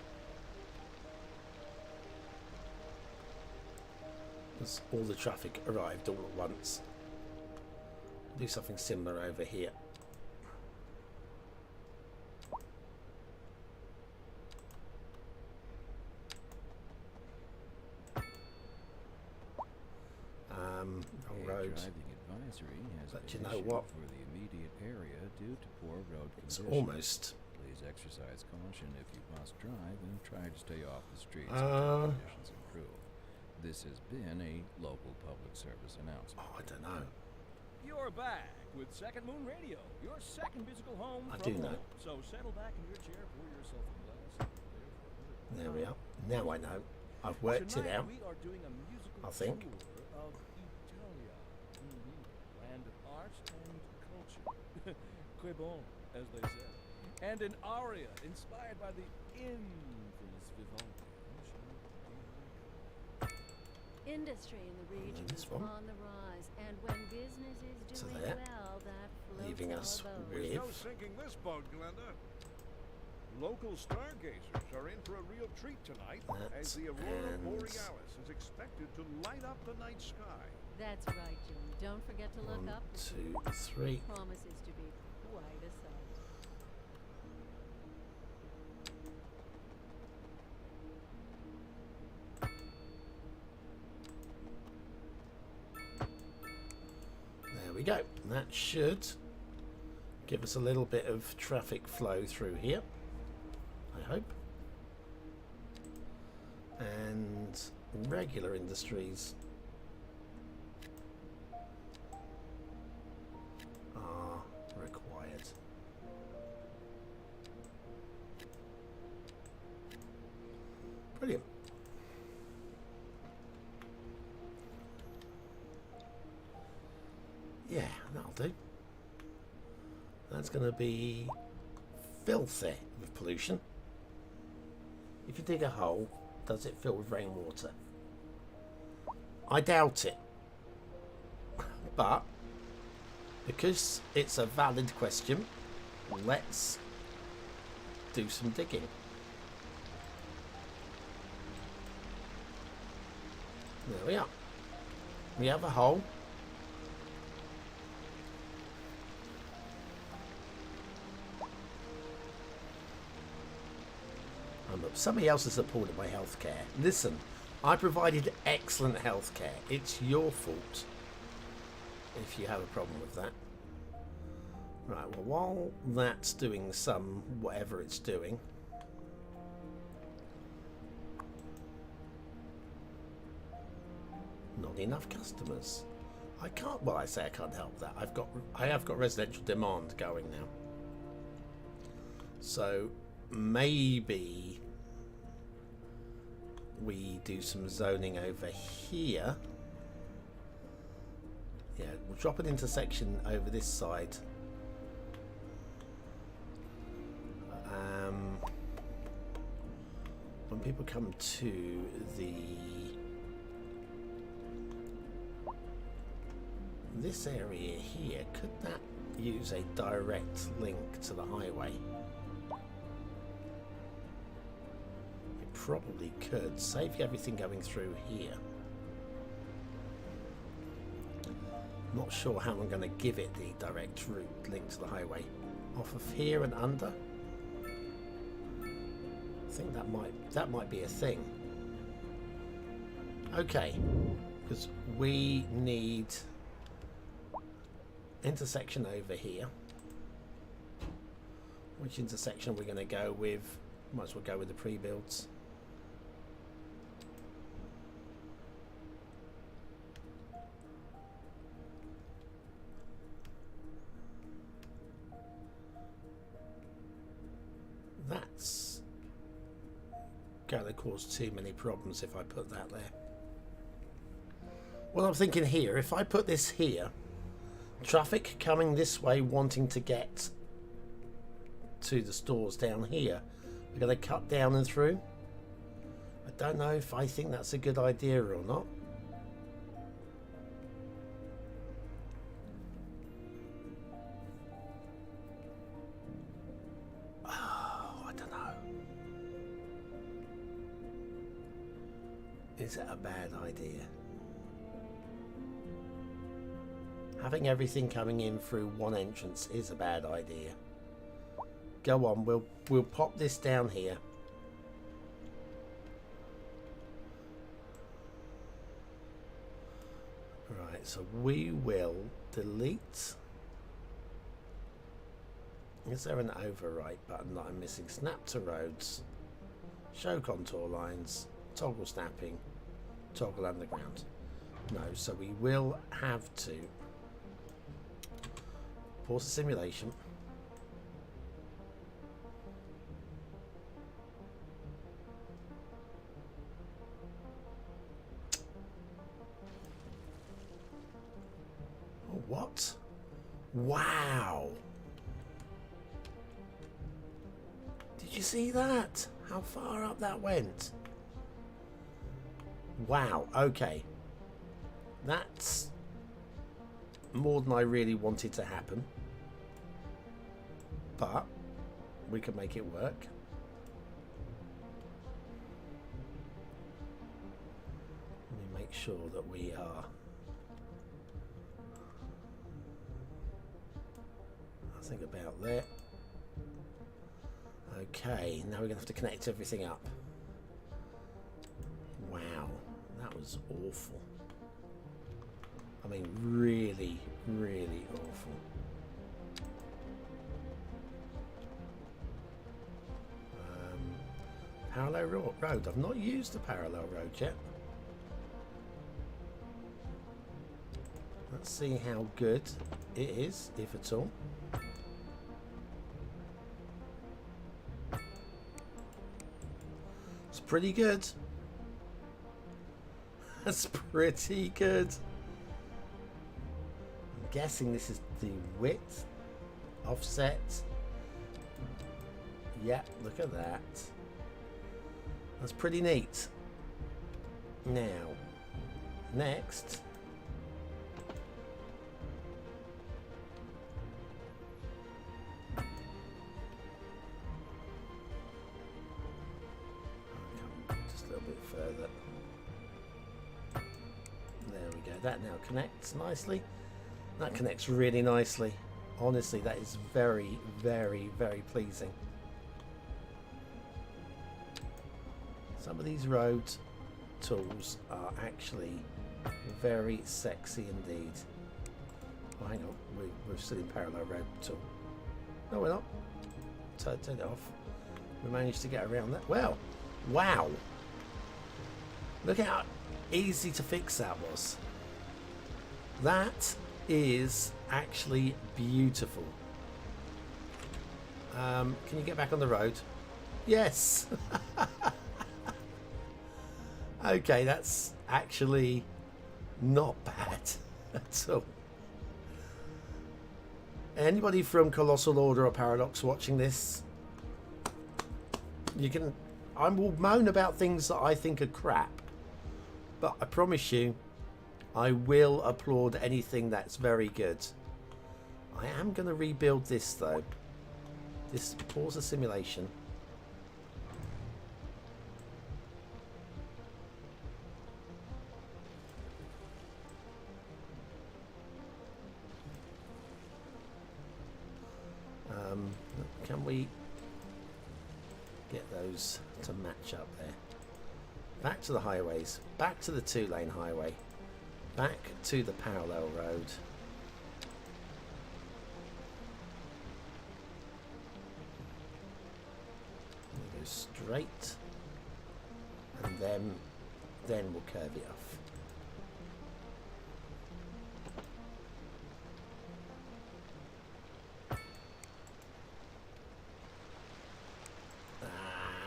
Because all the traffic arrived all at once. Do something similar over here. Wrong road. But you know what? For the immediate area due to poor road It's conditions. almost. Please exercise caution if you must drive and try to stay off the streets until conditions improve. This has been a local public service announcement. Oh, I don't know. You're back with Second Moon Radio, your second musical home I from do know. home. So settle back in your chair, pour yourself a glass. There we are. Now I know. I've worked it Tonight out. we are doing a musical I think. tour of Italia, land of art and culture. Que bon, as they say. And an aria inspired by the infamous Vivaldi. Industry in the region this is one. on the rise, and when business is So doing there. well, that floats Leaving all us boats. with- There's no sinking this boat, Glenda. Local stargazers are in for a real treat tonight as the Aurora and- Borealis is expected to light up the night sky. That's right, Jim. Don't forget to look 1, up. 2, 3. Promises to be quite a sight. There we go. That should give us a little bit of traffic flow through here, I hope. And regular industries are required. Brilliant. Yeah, that'll do. That's going to be filthy with pollution. If you dig a hole, does it fill with rainwater? I doubt it. But because it's a valid question, let's do some digging. There we are. We have a hole. Somebody else has supported my healthcare. Listen, I provided excellent healthcare. It's your fault if you have a problem with that. Right, well, while that's doing some whatever it's doing, not enough customers. I can't. Well, I say I can't help that. I have got residential demand going now. So maybe we do some zoning over here. Yeah, we'll drop an intersection over this side. When people come to this area here, could that use a direct link to the highway? It probably could. Save everything going through here. Not sure how I'm going to give it the direct route link to the highway. Off of here and under? I think that might be a thing. Okay, because we need intersection over here. Which intersection are we going to go with? Might as well go with the pre-builds. That's going to cause too many problems if I put that there. Well, I'm thinking here, if I put this here, traffic coming this way wanting to get to the stores down here, we're going to cut down and through. I don't know if I think that's a good idea or not. Oh, I don't know. Is it a bad idea? Having everything coming in through one entrance is a bad idea. Go on, we'll pop this down here. Right, so we will delete. Is there an overwrite button that I'm missing? Snap to roads, show contour lines, toggle snapping, toggle underground. No, so we will have to pause the simulation. Oh, what? Wow. Did you see that? How far up that went? Wow, okay. That's more than I really wanted to happen. But we can make it work. Let me make sure that we are... I think about there. Okay, now we're going to have to connect everything up. Wow, that was awful. I mean, really, really awful. Parallel road. I've not used the parallel road yet. Let's see how good it is, if at all. It's pretty good. That's pretty good. I'm guessing this is the width offset. Yep, look at that. That's pretty neat. Now, next. Just a little bit further. There we go. That now connects nicely. That connects really nicely. Honestly, that is very, very, very pleasing. Some of these road tools are actually very sexy indeed. Oh, hang on, we're still in parallel road tool. No, we're not. Turn it off. We managed to get around that. Well, wow. Look how easy to fix that was. That is actually beautiful. Can you get back on the road? Yes. Okay, that's actually not bad at all. Anybody from Colossal Order or Paradox watching this, you can... I will moan about things that I think are crap, but I promise you, I will applaud anything that's very good. I am going to rebuild this though. This pause the simulation. Can we get those to match up there? Back to the highways, back to the 2-lane highway, back to the parallel road. We go straight, and then we'll curve it off.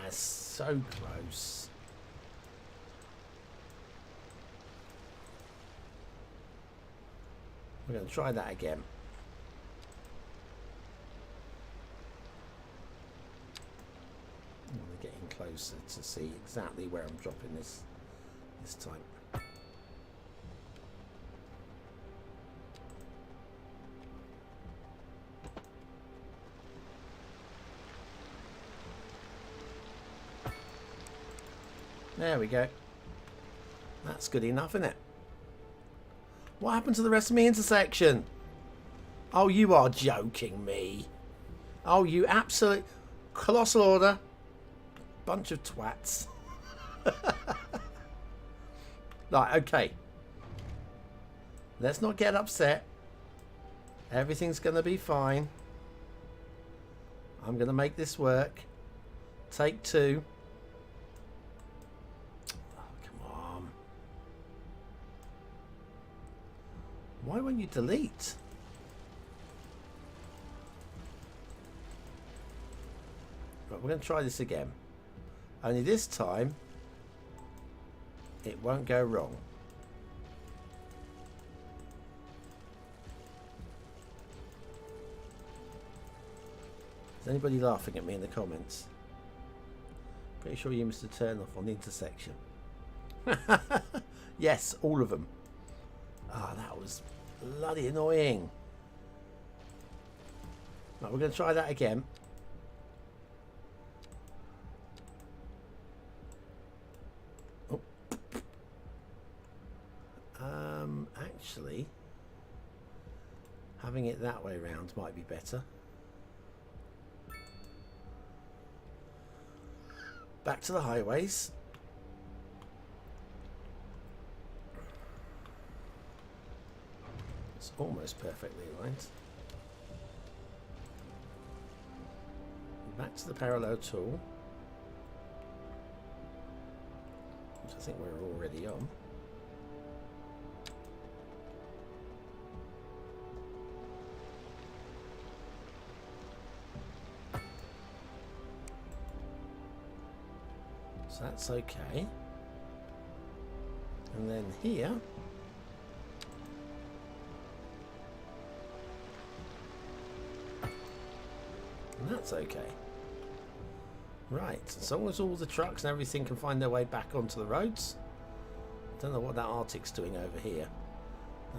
So close. We're going to try that again. We're getting close. closer to see exactly where I'm dropping this time. There we go. That's good enough, isn't it? What happened to the rest of my intersection? Oh, you are joking me. Oh, you absolute colossal order. Bunch of twats. Right, okay. Let's not get upset. Everything's going to be fine. I'm going to make this work. Take 2. Why won't you delete? Right, we're going to try this again. Only this time, it won't go wrong. Is anybody laughing at me in the comments? Pretty sure you missed a turn off on the intersection. Yes, all of them. Ah, that was bloody annoying. Right, we're going to try that again. Oh. Actually, having it that way round might be better. Back to the highways. It's almost perfectly aligned. Back to the parallel tool, which I think we're already on. So that's okay. And then here, and that's okay. Right, as long as all the trucks and everything can find their way back onto the roads. Don't know what that Arctic's doing over here.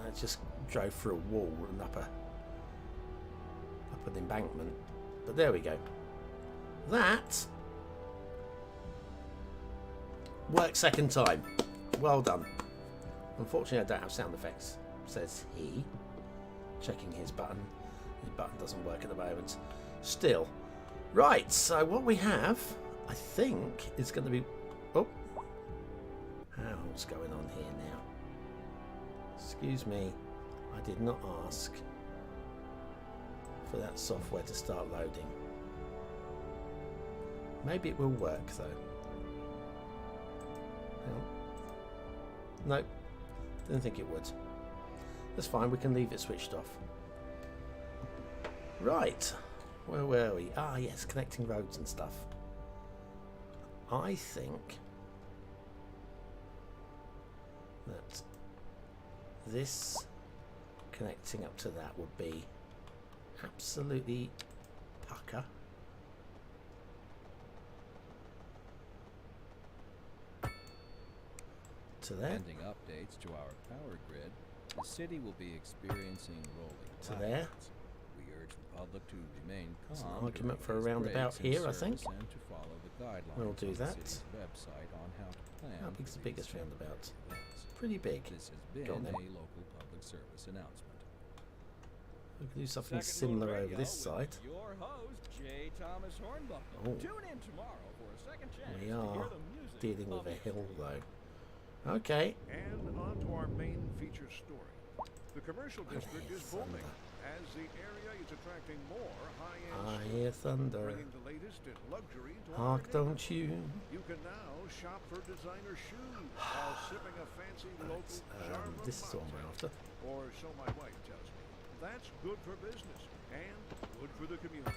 It just drove through a wall and up an embankment. But there we go. That worked second time. Well done. Unfortunately, I don't have sound effects, says he, checking his button. His button doesn't work at the moment. Still. Right, so what we have, I think, is going to be... Oh. What's going on here now? Excuse me. I did not ask for that software to start loading. Maybe it will work, though. Nope. Didn't think it would. That's fine, we can leave it switched off. Right. Where were we? Ah, yes, connecting roads and stuff. I think that this connecting up to that would be absolutely pucker. To there. Pending updates to our power grid, the city will be experiencing rolling To there. blackouts. We urge the public to remain There's an calm argument during for a these roundabout breaks in here, I think. service and to follow the guidelines We'll do on the that. city's website on how to plan How big's for the biggest these roundabout? events. Pretty big. This has been Go on then. a local public service announcement. We can do something Second similar World over Radio this side. with your host, J. Thomas Hornbuckle. Oh. Tune in tomorrow for a second chance We to are hear the music dealing of with a the hill, future. though. Okay. And on to our main feature story. The commercial district is booming as the area is attracting more high-end I stores, hear thunder. bringing the latest in luxury to our Hark, don't neighborhood. you? You can now shop for designer shoes while sipping a fancy local Charmin This is what I'm mocktail. after. Or so my wife tells me. That's good for business and good for the community.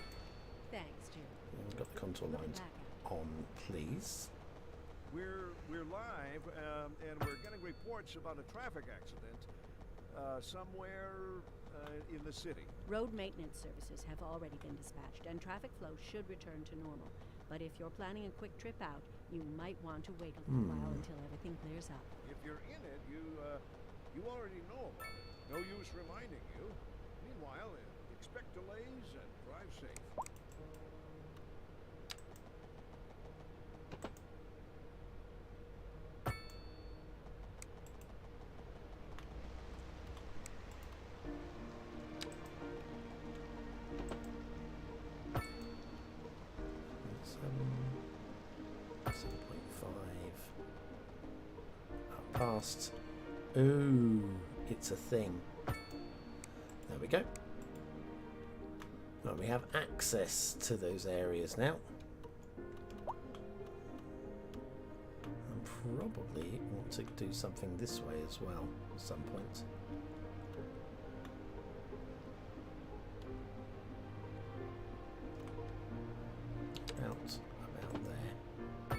Thanks, Jim. We've got the contour Looking lines back on, please. We're live, and we're getting reports about a traffic accident somewhere in the city. Road maintenance services have already been dispatched, and traffic flow should return to normal. But if you're planning a quick trip out, You might want to wait a little while until everything clears up. If you're in it, you already know about it. No use reminding you. Meanwhile, expect delays and drive safe. Past. Ooh, it's a thing. There we go. Well, we have access to those areas now. And probably want to do something this way as well at some point. About there.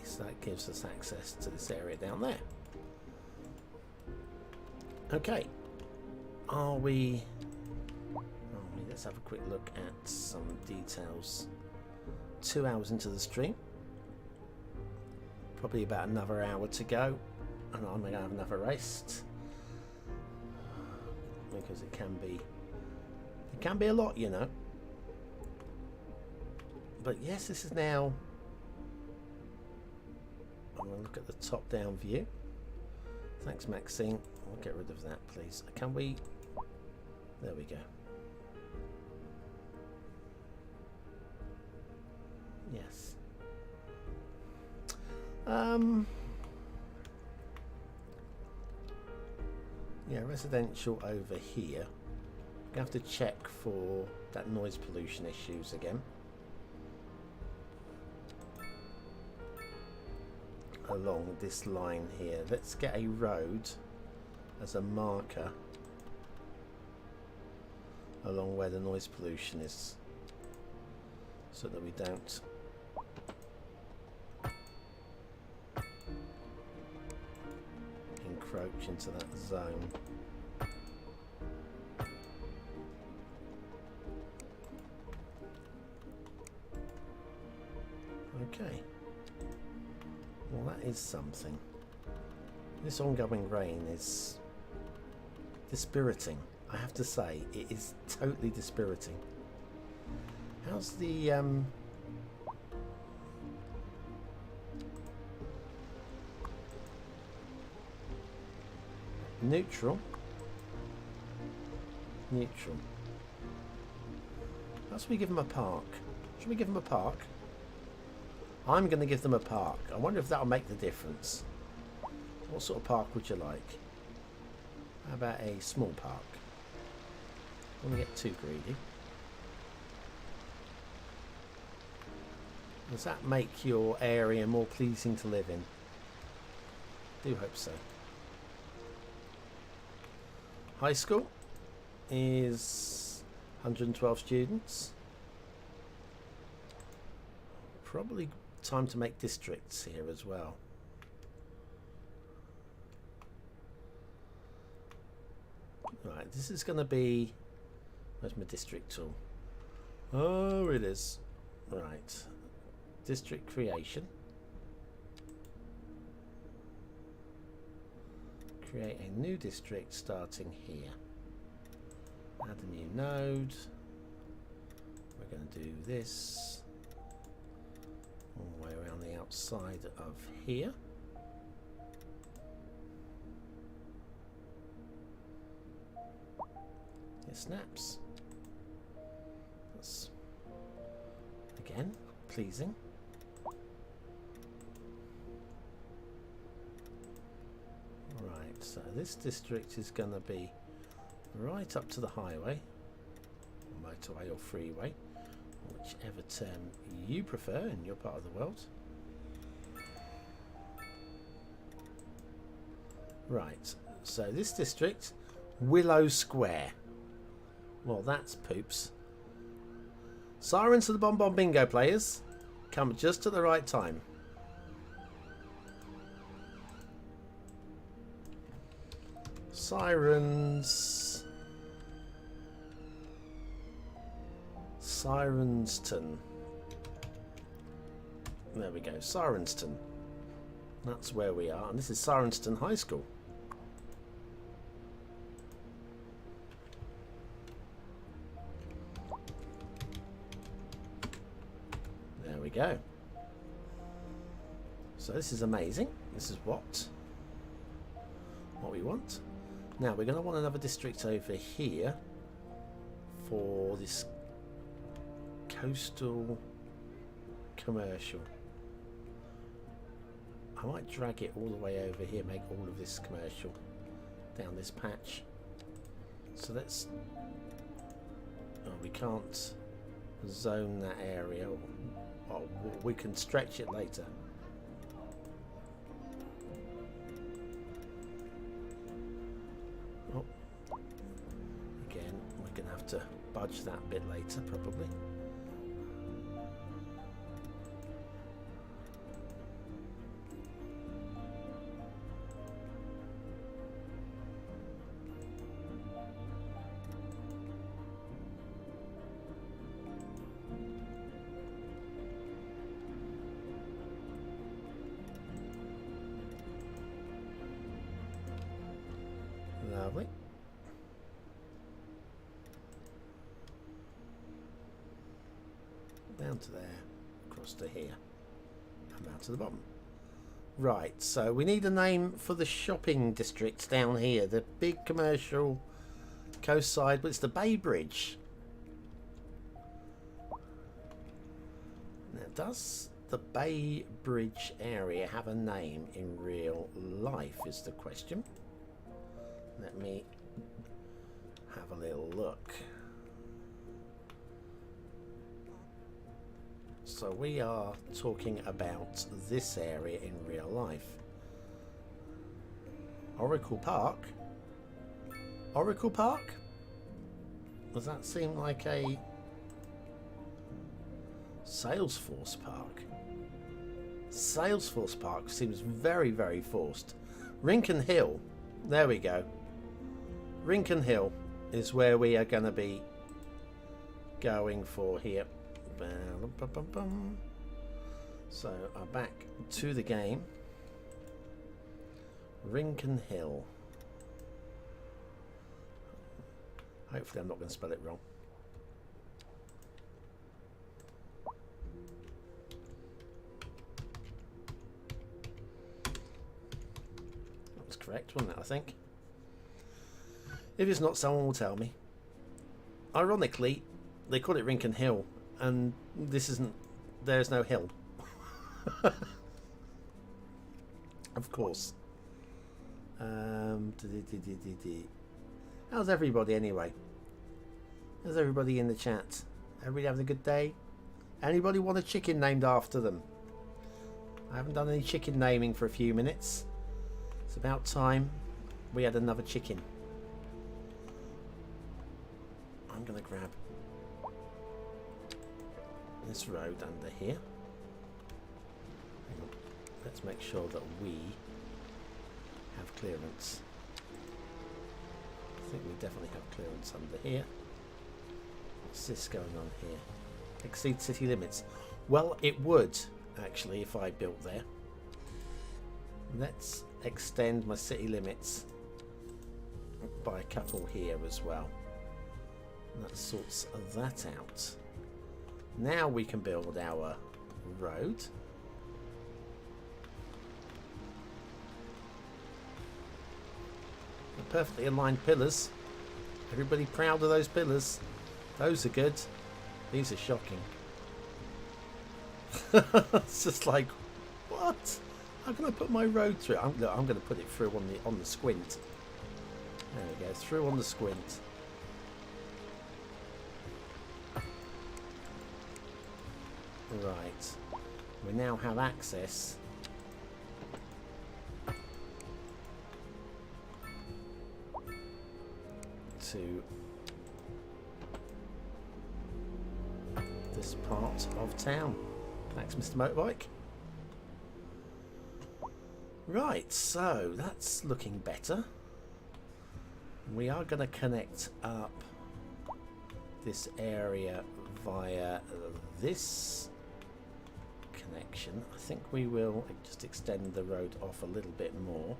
So that gives us access to this area down there. Okay, are we... let's have a quick look at some details. 2 hours into the stream. Probably about another hour to go. And I'm going to have another rest. Because it can be a lot, you know. But yes, this is now... I'm going to look at the top-down view. Thanks, Maxine. We'll get rid of that, please. Can we... There we go. Yes. Yeah, residential over here. We have to check for that noise pollution issues again. Along this line here. Let's get a road as a marker along where the noise pollution is, so that we don't encroach into that zone. Okay. Well, that is something. This ongoing rain is dispiriting. I have to say, it is totally dispiriting. How's the neutral? Neutral. How should we give them a park? Should we give them a park? I'm going to give them a park. I wonder if that'll make the difference. What sort of park would you like? How about a small park? I don't want to get too greedy. Does that make your area more pleasing to live in? I do hope so. High school is 112 students. Probably time to make districts here as well. Right, this is going to be... Where's my district tool? Oh, it is. Right. District creation. Create a new district starting here. Add a new node. We're going to do this all the way around the outside of here. It snaps. That's again pleasing. Right, so this district is going to be right up to the highway, or motorway or freeway, whichever term you prefer in your part of the world. Right, so this district, Willow Square. Well, that's poops. Sirens to the BonBon Bingo players come just at the right time. Sirens. Sirenston. There we go, Sirenston. That's where we are, and this is Sirenston High School. There we go. So this is amazing. This is what we want. Now we're going to want another district over here for this coastal commercial. I might drag it all the way over here, make all of this commercial down this patch. So let's... Oh, we can't zone that area. Oh, we can stretch it later. Oh. Again, we're going to have to budge that bit later, probably. Lovely. Down to there, across to here, and down to the bottom. Right, so we need a name for the shopping district down here, the big commercial coastside, but it's the Bay Bridge. Now, does the Bay Bridge area have a name in real life is the question. Let me have a little look. So we are talking about this area in real life. Oracle Park? Oracle Park? Does that seem like a Salesforce Park? Salesforce Park seems very, very forced. Rincon Hill. There we go. Rincon Hill is where we are going to be going for here. So I'm back to the game. Rincon Hill. Hopefully I'm not going to spell it wrong. That was correct, wasn't it, I think? If it's not, someone will tell me. Ironically, they call it Rincon Hill, and this isn't. There's no hill. Of course. How's everybody anyway? How's everybody in the chat? Everybody having a good day? Anybody want a chicken named after them? I haven't done any chicken naming for a few minutes. It's about time we had another chicken. I'm going to grab this road under here. Hang on. Let's make sure that we have clearance. I think we definitely have clearance under here. What's this going on here? Exceed city limits. Well, it would actually if I built there. Let's extend my city limits by a couple here as well. That sorts that out. Now we can build our road. The perfectly aligned pillars. Everybody proud of those pillars. Those are good. These are shocking. It's just like, what? How can I put my road through? I'm going to put it through on the squint. There we go. Through on the squint. Right, we now have access to this part of town. Thanks, Mr. Motorbike. Right, so that's looking better. We are going to connect up this area via this connection. I think we will just extend the road off a little bit more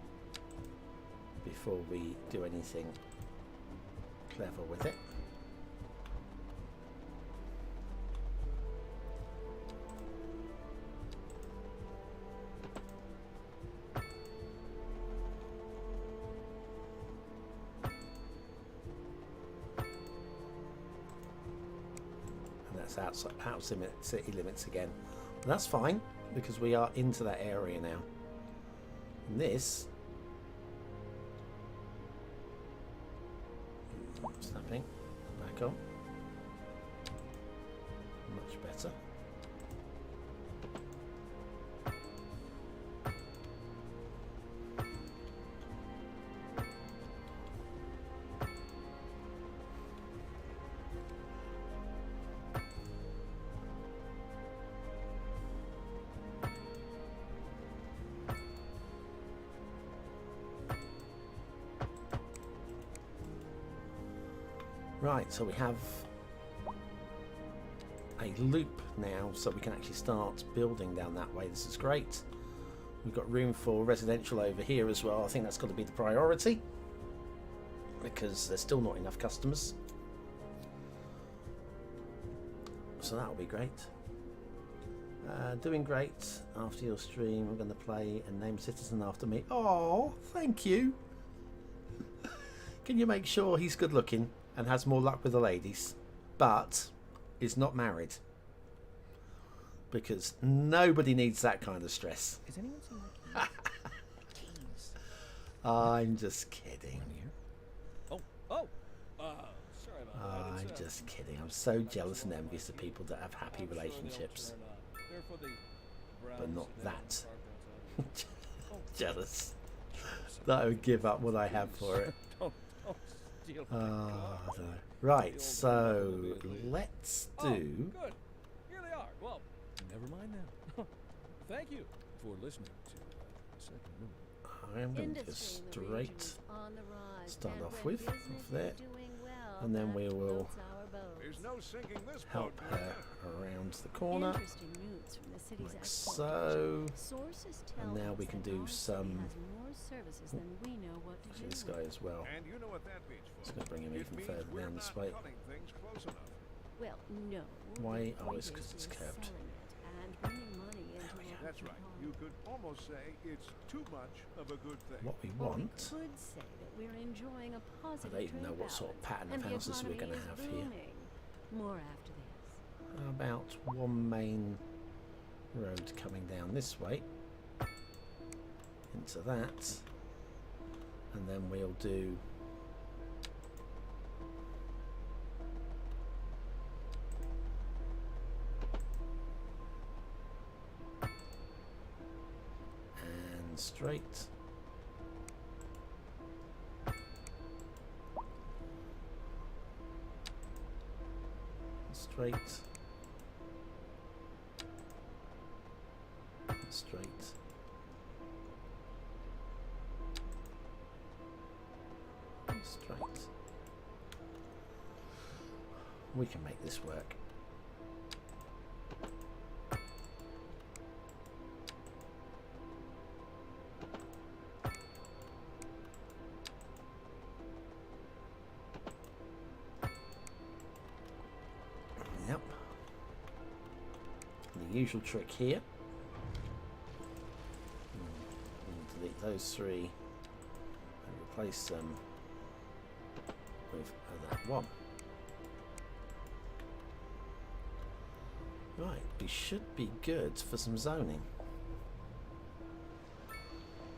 before we do anything clever with it. Out city limits again. And that's fine because we are into that area now. And this snapping back on. Much better. Right, so we have a loop now, so we can actually start building down that way. This is great. We've got room for residential over here as well. I think that's got to be the priority because there's still not enough customers. So that'll be great. Doing great. After your stream, I'm going to play and name citizen after me. Oh, thank you. Can you make sure he's good looking and has more luck with the ladies, but is not married? Because nobody needs that kind of stress. Is anyone seen my keys? I'm just kidding. Oh, sorry about that. I'm just kidding. I'm so jealous and envious of people that have happy relationships, but not that jealous that I would give up what I have for it. I don't know. Right, so let's do. Good. Here they are. Well, never mind then. Thank you for listening to Second Move. I am going to go straight start off with there, and then we will help her around the corner like so. And now we can do some. Actually, this guy as well. It's going to bring him even further down this way. Well, no. Why? Oh, it's because it's curved. That's right. You could almost say it's too much of a good thing. What we want. Could say that we're enjoying a positive I don't even know what sort of pattern of houses we're going to have here. More after this. How about one main road coming down this way into that, and then we'll do and straight. Straight. Straight. Straight. We can make this work. Yep. The usual trick here. Delete those three and replace them with that one. Right, we should be good for some zoning.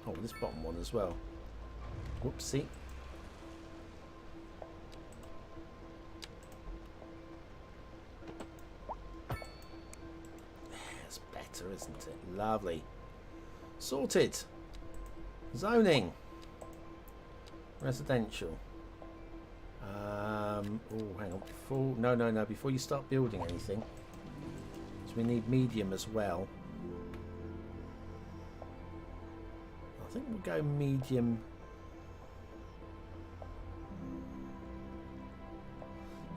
Oh, this bottom one as well. Whoopsie. That's better, isn't it? Lovely. Sorted. Zoning. Residential. Oh, hang on. No. Before you start building anything, so we need medium as well. I think we'll go medium.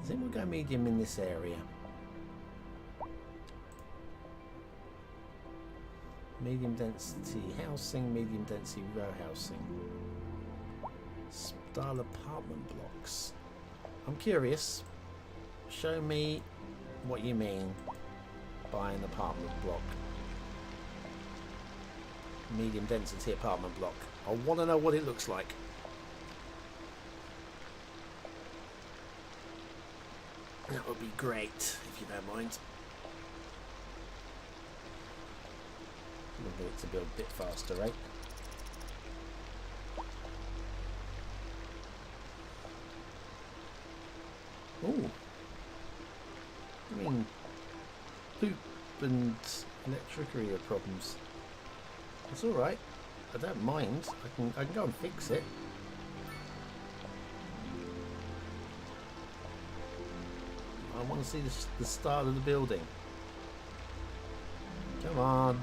I think we'll go medium in this area. Medium density housing, medium density row housing. Style apartment blocks. I'm curious. Show me what you mean by an apartment block. Medium density apartment block. I want to know what it looks like. That would be great, if you don't mind. We'll get it to build a bit faster, right? Ooh. I mean, poop and electric area problems. It's alright. I don't mind. I can go and fix it. I want to see the start of the building. Come on.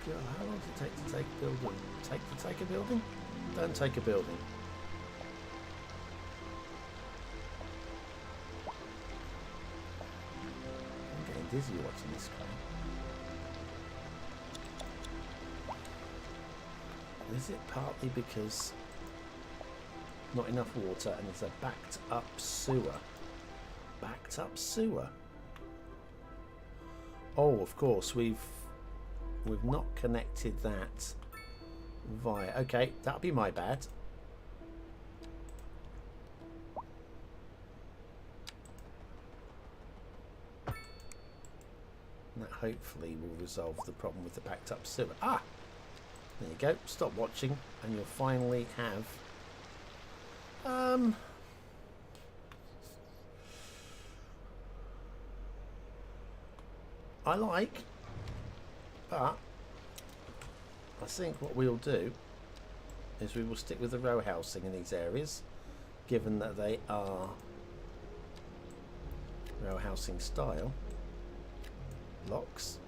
God, how long does it take to take a building? Take a building? Don't take a building. I'm getting dizzy watching this guy. Is it partly because not enough water and it's a backed up sewer? Backed up sewer? Oh, of course, we've not connected that via... Okay, that'll be my bad. That hopefully will resolve the problem with the backed up sewer. Ah! There you go. Stop watching and you'll finally have... I like... But I think what we'll do is we will stick with the row housing in these areas, given that they are row housing style blocks.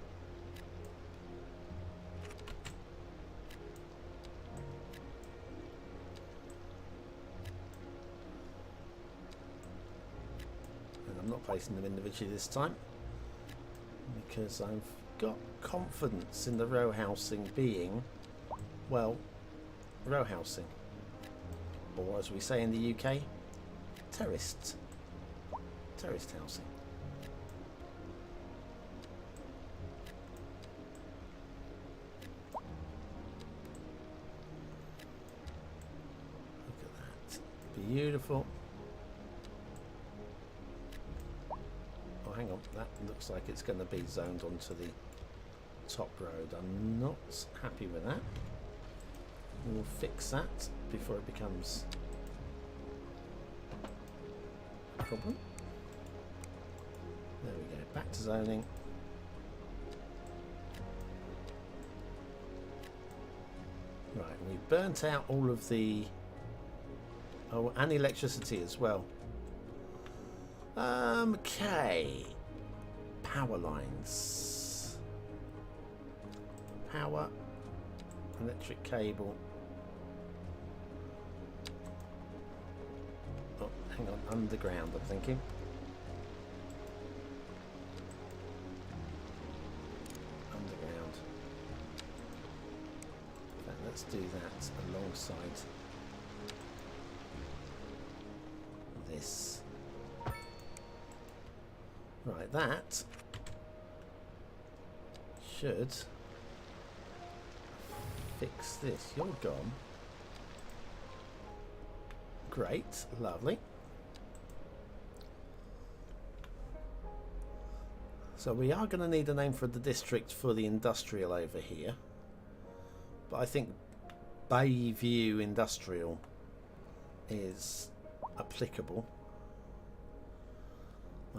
And I'm not placing them individually this time because I've got confidence in the row housing being, well, row housing, or as we say in the UK, terraced housing. Look at that, beautiful. Oh, hang on, that looks like it's going to be zoned onto the top road. I'm not happy with that. We'll fix that before it becomes a problem. There we go, back to zoning. Right, we burnt out all of the... Oh, and electricity as well. Okay. Power lines. Power. Electric cable. Oh, hang on. Underground, I'm thinking. Underground. Okay, let's do that alongside this. Right, that should fix this. You're gone. Great, lovely. So we are going to need a name for the district for the industrial over here. But I think Bayview Industrial is applicable.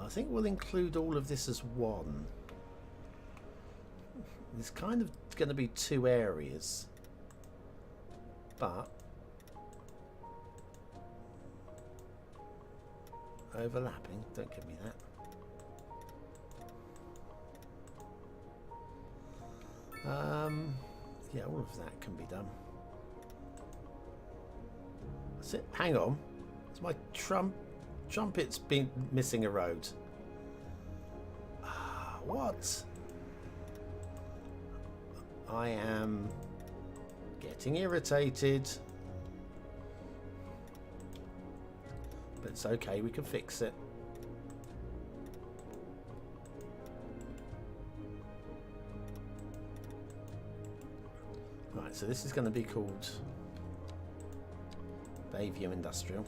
I think we'll include all of this as one. There's kind of going to be two areas, but overlapping. Don't give me that. Yeah, all of that can be done. That's it. Hang on. It's my trumpet's been missing a road. What? I am getting irritated. But it's okay, we can fix it. Right, so this is going to be called Bayview Industrial.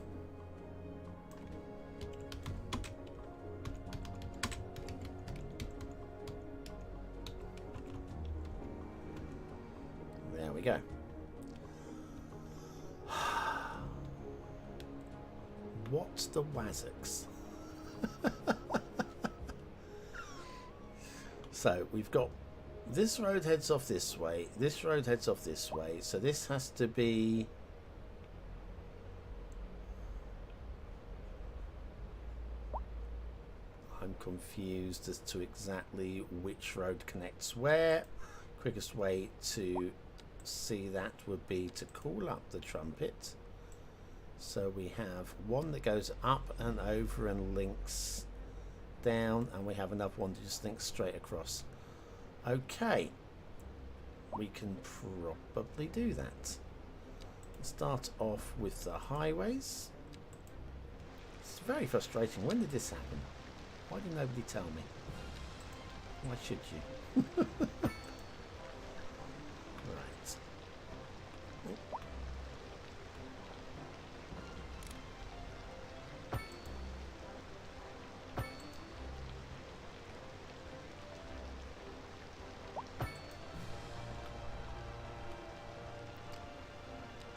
There we go. What's the Wazzocks? So we've got this road heads off this way, this road heads off this way, so this has to be I'm confused as to exactly which road connects where. Quickest way to see that would be to call up the trumpet. So we have one that goes up and over and links down, and we have another one that just links straight across. Okay, we can probably do that. Start off with the highways. It's very frustrating. When did this happen? Why did nobody tell me? Why should you? Right.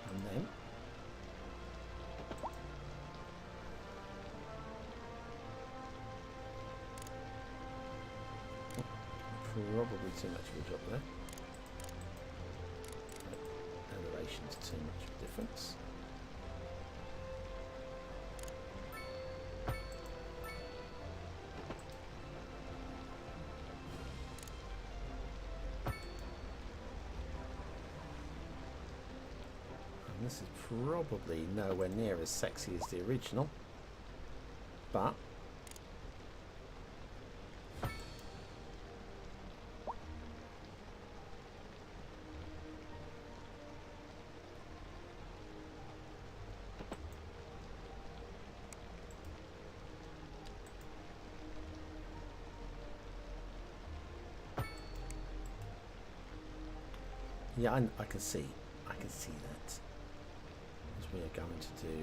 And then probably too much of a drop there. Elevation's too much of a difference. And this is probably nowhere near as sexy as the original, but yeah, I can see that. As we are going to do.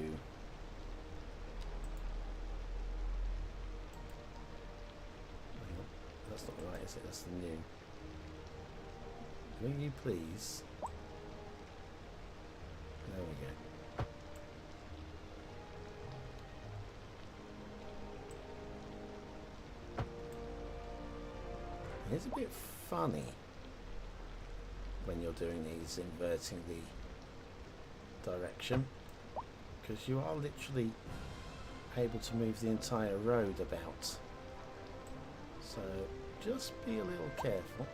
Hang on, that's not right, is it? That's the new. Will you please? There we go. It's a bit funny when you're doing these, inverting the direction, because you are literally able to move the entire road about, so just be a little careful.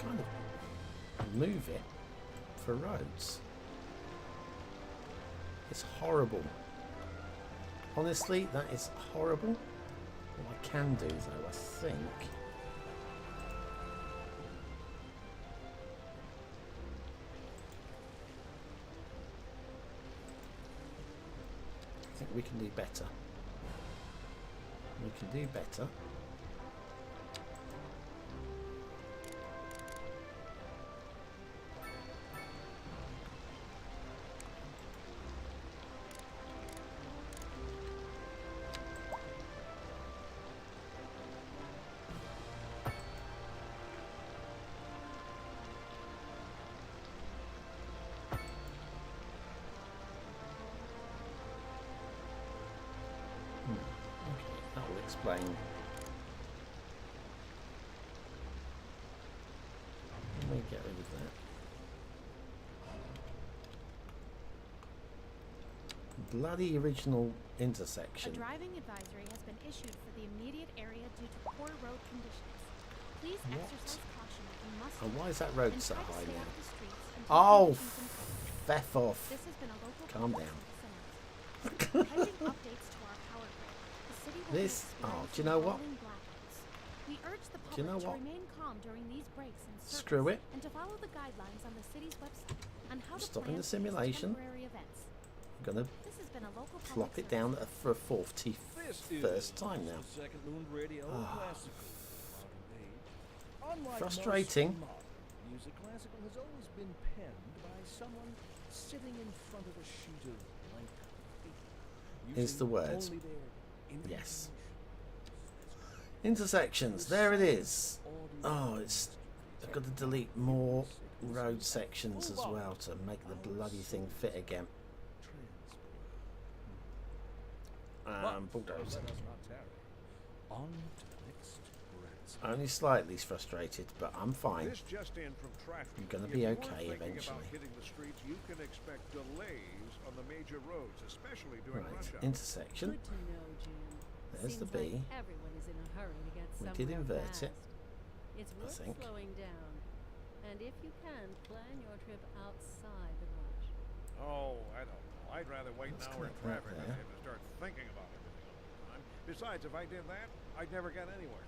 Kind of move it for roads. It's horrible. Honestly, that is horrible. What I can do though, I think, we can do better. We can do better. explain. Let me get rid of that. Bloody original intersection. A driving advisory has been issued for the immediate area due to poor road conditions. Please What? exercise caution if you must. Oh, why is that road and so try to high stay now? off the streets until Oh, conditions improve. feff off. This has been a local Calm public down. service announcement. Pending updates to our power grid, the city will This- be oh, do you experiencing know what? rolling blackouts. We urge the Do you know public to what? remain calm during these breaks in service Screw it. and to follow the guidelines on the city's website on how to Stopping plan the for these simulation. temporary events. I'm gonna This has been a local plop public it down service for a fourth This is first time now. the second Looned Radio classical. Unlike Frustrating. most modern music, classical has always been penned by someone sitting in front of a sheet of blank paper. Is the using word. only their Yes. imagination. Intersections, there it is. Oh, it's. I've got to delete more road sections as well to make the bloody thing fit again. Bulldozer. Let us not tarry. On to the next grandson. Only slightly frustrated, but I'm fine. This just in from traffic. I'm gonna If be you're okay thinking eventually. About hitting the streets, you can expect delays on the major roads, especially during Right, rush hour. intersection. Good to know, Jim. There's the Seems B. like everyone is in a hurry to get We somewhere did invert fast. it, It's I worth think. slowing down. And if you can, plan your trip outside the rush. Oh, I don't know. I'd rather wait Let's an hour in connect that traffic than there. have to start thinking about everything all the time. Besides, if I did that, I'd never get anywhere.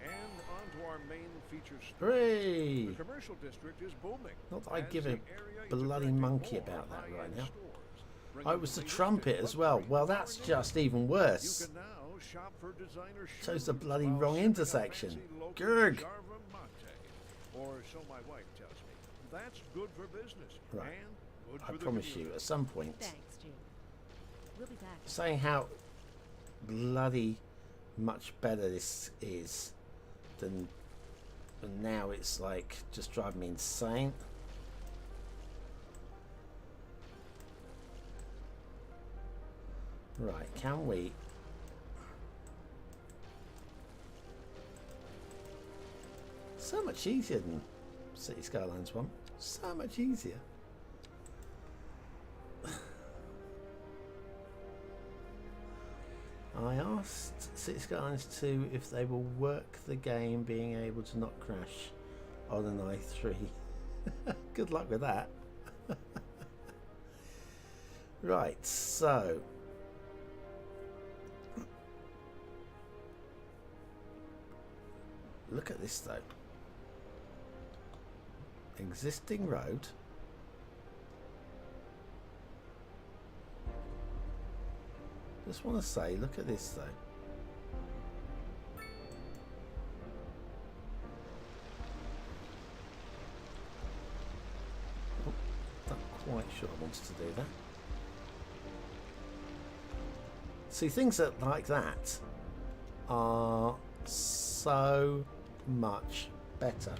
And on to our main feature street. Hooray! The commercial district is booming. Not that I as give the a area is bloody attracting monkey more about that right high-end now. stores, Oh, bringing it was the latest trumpet in as well. luxury Well, to our that's neighborhood. just even You worse. can now shop for designer shoes. Chose the bloody while wrong sipping a intersection. fancy local Grr. Jarva mate. Or so my wife tells me. That's good for business. Right. And good I for the promise you, community. at some point, Thanks, Jim. We'll be back. saying how bloody much better this is than and now it's like just driving me insane. Right, can we so much easier than Cities Skylines 1, so much easier. I asked Cities Skylines 2 if they will work the game being able to not crash on an i3. Good luck with that. Right, so look at this though. Existing road. Just want to say, look at this though. Oh, not quite sure I wanted to do that. See, things like that are so much better.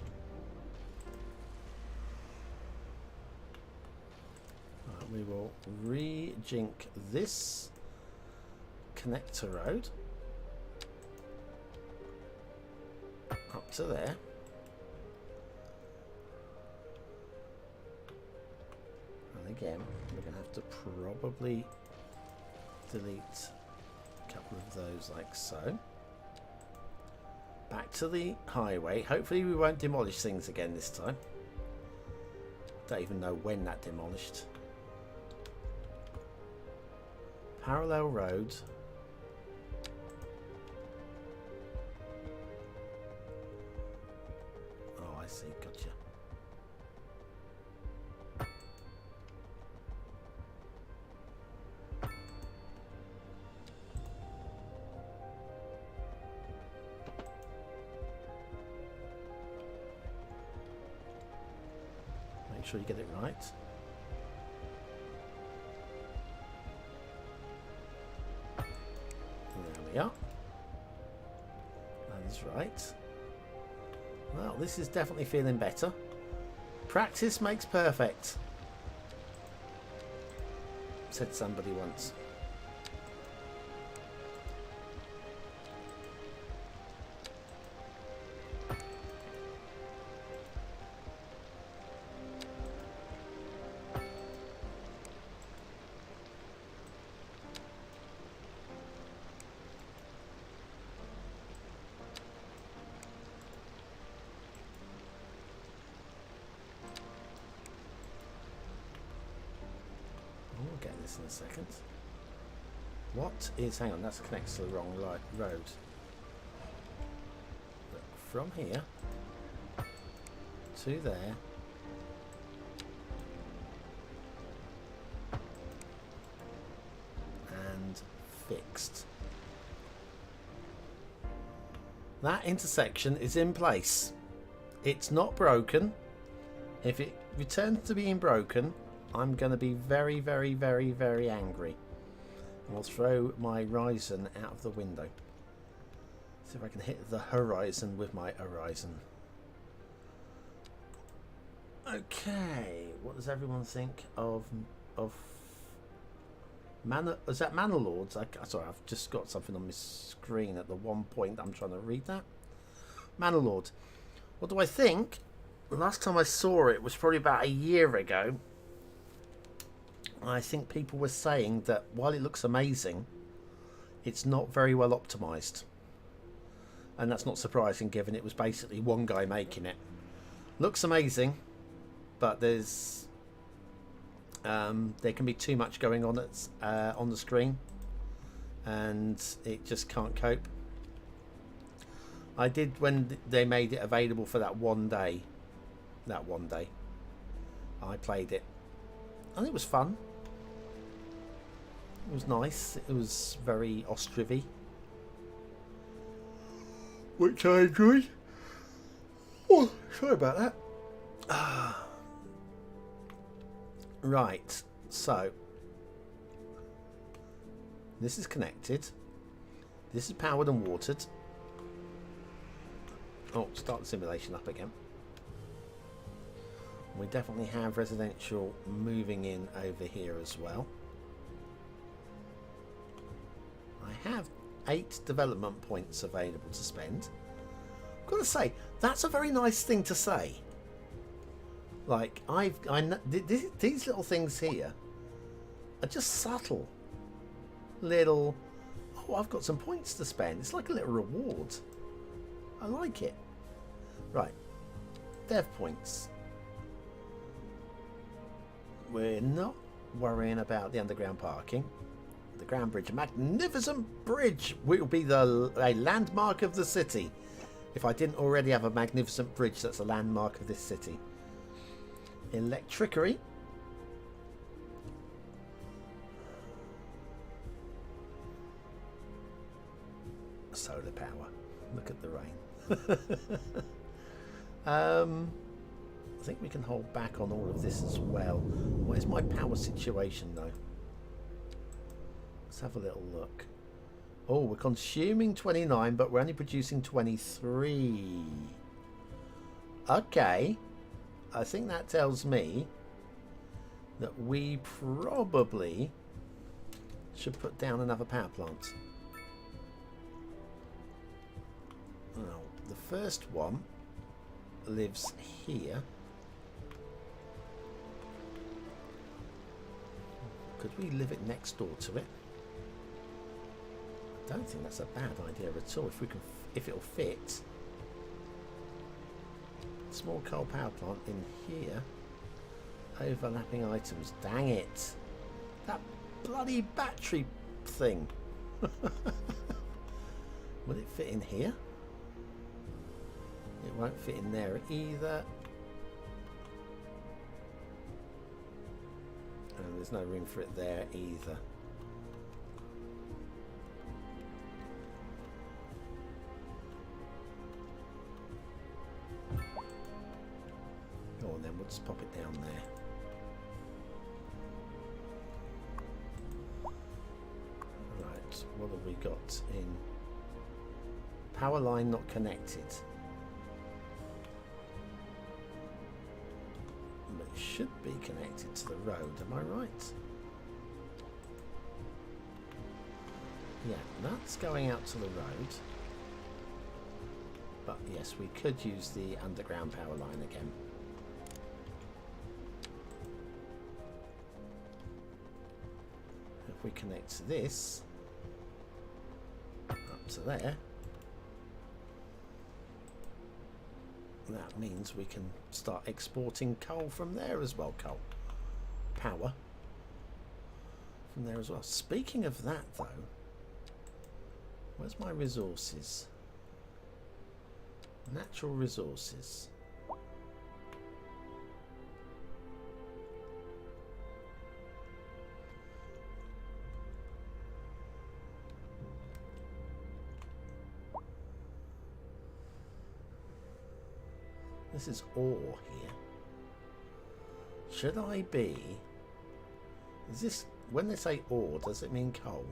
Right, we will re-jink this connector road up to there. And again, we're going to have to probably delete a couple of those like so. Back to the highway. Hopefully we won't demolish things again this time. Don't even know when that demolished. Parallel road. Oh, I see. Gotcha. Make sure you get it right. There we are. That is right. Well, this is definitely feeling better. Practice makes perfect, said somebody once. this in a second. What is... Hang on, that connects to the wrong road. But from here to there. And fixed. That intersection is in place. It's not broken. If it returns to being broken, I'm going to be very, very, very, very angry. And I'll throw my horizon out of the window. See if I can hit the horizon with my horizon. Okay, what does everyone think of Manor? Is that Manor Lords? Sorry, I've just got something on my screen at the one point I'm trying to read that. Manor Lord. What do I think? The last time I saw it was probably about a year ago. I think people were saying that while it looks amazing, it's not very well optimized. And that's not surprising given it was basically one guy making it. Looks amazing, but there's there can be too much going on on the screen, and it just can't cope. I did when they made it available for that one day. I played it, and it was fun. It was nice. It was very ostrivy, which I enjoyed. Oh, sorry about that. Right, so this is connected. This is powered and watered. Oh, start the simulation up again. We definitely have residential moving in over here as well. I have 8 development points available to spend. I've got to say, that's a very nice thing to say. Like, these little things here are just subtle. Little, oh, I've got some points to spend. It's like a little reward. I like it. Right. Dev points. We're not worrying about the underground parking. The Grand Bridge, a magnificent bridge, will be a landmark of the city. If I didn't already have a magnificent bridge, that's a landmark of this city. Electricity. Solar power. Look at the rain. I think we can hold back on all of this as well. Where's my power situation though? Let's have a little look. Oh, we're consuming 29, but we're only producing 23. Okay. I think that tells me that we probably should put down another power plant. Now, the first one lives here. Could we live it next door to it? I don't think that's a bad idea at all. If it'll fit. Small coal power plant in here. Overlapping items. Dang it. That bloody battery thing. Will it fit in here? It won't fit in there either. And there's no room for it there either. Go on then, we'll just pop it down there. Right, what have we got in? Power line not connected. But it should be connected to the road, am I right? Yeah, that's going out to the road. But yes, we could use the underground power line again. If we connect this up to there, that means we can start exporting coal from there as well. Coal power from there as well. Speaking of that, though, where's my resources? Natural resources. This is ore here. Should I be... Is this... When they say ore, does it mean coal?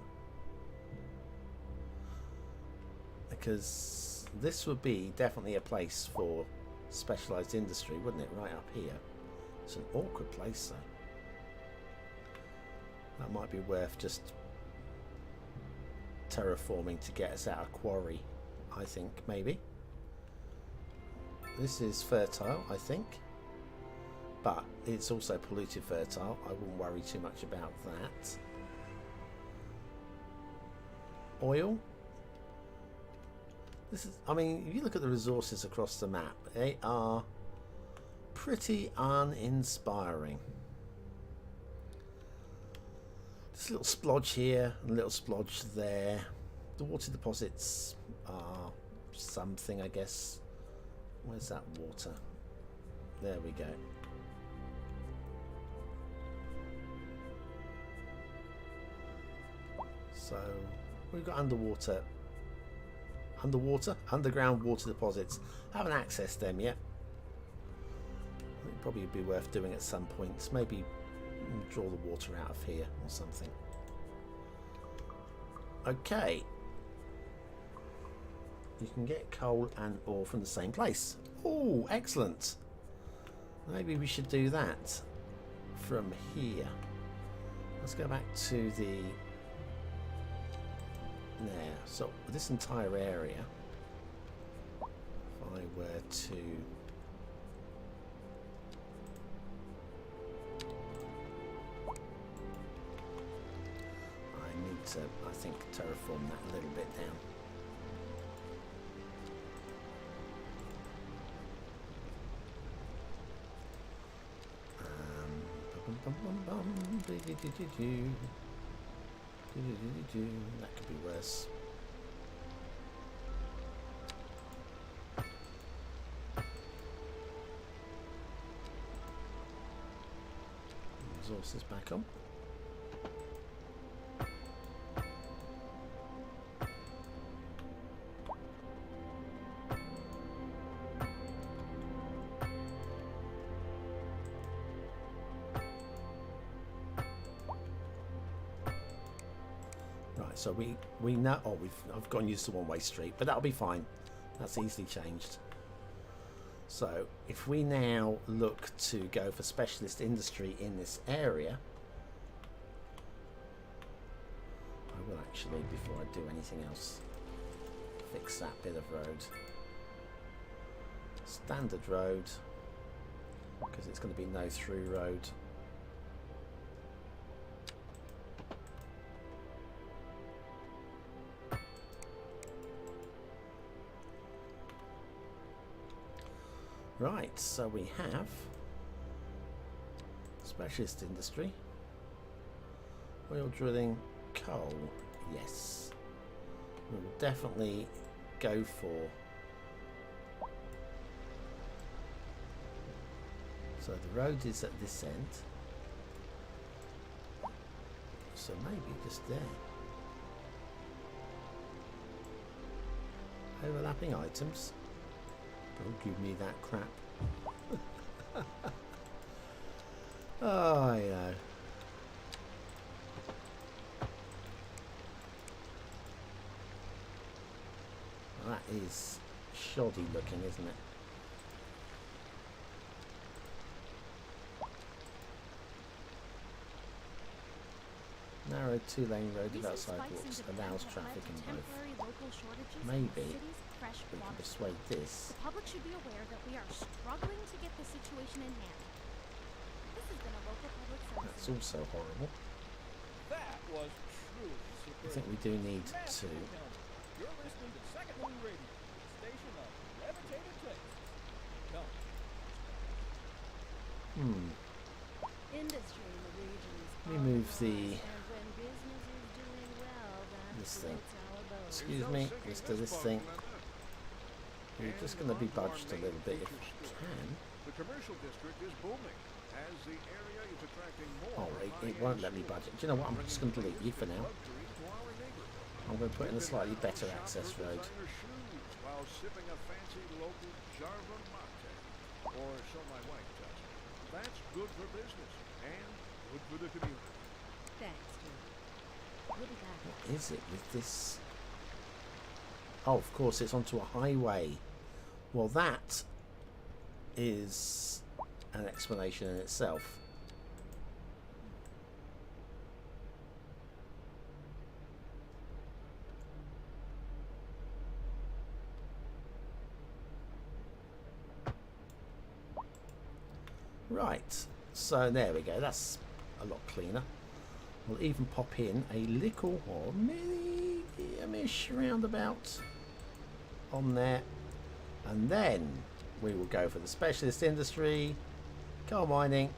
Because this would be definitely a place for specialised industry, wouldn't it? Right up here. It's an awkward place, though. That might be worth just terraforming to get us out of quarry, I think, maybe. This is fertile, I think, but it's also polluted fertile. I wouldn't worry too much about that. Oil. This is, I mean, if you look at the resources across the map, they are pretty uninspiring. Just a little splodge here, and a little splodge there. The water deposits are something, I guess. Where's that water? There we go. So we've got underground water deposits. Haven't accessed them yet. It'd probably be worth doing at some point. Maybe draw the water out of here or something. Okay. You can get coal and ore from the same place. Oh, excellent. Maybe we should do that from here. Let's go back to the... There. So this entire area, if I were to... I need to, I think, terraform that a little bit down. That could be worse. Resources back on. So we know. Oh, I've gone used to one-way street, but that'll be fine. That's easily changed. So if we now look to go for specialist industry in this area, I will actually, before I do anything else, fix that bit of road. Standard road, because it's going to be no through road. Right, so we have specialist industry, oil drilling, coal, yes. We will definitely go for... So the road is at this end, so maybe just there. Overlapping items. Don't give me that crap. Oh, yeah. That is shoddy looking, isn't it? Narrow two-lane road without sidewalks allows traffic in both. Maybe we can persuade this. The public should be aware that we are struggling to get the situation in hand. This has been a local public service. That's also horrible. That was truly I superb. think we do need to... You're listening to Second Wind Radio, station of levitated taste. No. Industry in the region is Let me move the... and when this thing. There's Excuse no me, sinking Mr. This bug, thing. Linda. You're And just going to be on to our budged a main little bit if feature you strip. can. The commercial district is booming as the area is attracting more. Oh, it high-end won't let me stores, budget. Do you know what? I'm just going to bringing delete you for the now. luxury to our neighborhood. I'm going to put in a You can slightly now better shop access for road. designer shoes while sipping a fancy local Java mate, or so my wife tells me. That's good for business and good for the community. Thanks, Will. We'll be back. What is it with this? Oh, of course, it's onto a highway. Well, that is an explanation in itself. Right, so there we go. That's a lot cleaner. We'll even pop in a little or medium-ish roundabout on there, and then we will go for the specialist industry, coal mining.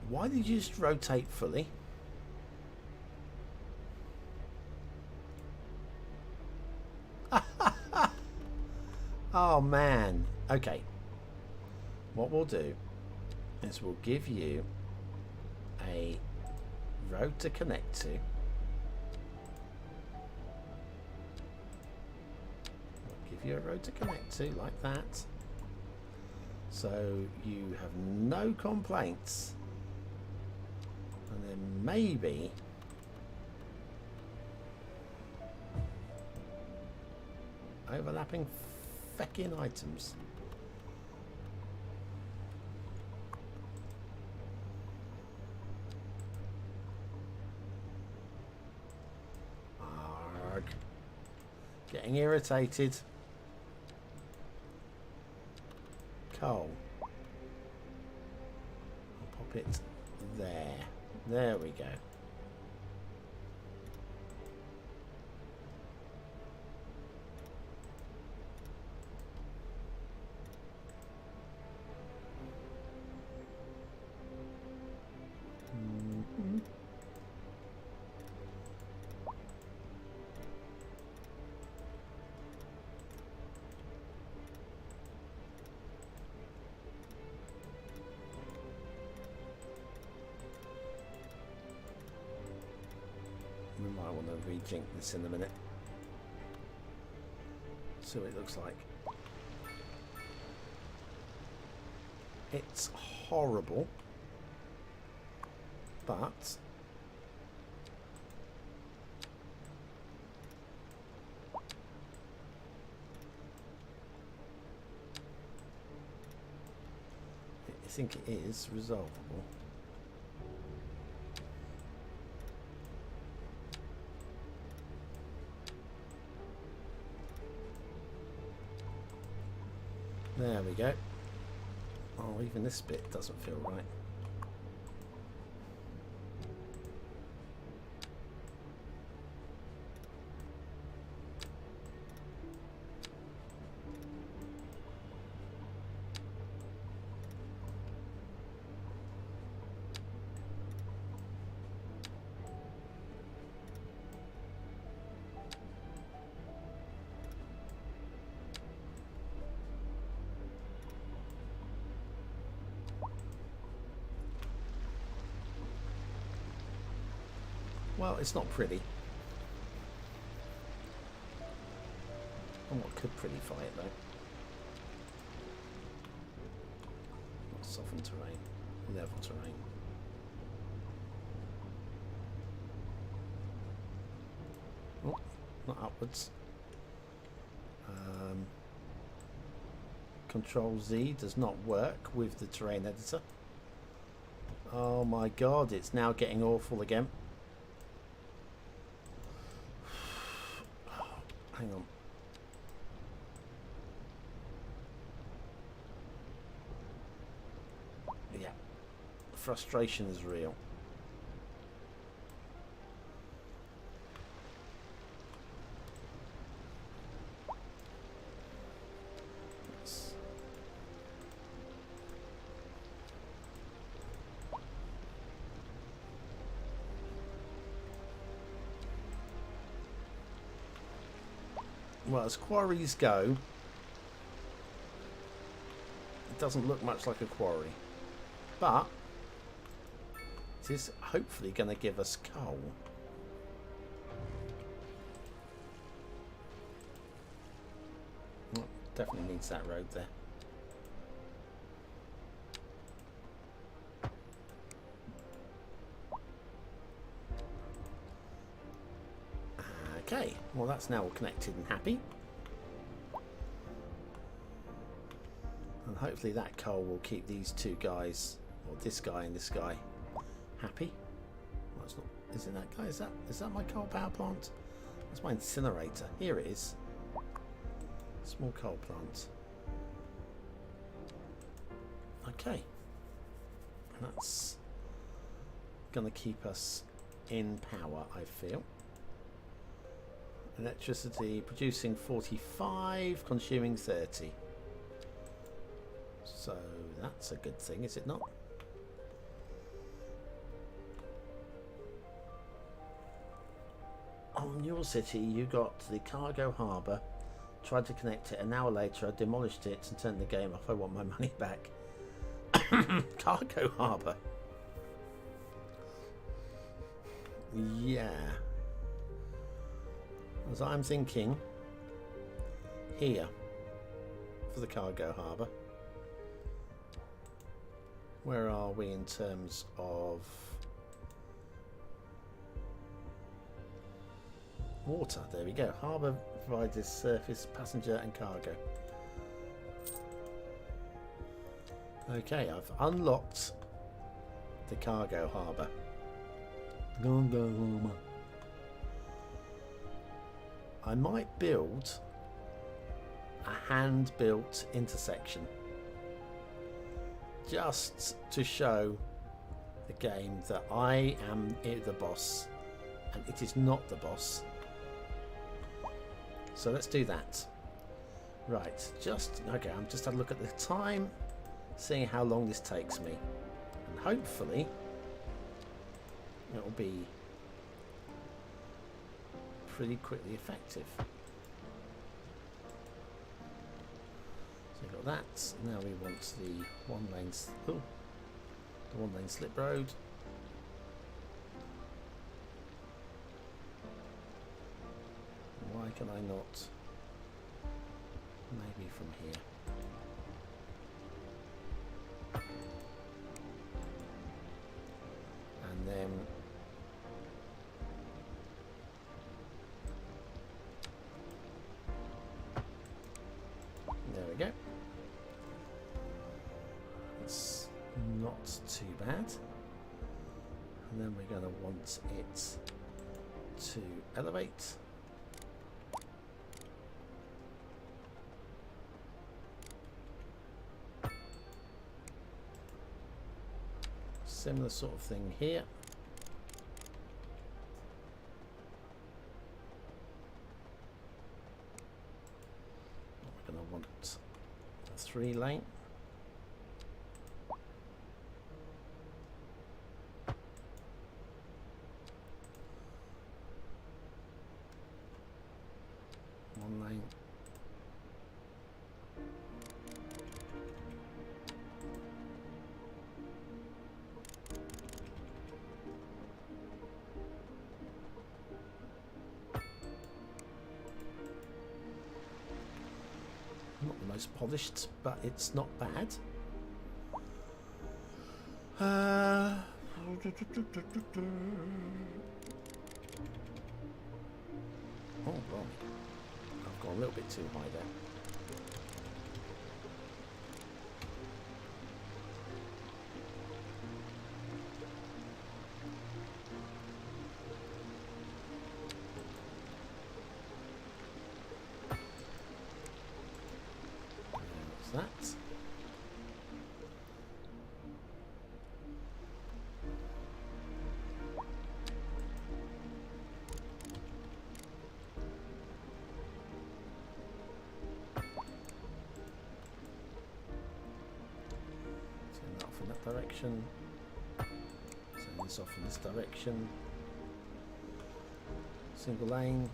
Why did you just rotate fully? Oh man. Okay. What we'll do is we'll give you a road to connect to. We'll give you a road to connect to like that. So you have no complaints. And then maybe overlapping feckin' items. Arg. Getting irritated. Coal. I'll pop it there. There we go. We might want to rejig this in a minute. See what it looks like. It's horrible, but I think it is resolvable. There we go. Oh, even this bit doesn't feel right. Well, it's not pretty. And what could prettify it, though? Not soften terrain, level terrain. Oh, not upwards. Control Z does not work with the terrain editor. Oh my god, it's now getting awful again. Hang on. Yeah. Frustration is real. Well, as quarries go, it doesn't look much like a quarry. But it is hopefully going to give us coal. Well, definitely needs that road there. Okay, well that's now all connected and happy. And hopefully that coal will keep these two guys, or this guy and this guy, happy. Well, it's not, is it that guy? Is that my coal power plant? That's my incinerator. Here it is. Small coal plant. Okay. And that's gonna keep us in power, I feel. Electricity producing 45, consuming 30. So that's a good thing, is it not? On your city, you got the cargo harbour, tried to connect it, an hour later I demolished it and turned the game off. I want my money back. Cargo harbour. Yeah. As I'm thinking, here for the cargo harbour. Where are we in terms of water? There we go. Harbour provides surface, passenger and cargo. Okay, I've unlocked the cargo harbour. Cargo harbour. I might build a hand-built intersection just to show the game that I am the boss and it is not the boss. So let's do that. Right, okay, I'm just having a look at the time, seeing how long this takes me, and hopefully it will be pretty quickly effective. So we've got that. Now we want the one lane slip road. Why can I not? Maybe from here. And then there we go. It's not too bad. And then we're going to want it to elevate. Similar sort of thing here. We're going to want a 3-lane. One lane. Not the most polished, but it's not bad. Oh, right. I've gone a little bit too high there. That. Turn that off in that direction. Turn this off in this direction. Single lane.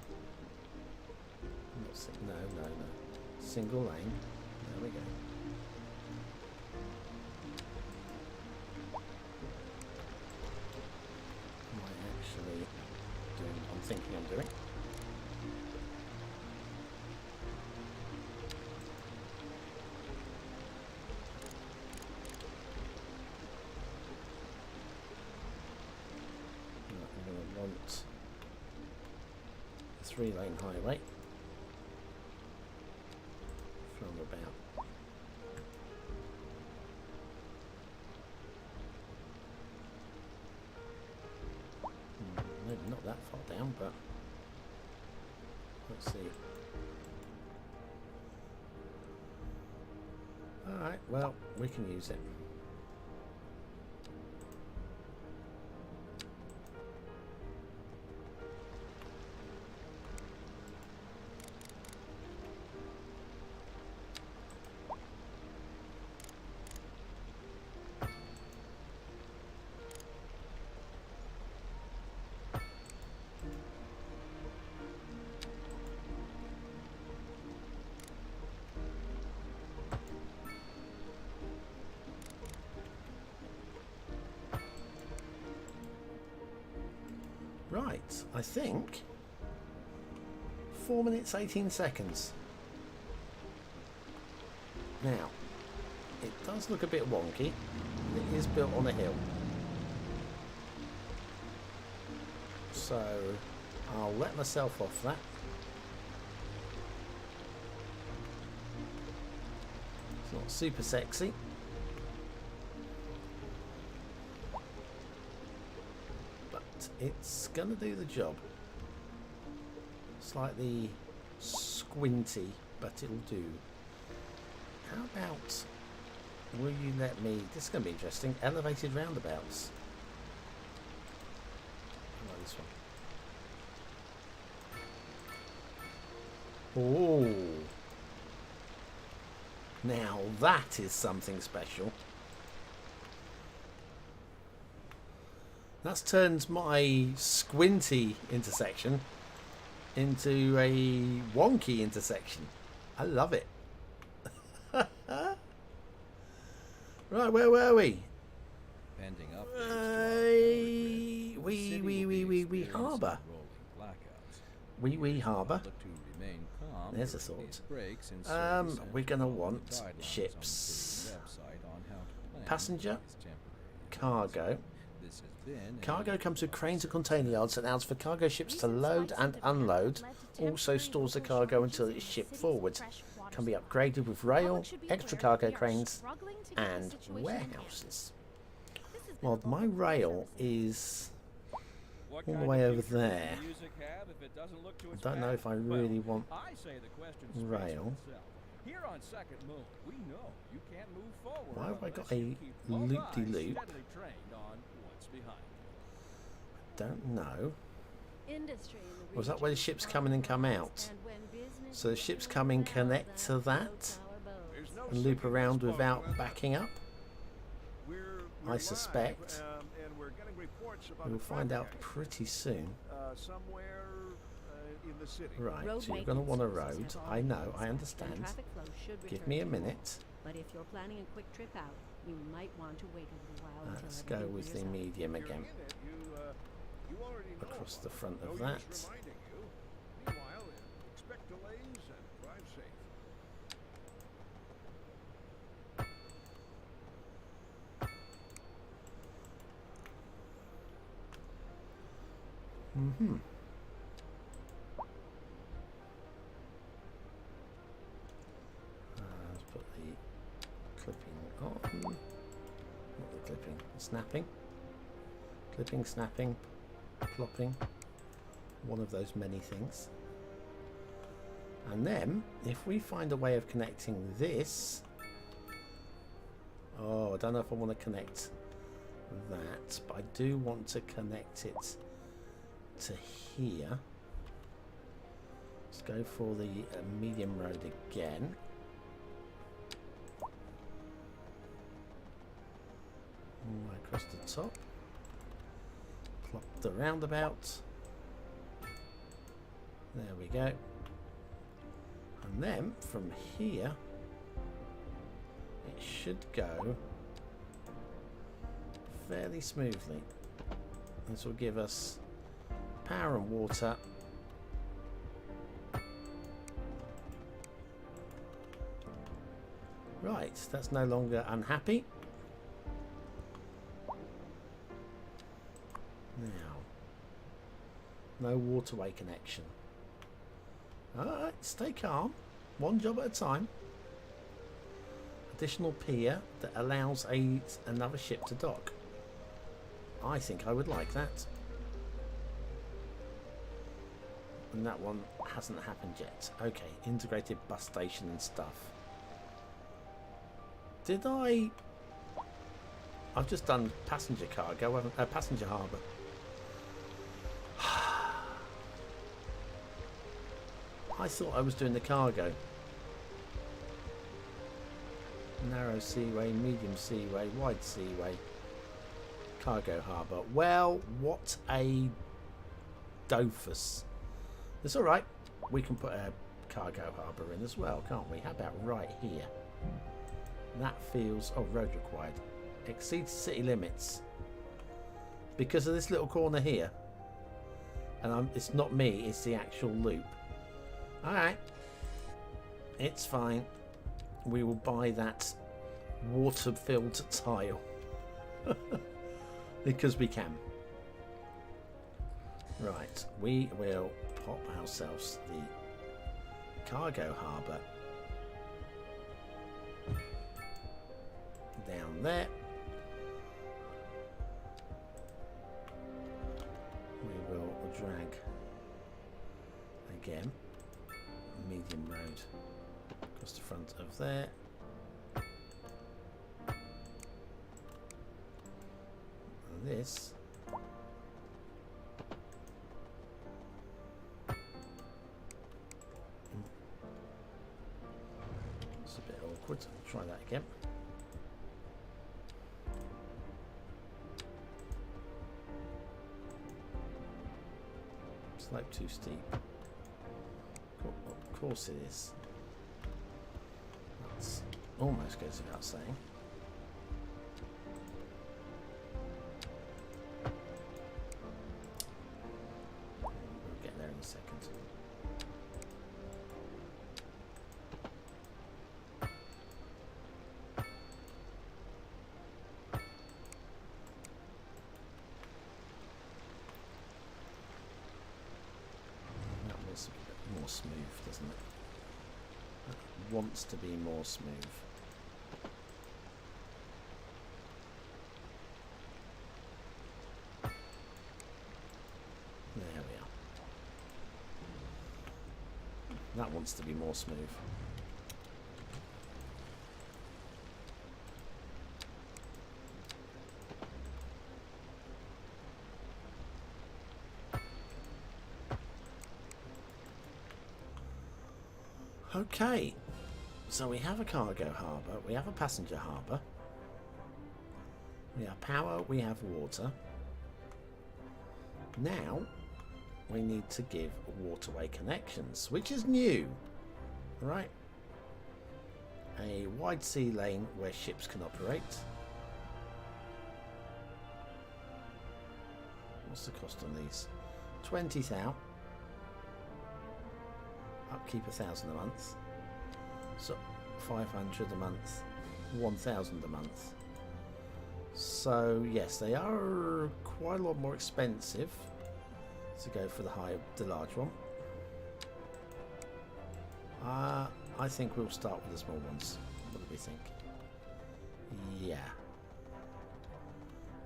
No, no, no. Single lane. There we go. Am I actually doing what I'm thinking I'm doing? I'm going to want a 3-lane highway from about maybe not that far down, but let's see. Alright, well, we can use it. Right, I think 4 minutes 18 seconds. Now, it does look a bit wonky. It is built on a hill. So, I'll let myself off that. It's not super sexy. It's gonna do the job. Slightly squinty, but it'll do. How about, will you let me, this is gonna be interesting, elevated roundabouts. I like this one. Oh, now that is something special. That's turned my squinty intersection into a wonky intersection. I love it. Right, where were we? Pending up. We harbour. We harbour. There's a thought. We're gonna want ships. Passenger. Cargo. Cargo comes with cranes and container yards and allows for cargo ships to load and unload. Also stores the cargo until it's shipped forward. Can be upgraded with rail, extra cargo cranes, and warehouses. Well, my rail is all the way over there. I don't know if I really want rail. Why have I got a loop-de-loop? Don't know. Was that where the ships come in and come out? So the ships come in, connect to that and loop around without backing up? I suspect. We'll find out pretty soon. Right, so you're going to want a road. I know, I understand. Give me a minute. But if you're planning a quick trip out, you might want to wait a little while. Let's go with the medium again. Across the front of that. Let's put the clipping on. Not the clipping, snapping. Clipping, snapping, plopping. One of those many things. And then, if we find a way of connecting this... Oh, I don't know if I want to connect that, but I do want to connect it to here. Let's go for the medium road again. All across the top. Plop the roundabout. There we go. And then from here, it should go fairly smoothly. This will give us power and water. Right, that's no longer unhappy. Now, no waterway connection. Alright, stay calm. One job at a time. Additional pier that allows another ship to dock. I think I would like that. And that one hasn't happened yet. Okay, integrated bus station and stuff. Did I... I've just done passenger cargo, passenger harbour. I thought I was doing the cargo. Narrow seaway, medium seaway, wide seaway, cargo harbour. Well, what a doofus. It's alright. We can put a cargo harbour in as well, can't we? How about right here? That feels... Oh, road required. Exceeds city limits. Because of this little corner here. And it's not me, it's the actual loop. Alright. It's fine. We will buy that water-filled tile. Because we can. Right. We will pop ourselves the cargo harbour down there. We will drag again medium road across the front of there. And this it's a bit awkward. I'll try that again. Slope too steep. Of course it is. That almost goes without saying. We'll get there in a second. More smooth, doesn't it? It wants to be more smooth. There we are. That wants to be more smooth. Okay, so we have a cargo harbour, we have a passenger harbour, we have power, we have water. Now we need to give waterway connections, which is new, right? A wide sea lane where ships can operate. What's the cost on these? 20,000. Upkeep 1,000 a month, so 500 a month, 1,000 a month. So yes, they are quite a lot more expensive to go for the large one. I think we'll start with the small ones. What do we think? Yeah.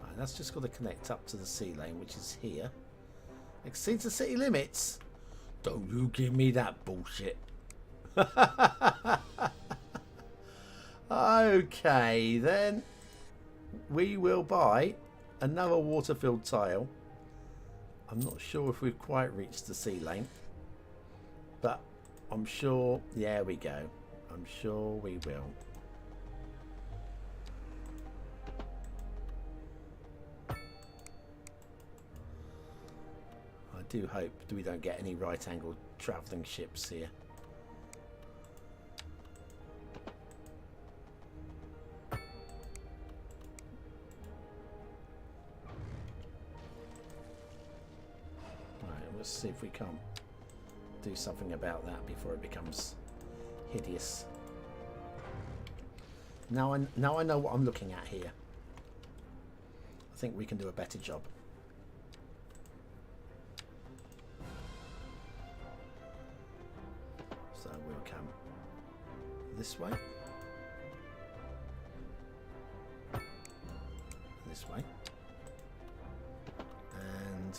Right, that's just got to connect up to the sea lane, which is here. Exceeds the city limits. Don't you give me that bullshit. Okay, then we will buy another water-filled tile. I'm not sure if we've quite reached the sea lane, but I'm sure, yeah, we go. I'm sure we will. I do hope that we don't get any right-angled travelling ships here. Let's see if we can do something about that before it becomes hideous. Now I know what I'm looking at here. I think we can do a better job. So we'll come this way. This way. And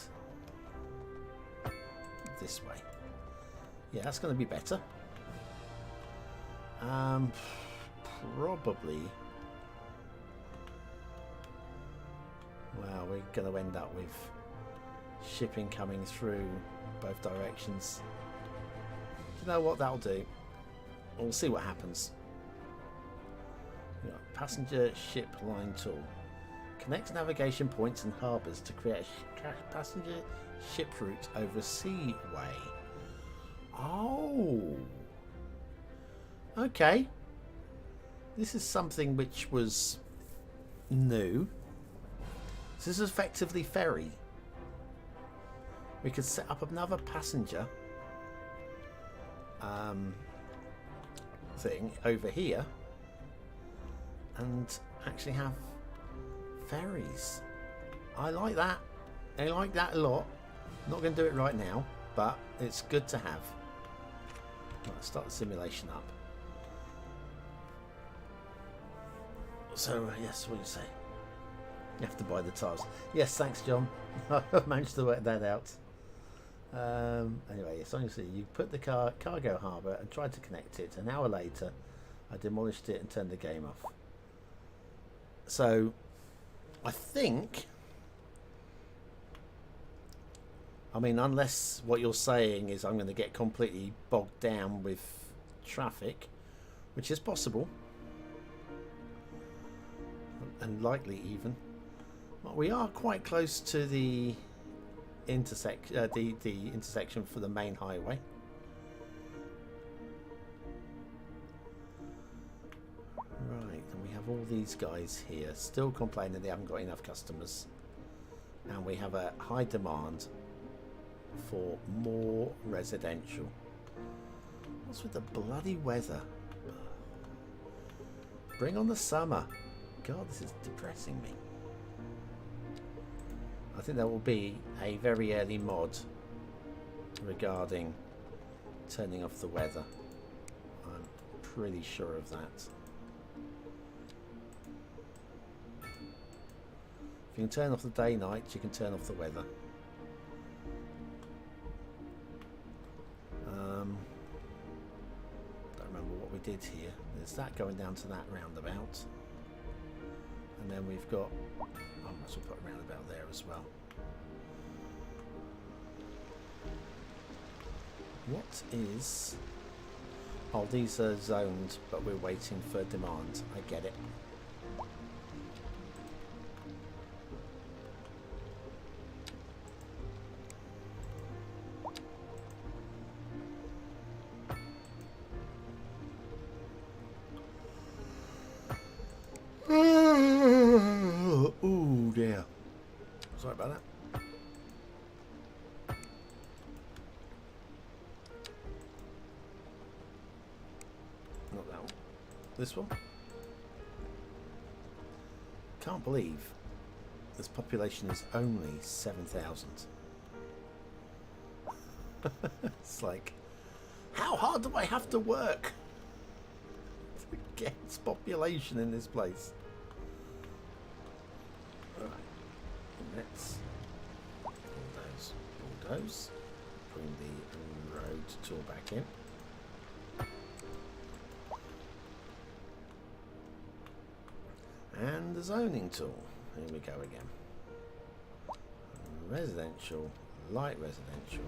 this way. Yeah, that's going to be better. Probably. Well, we're going to end up with shipping coming through both directions. You know what? That'll do. We'll see what happens. Passenger ship line tool. Connects navigation points and harbours to create a passenger ship route over a seaway. Oh. Okay. This is something which was new. This is effectively ferry. We could set up another passenger thing over here and actually have ferries. I like that. I like that a lot. Not going to do it right now, but it's good to have. Right, start the simulation up. So, yes, what do you say? You have to buy the tiles. Yes, thanks, John. I've managed to work that out. Anyway, so you put the cargo harbour and tried to connect it. An hour later, I demolished it and turned the game off. So, I think... I mean, unless what you're saying is I'm going to get completely bogged down with traffic, which is possible. And likely even. Well, we are quite close to the intersection for the main highway. Right, and we have all these guys here still complaining they haven't got enough customers, and we have a high demand for more residential. What's with the bloody weather? Bring on the summer. God, this is depressing me. I think there will be a very early mod regarding turning off the weather. I'm pretty sure of that. If you can turn off the day-night, you can turn off the weather. Don't remember what we did here. There's that going down to that roundabout. And then we've got... I might as well put a roundabout there as well. What is... Oh, these are zoned, but we're waiting for demand. I get it. Ooh, dear. Sorry about that. Not that one. This one. Can't believe this population is only 7,000. It's like, how hard do I have to work to get its population in this place? Right. Let's bulldoze. Bring the road tool back in. And the zoning tool. Here we go again. Residential, light residential.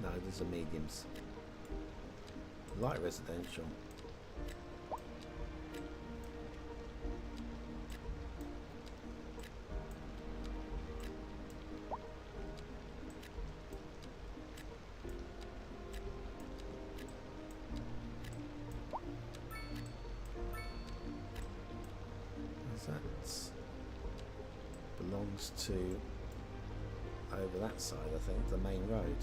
No, these are mediums. Light residential. belongs to over that side, I think, the main road.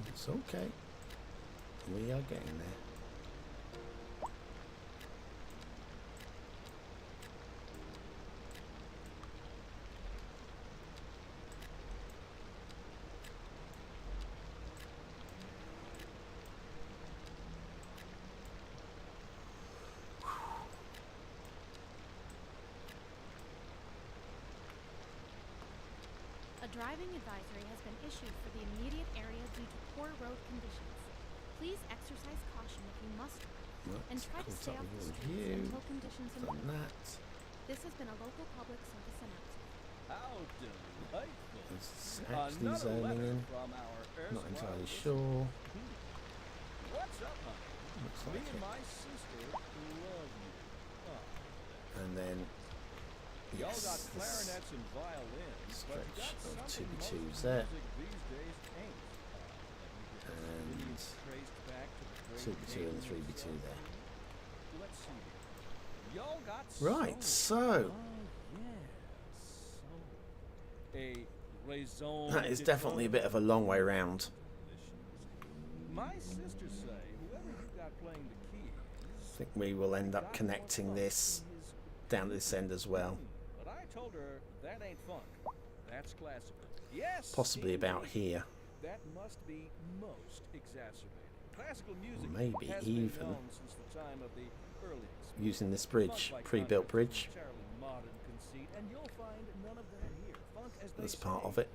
It's okay. We are getting there. A driving advisory has been issued for the immediate area due to poor road conditions. Please exercise caution if you must drive, and try to stay off the streets until conditions improve. This has been a local public service announcement. How delightful. It's actually zoning in. Not entirely sure. What's up, honey? Looks Me like and it. my sister love you. Oh, And then, y'all got yes, this clarinets and violins, but you stretch got of something most 2x2s there. music these days ain't. And Traced back to the great 2x2 and days 3x2 of- there. Let's see here. Y'all got Right, soul. so Oh, yes. Soul. A raison that is d'etre definitely a bit of a long way round. delicious. My sisters say whoever you got playing the keys. I think we will end up connecting this down this end as well. But I told her that ain't funk. That's classical. Yes. Possibly about indeed. here. That must be most exacerbating. Classical music Maybe has even been known since the time of the earliest. Using this bridge, pre-built bridge. Modern conceit, and you'll find none of that here. Funk, as they That's part say, of it.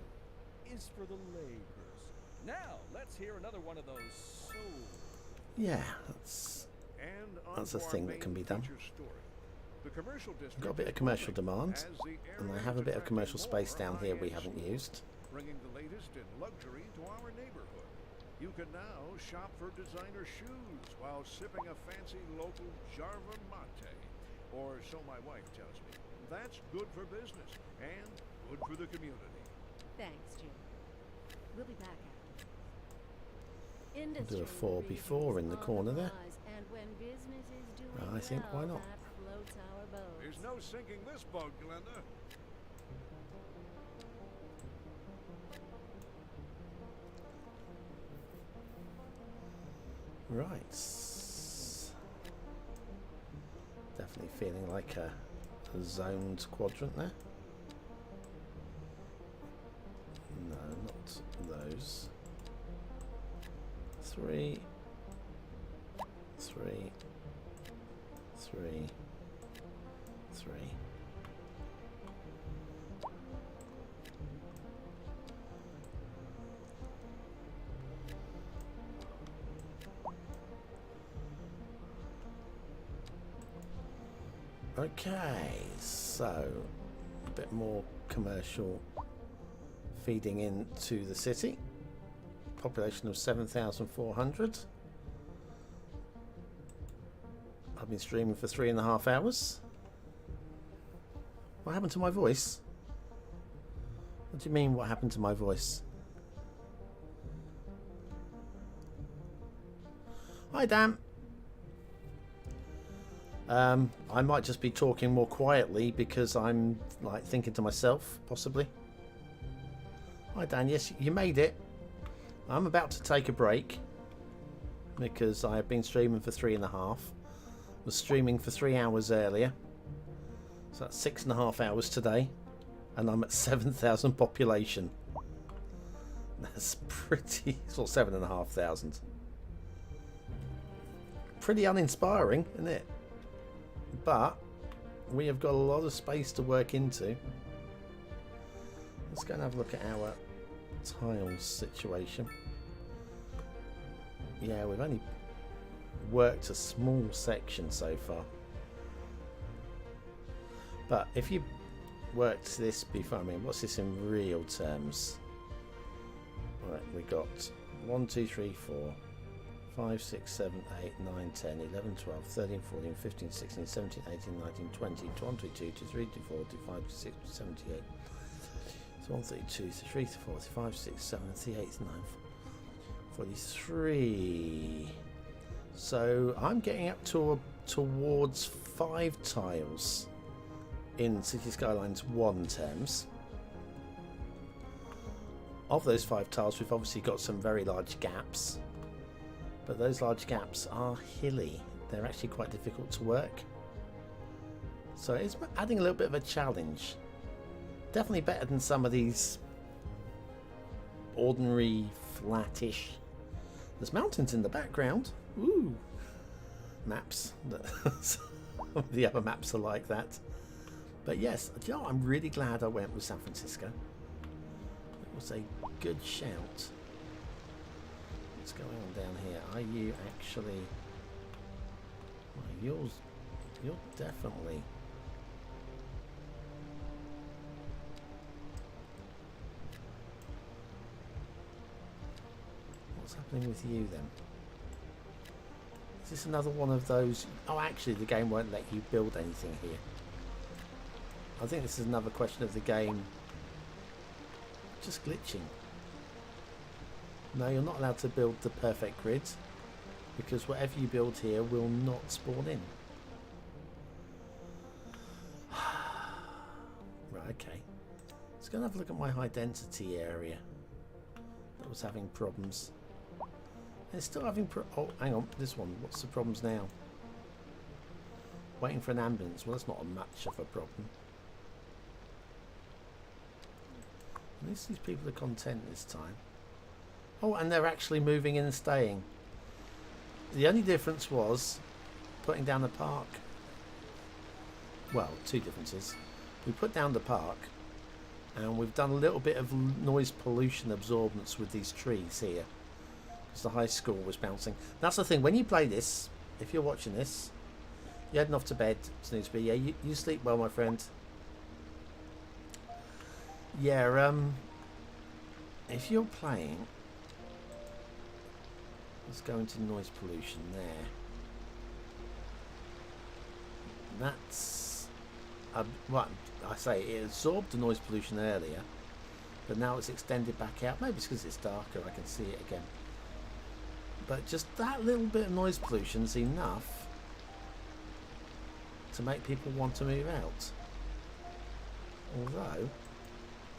is for the layperson. Now, let's hear another one of those soul. Yeah, that's And on That's a to our thing that main can be done. feature story. The commercial district got a bit is of commercial booming demand, as the and I area have a is bit of commercial attracting space more down here we high-end haven't stores, used. bringing the latest in luxury to our neighborhood. You can now shop for designer shoes while sipping a fancy local Jarva mate. Or so my wife tells me. That's good for business and good for the community. Thanks, Jim. We'll be back after. We'll do a Industry 4x4 in the regions on corner there. rise, and when business is doing I think, well, why not? that floats our boat. There's no sinking this boat, Glenda. Right. Definitely feeling like a zoned quadrant there. No, not those. 3, 3, 3, 3. Okay, so a bit more commercial feeding into the city. Population of 7,400. I've been streaming for 3.5 hours. What happened to my voice? What do you mean, what happened to my voice? Hi, Dan. I might just be talking more quietly because I'm like thinking to myself, possibly. Hi, Dan. Yes, you made it. I'm about to take a break because I have been streaming for 3.5. Was streaming for 3 hours earlier, so that's 6.5 hours today, and I'm at 7,000 population. That's pretty, well, 7,500. Pretty uninspiring, isn't it? But we have got a lot of space to work into. Let's go and have a look at our tiles situation. Yeah, we've only worked a small section so far. But if you worked this before, I mean, what's this in real terms? Right, we got 1, 2, 3, 4, 5, 6, 7, 8, 9, 10, 11, 12, 13, 14, 15, 16, 17, 18, 19, 20, 21, 22, 23, 24, 25, 26, 78. So 132, 33, 45, 6, 7, 38, 9, 43. So I'm getting up to towards 5 tiles in Cities Skylines 1 terms. Of those 5 tiles, we've obviously got some very large gaps, but those large gaps are hilly. They're actually quite difficult to work. So it's adding a little bit of a challenge. Definitely better than some of these ordinary flattish. There's mountains in the background. Ooh, maps. The other maps are like that. But yes, you know, I'm really glad I went with San Francisco. It was a good shout. What's going on down here? Are you actually? Well, you're definitely. What's happening with you then? Is this another one of those? Oh, actually, the game won't let you build anything here. I think this is another question of the game just glitching. No, you're not allowed to build the perfect grid because whatever you build here will not spawn in. Right, okay. Let's go and have a look at my high density area. That was having problems. It's still having oh, hang on, this one. What's the problems now? Waiting for an ambulance. Well, that's not much of a problem. At least these people are content this time. Oh, and they're actually moving in and staying. The only difference was putting down the park. Well, 2 differences. We put down the park, and we've done a little bit of noise pollution absorbance with these trees here. Because the high school was bouncing. That's the thing, when you play this, if you're watching this, you're heading off to bed, Snoozeby. Yeah, you sleep well, my friend. Yeah, if you're playing, let's go into noise pollution there. That's, well, I say it absorbed the noise pollution earlier, but now it's extended back out. Maybe it's because it's darker, I can see it again. But just that little bit of noise pollution is enough to make people want to move out. Although,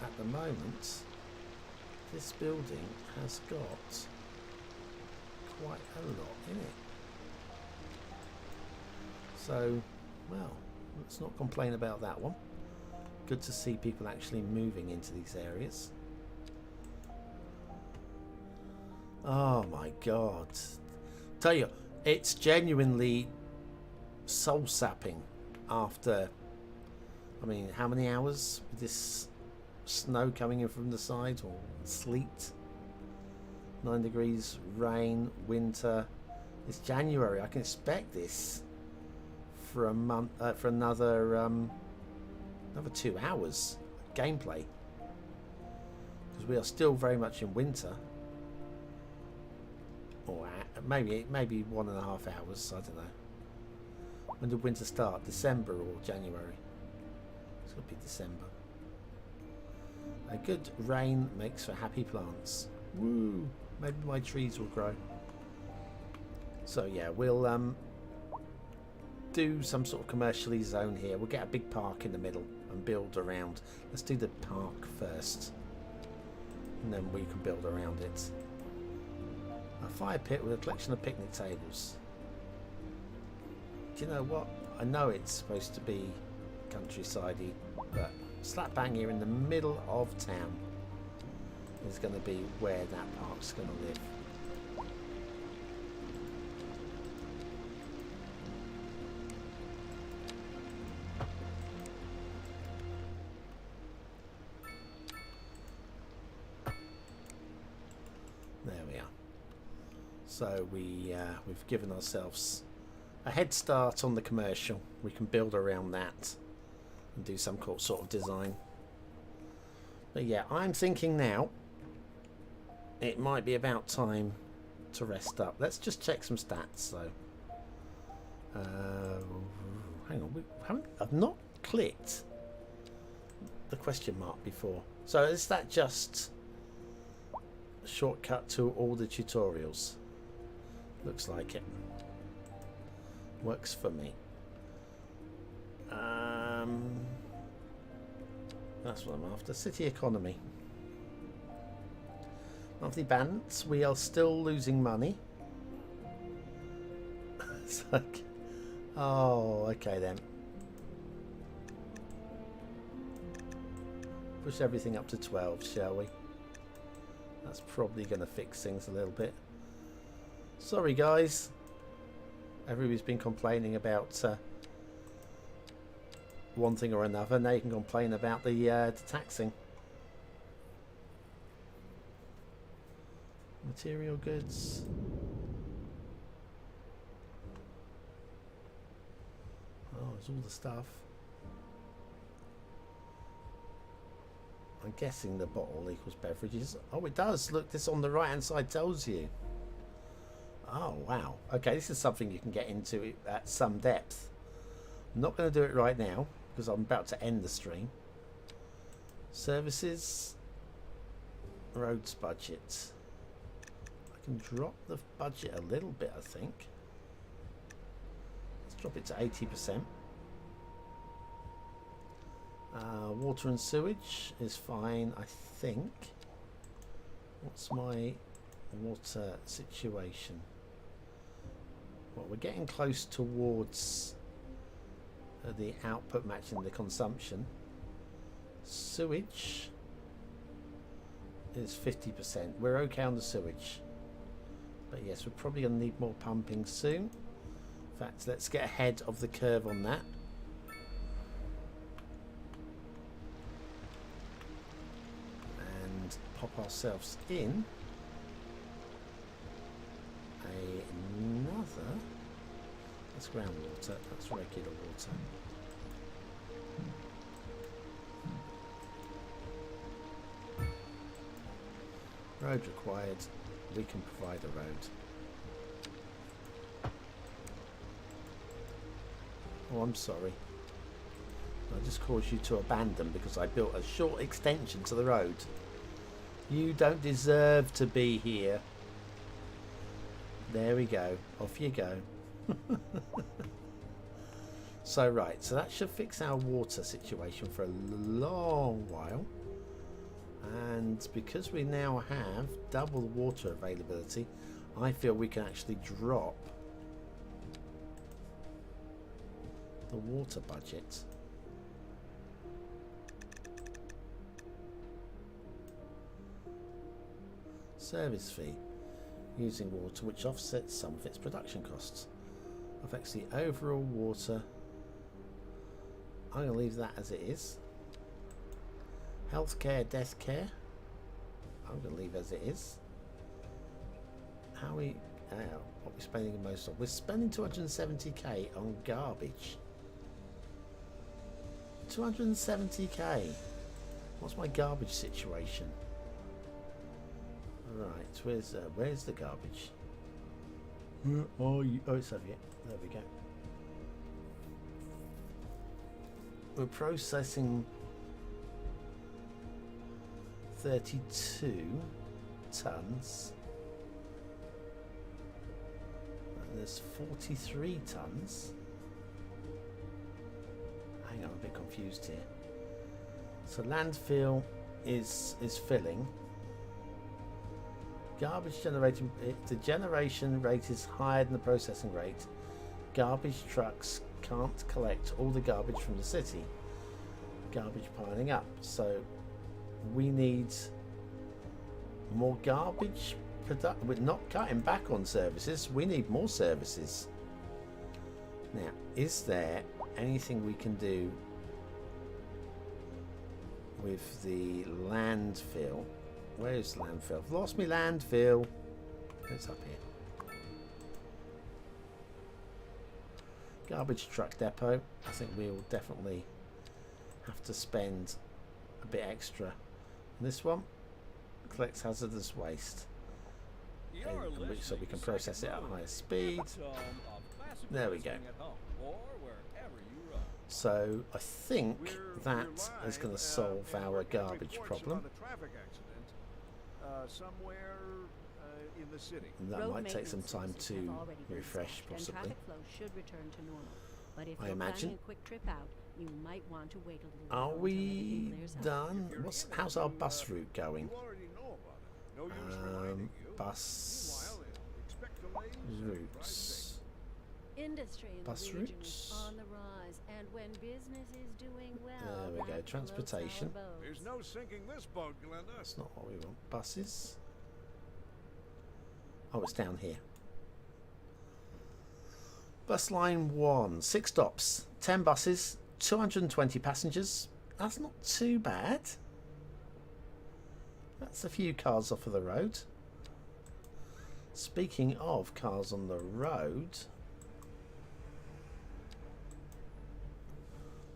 at the moment, this building has got quite a lot in it. So, well, let's not complain about that one. Good to see people actually moving into these areas. Oh my god. Tell you, it's genuinely soul sapping after, I mean, how many hours with this snow coming in from the side, or sleet, 9 degrees, rain, winter. It's January. I can expect this for a month, for another 2 hours gameplay, because we are still very much in winter, or maybe 1.5 hours. I don't know. When did winter start? December or January? It's going to be December. A good rain makes for happy plants. Woo! Maybe my trees will grow. So yeah, we'll do some sort of commercially zone here. We'll get a big park in the middle and build around. Let's do the park first, and then we can build around it. A fire pit with a collection of picnic tables. Do you know what? I know it's supposed to be countryside-y, but slap bang here in the middle of town is going to be where that park's going to live. There we are. So we've given ourselves a head start on the commercial. We can build around that and do some sort of design. But yeah, I'm thinking now it might be about time to rest up. Let's just check some stats. So, hang on, I've not clicked the question mark before. So is that just a shortcut to all the tutorials? Looks like it. Works for me. That's what I'm after. City economy. Monthly balance. We are still losing money. It's like, oh, okay then. Push everything up to 12, shall we? That's probably going to fix things a little bit. Sorry, guys. Everybody's been complaining about one thing or another. Now you can complain about the taxing. Material goods. Oh, there's all the stuff. I'm guessing the bottle equals beverages. Oh, it does. Look, this on the right hand side tells you. Oh, wow. Okay, this is something you can get into at some depth. I'm not going to do it right now because I'm about to end the stream. Services. Roads budget. I can drop the budget a little bit, I think. Let's drop it to 80%. Water and sewage is fine, I think. What's my water situation? Well, we're getting close towards the output matching the consumption. Sewage is 50%. We're okay on the sewage. But yes, we're probably going to need more pumping soon. In fact, let's get ahead of the curve on that. Pop ourselves in another. That's groundwater. That's regular water. Road required. We can provide a road. Oh, I'm sorry. I just caused you to abandon because I built a short extension to the road. You don't deserve to be here. There we go. Off you go. So right, so that should fix our water situation for a long while. And because we now have double water availability, I feel we can actually drop the water budget. Service fee using water, which offsets some of its production costs, affects the overall water. I'm going to leave that as it is. Healthcare, death care, I'm going to leave as it is. How we what we're spending the most on? We're spending 270k on garbage. 270k. What's my garbage situation? Right, where's the garbage? Where are you? Oh, it's over here. There we go. We're processing 32 tons. And there's 43 tons. Hang on, I'm a bit confused here. So landfill is filling. Garbage generation, the generation rate is higher than the processing rate. Garbage trucks can't collect all the garbage from the city. Garbage piling up. So we need more garbage. We're not cutting back on services. We need more services. Now, is there anything we can do with the landfill? Where's landfill? I've lost me landfill. It's up here. Garbage truck depot. I think we'll definitely have to spend a bit extra. This one collects hazardous waste. You're so we can listening to process it Second at Mode, higher speed. epitome of classical There we go. listening at home or wherever you roam. So I think We're that is live, going to solve and our we're getting garbage reports problem. about a traffic accident somewhere in the city. And that Road might take some maintenance time services to have already been refresh, dispatched, and possibly. traffic flow should return to normal. But if I you're imagine. planning a quick trip out, you might want to wait a little Are while until we everything clears up. done? If you're How's here, our you, bus route going? You already know about it. No use reminding you. Bus Meanwhile, expect delays and drive routes. safe. Industry in Bus the region routes. is on the rise, and when business is doing well, There we go, that floats transportation. our boats. There's no sinking this boat, Glenda. That's not what we want. Buses. Oh, it's down here. Bus line 1, 6 stops, 10 buses, 220 passengers. That's not too bad. That's a few cars off of the road. Speaking of cars on the road,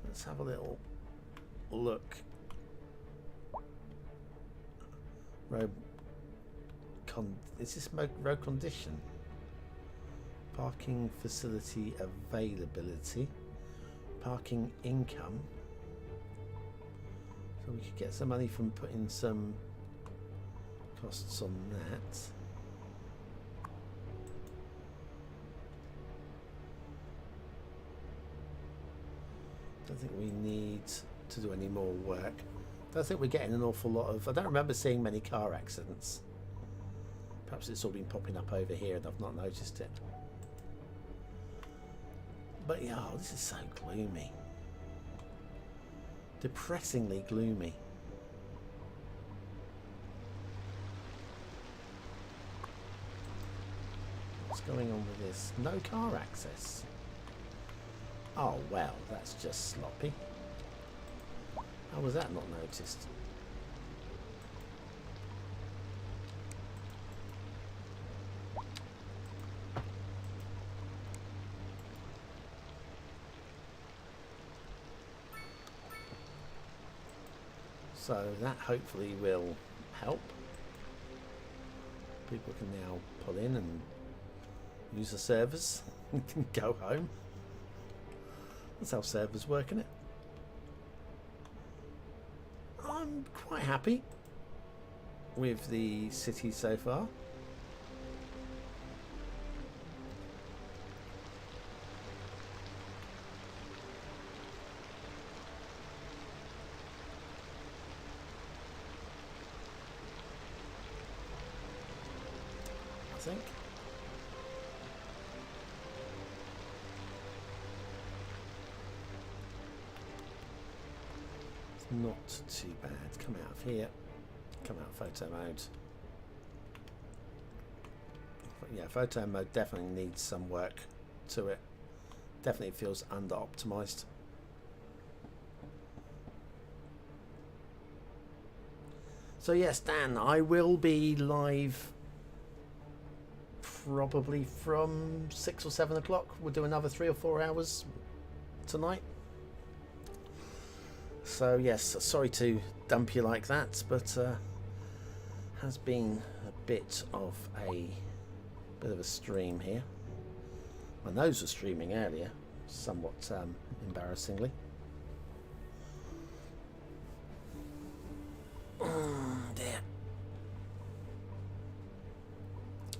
let's have a little look. Is this road condition? Parking facility availability. Parking income. So we could get some money from putting some costs on that. Don't think we need to do any more work. Don't think we're getting an awful lot of... I don't remember seeing many car accidents. Perhaps it's all been popping up over here and I've not noticed it. But yeah, oh, this is so gloomy. Depressingly gloomy. What's going on with this? No car access. Oh well, that's just sloppy. How was that not noticed? So that hopefully will help. People can now pull in and use the servers and can go home. That's how servers work, isn't it? I'm quite happy with the city so far. I think. Not too bad. Come out of here. Come out of photo mode. But yeah, photo mode definitely needs some work to it. Definitely feels under optimized. So yes, Dan, I will be live probably from 6 or 7 o'clock. We'll do another 3 or 4 hours tonight. So yes, sorry to dump you like that, but has been a bit of a stream here. My nose was streaming earlier, somewhat embarrassingly. Dear.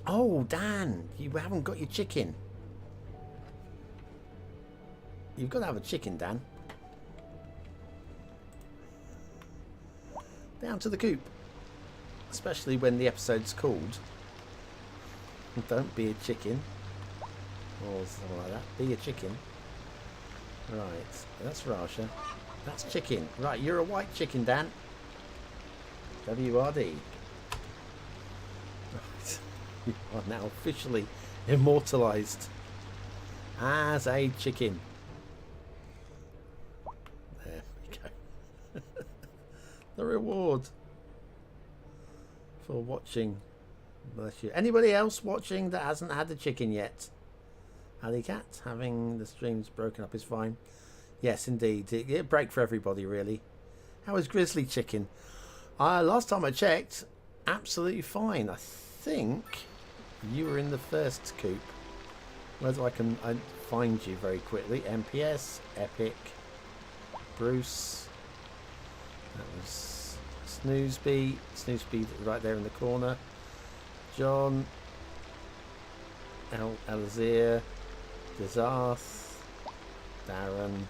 Oh, Dan, you haven't got your chicken. You've got to have a chicken, Dan. Down to the coop. Especially when the episode's called Don't Be a Chicken. Or something like that. Be a chicken. Right, that's Rasha. That's chicken. Right, you're a white chicken, Dan. WRD. Right. You are now officially immortalised as a chicken. There we go. The reward for watching. Bless you. Anybody else watching that hasn't had the chicken yet? Alley Cat, having the streams broken up is fine. Yes, indeed. It break for everybody, really. How is Grizzly Chicken? Last time I checked, absolutely fine. I think You were in the first coop. Whether I can find you very quickly. MPS, Epic, Bruce. That was Snoozeby. Snoozeby right there in the corner. John. Alzir. Desarth. Darren.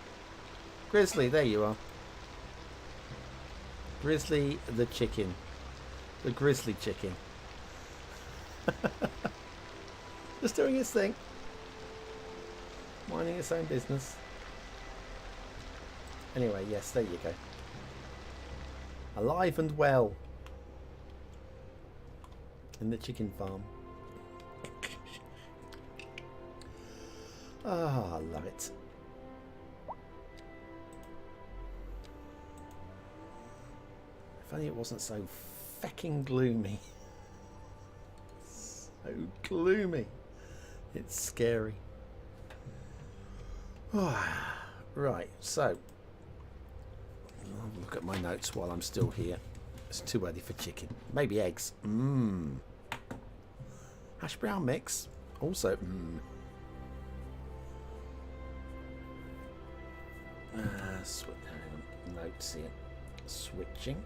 Grizzly, there you are. Grizzly the chicken. The grizzly chicken. Just doing its thing. Minding its own business. Anyway, yes, there you go. Alive and well. In the chicken farm. Ah, I love it. If only it wasn't so fecking gloomy. So gloomy. It's scary. Right, so I'll look at my notes while I'm still here. It's too early for chicken. Maybe eggs. Hash brown mix. Also, notes here. Switching.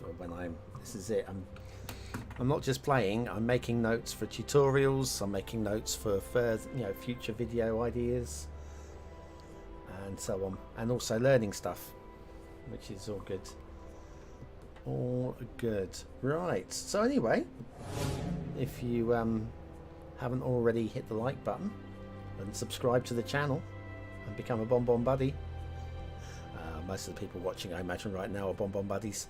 For when this is it. I'm not just playing. I'm making notes for tutorials. I'm making notes for further, future video ideas, and so on, and also learning stuff, which is all good. All good. Right. So anyway, if you haven't already, hit the like button and subscribe to the channel and become a BonBonB buddy. Most of the people watching, I imagine, right now are BonBonB buddies.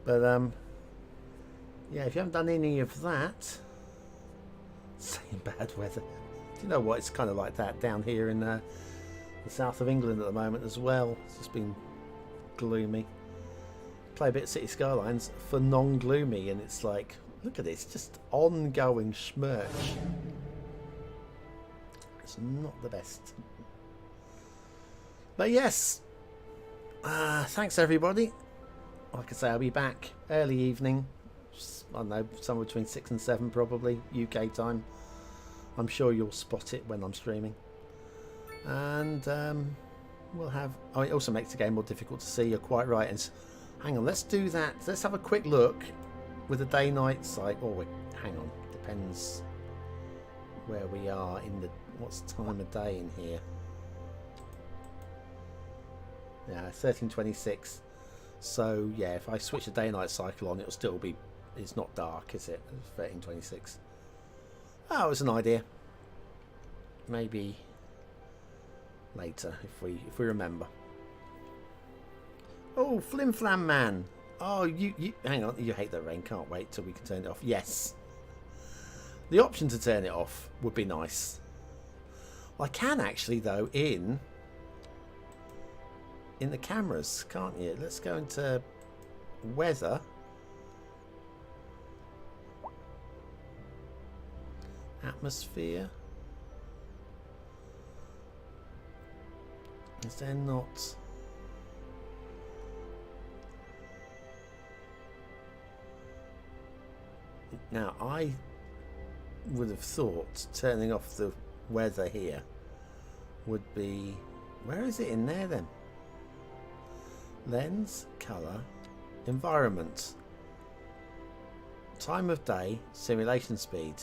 But yeah, if you haven't done any of that, saying bad weather. Do you know what? It's kind of like that down here in the south of England at the moment as well. It's just been gloomy. Play a bit of Cities Skylines for non-gloomy, and it's like, look at this, just ongoing smirch. It's not the best. But yes, thanks everybody. Like I say, I'll be back early evening. I don't know, somewhere between 6 and 7 probably, UK time. I'm sure you'll spot it when I'm streaming. And we'll have... Oh, it also makes the game more difficult to see, you're quite right. And hang on, let's do that. Let's have a quick look with the day-night cycle. Oh, wait, hang on. Depends where we are in the... What's the time of day in here? Yeah, 1326. So, yeah, if I switch the day-night cycle on, it'll still be... It's not dark, is it? 1326. Oh, it's an idea. Maybe later, if we remember. Oh, Flim Flam Man. Oh, you hang on. You hate the rain. Can't wait till we can turn it off. Yes. The option to turn it off would be nice. Well, I can actually, though, in the cameras, can't you? Let's go into weather. Atmosphere. Is there not... Now, I would have thought turning off the weather here would be... Where is it in there then? Lens, colour, environment, time of day, simulation speed.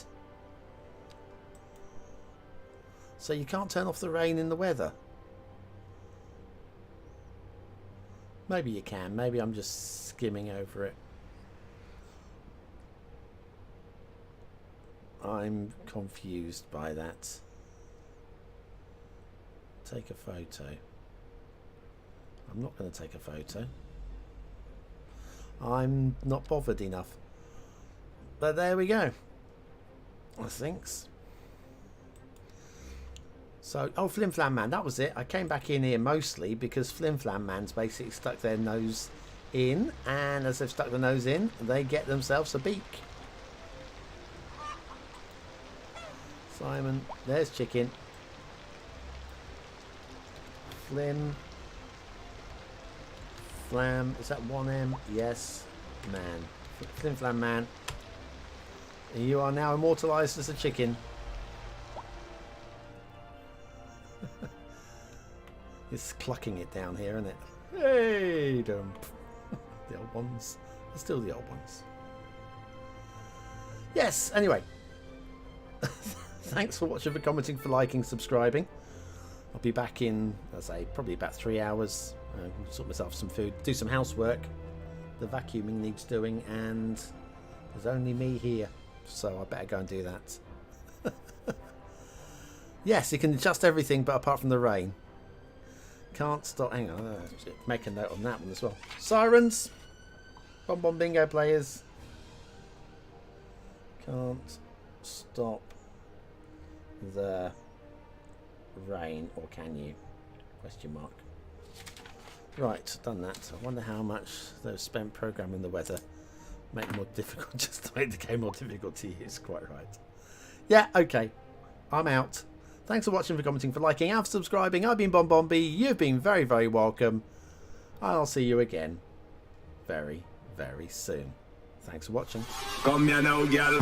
So you can't turn off the rain in the weather? Maybe you can. Maybe I'm just skimming over it. I'm confused by that. Take a photo. I'm not going to take a photo. I'm not bothered enough. But there we go. I think. So, oh, Flim Flam Man, that was it. I came back in here mostly because Flim Flam Man's basically stuck their nose in, and as they've stuck the nose in, they get themselves a beak. Simon, there's chicken. Flim Flam, is that 1M? Yes, man. Flim Flam Man. You are now immortalised as a chicken. It's clucking it down here, isn't it? Hey, dump. The old ones. They're still the old ones. Yes, anyway. Thanks for watching, for commenting, for liking, subscribing. I'll be back in, I'll say, probably about 3 hours. Sort myself some food, do some housework. The vacuuming needs doing, and there's only me here. So I better go and do that. Yes, you can adjust everything, but apart from the rain. Can't stop. Hang on, make a note on that one as well. Sirens, BonBon Bingo players. Can't stop the rain, or can you? Question mark. Right, done that. I wonder how much they've spent programming the weather. Make it more difficult, just to make the game more difficult to use. Quite right. Yeah, okay. I'm out. Thanks for watching, for commenting, for liking, and for subscribing. I've been BonBonB. You've been very, very welcome. I'll see you again very, very soon. Thanks for watching. Come here now, girl.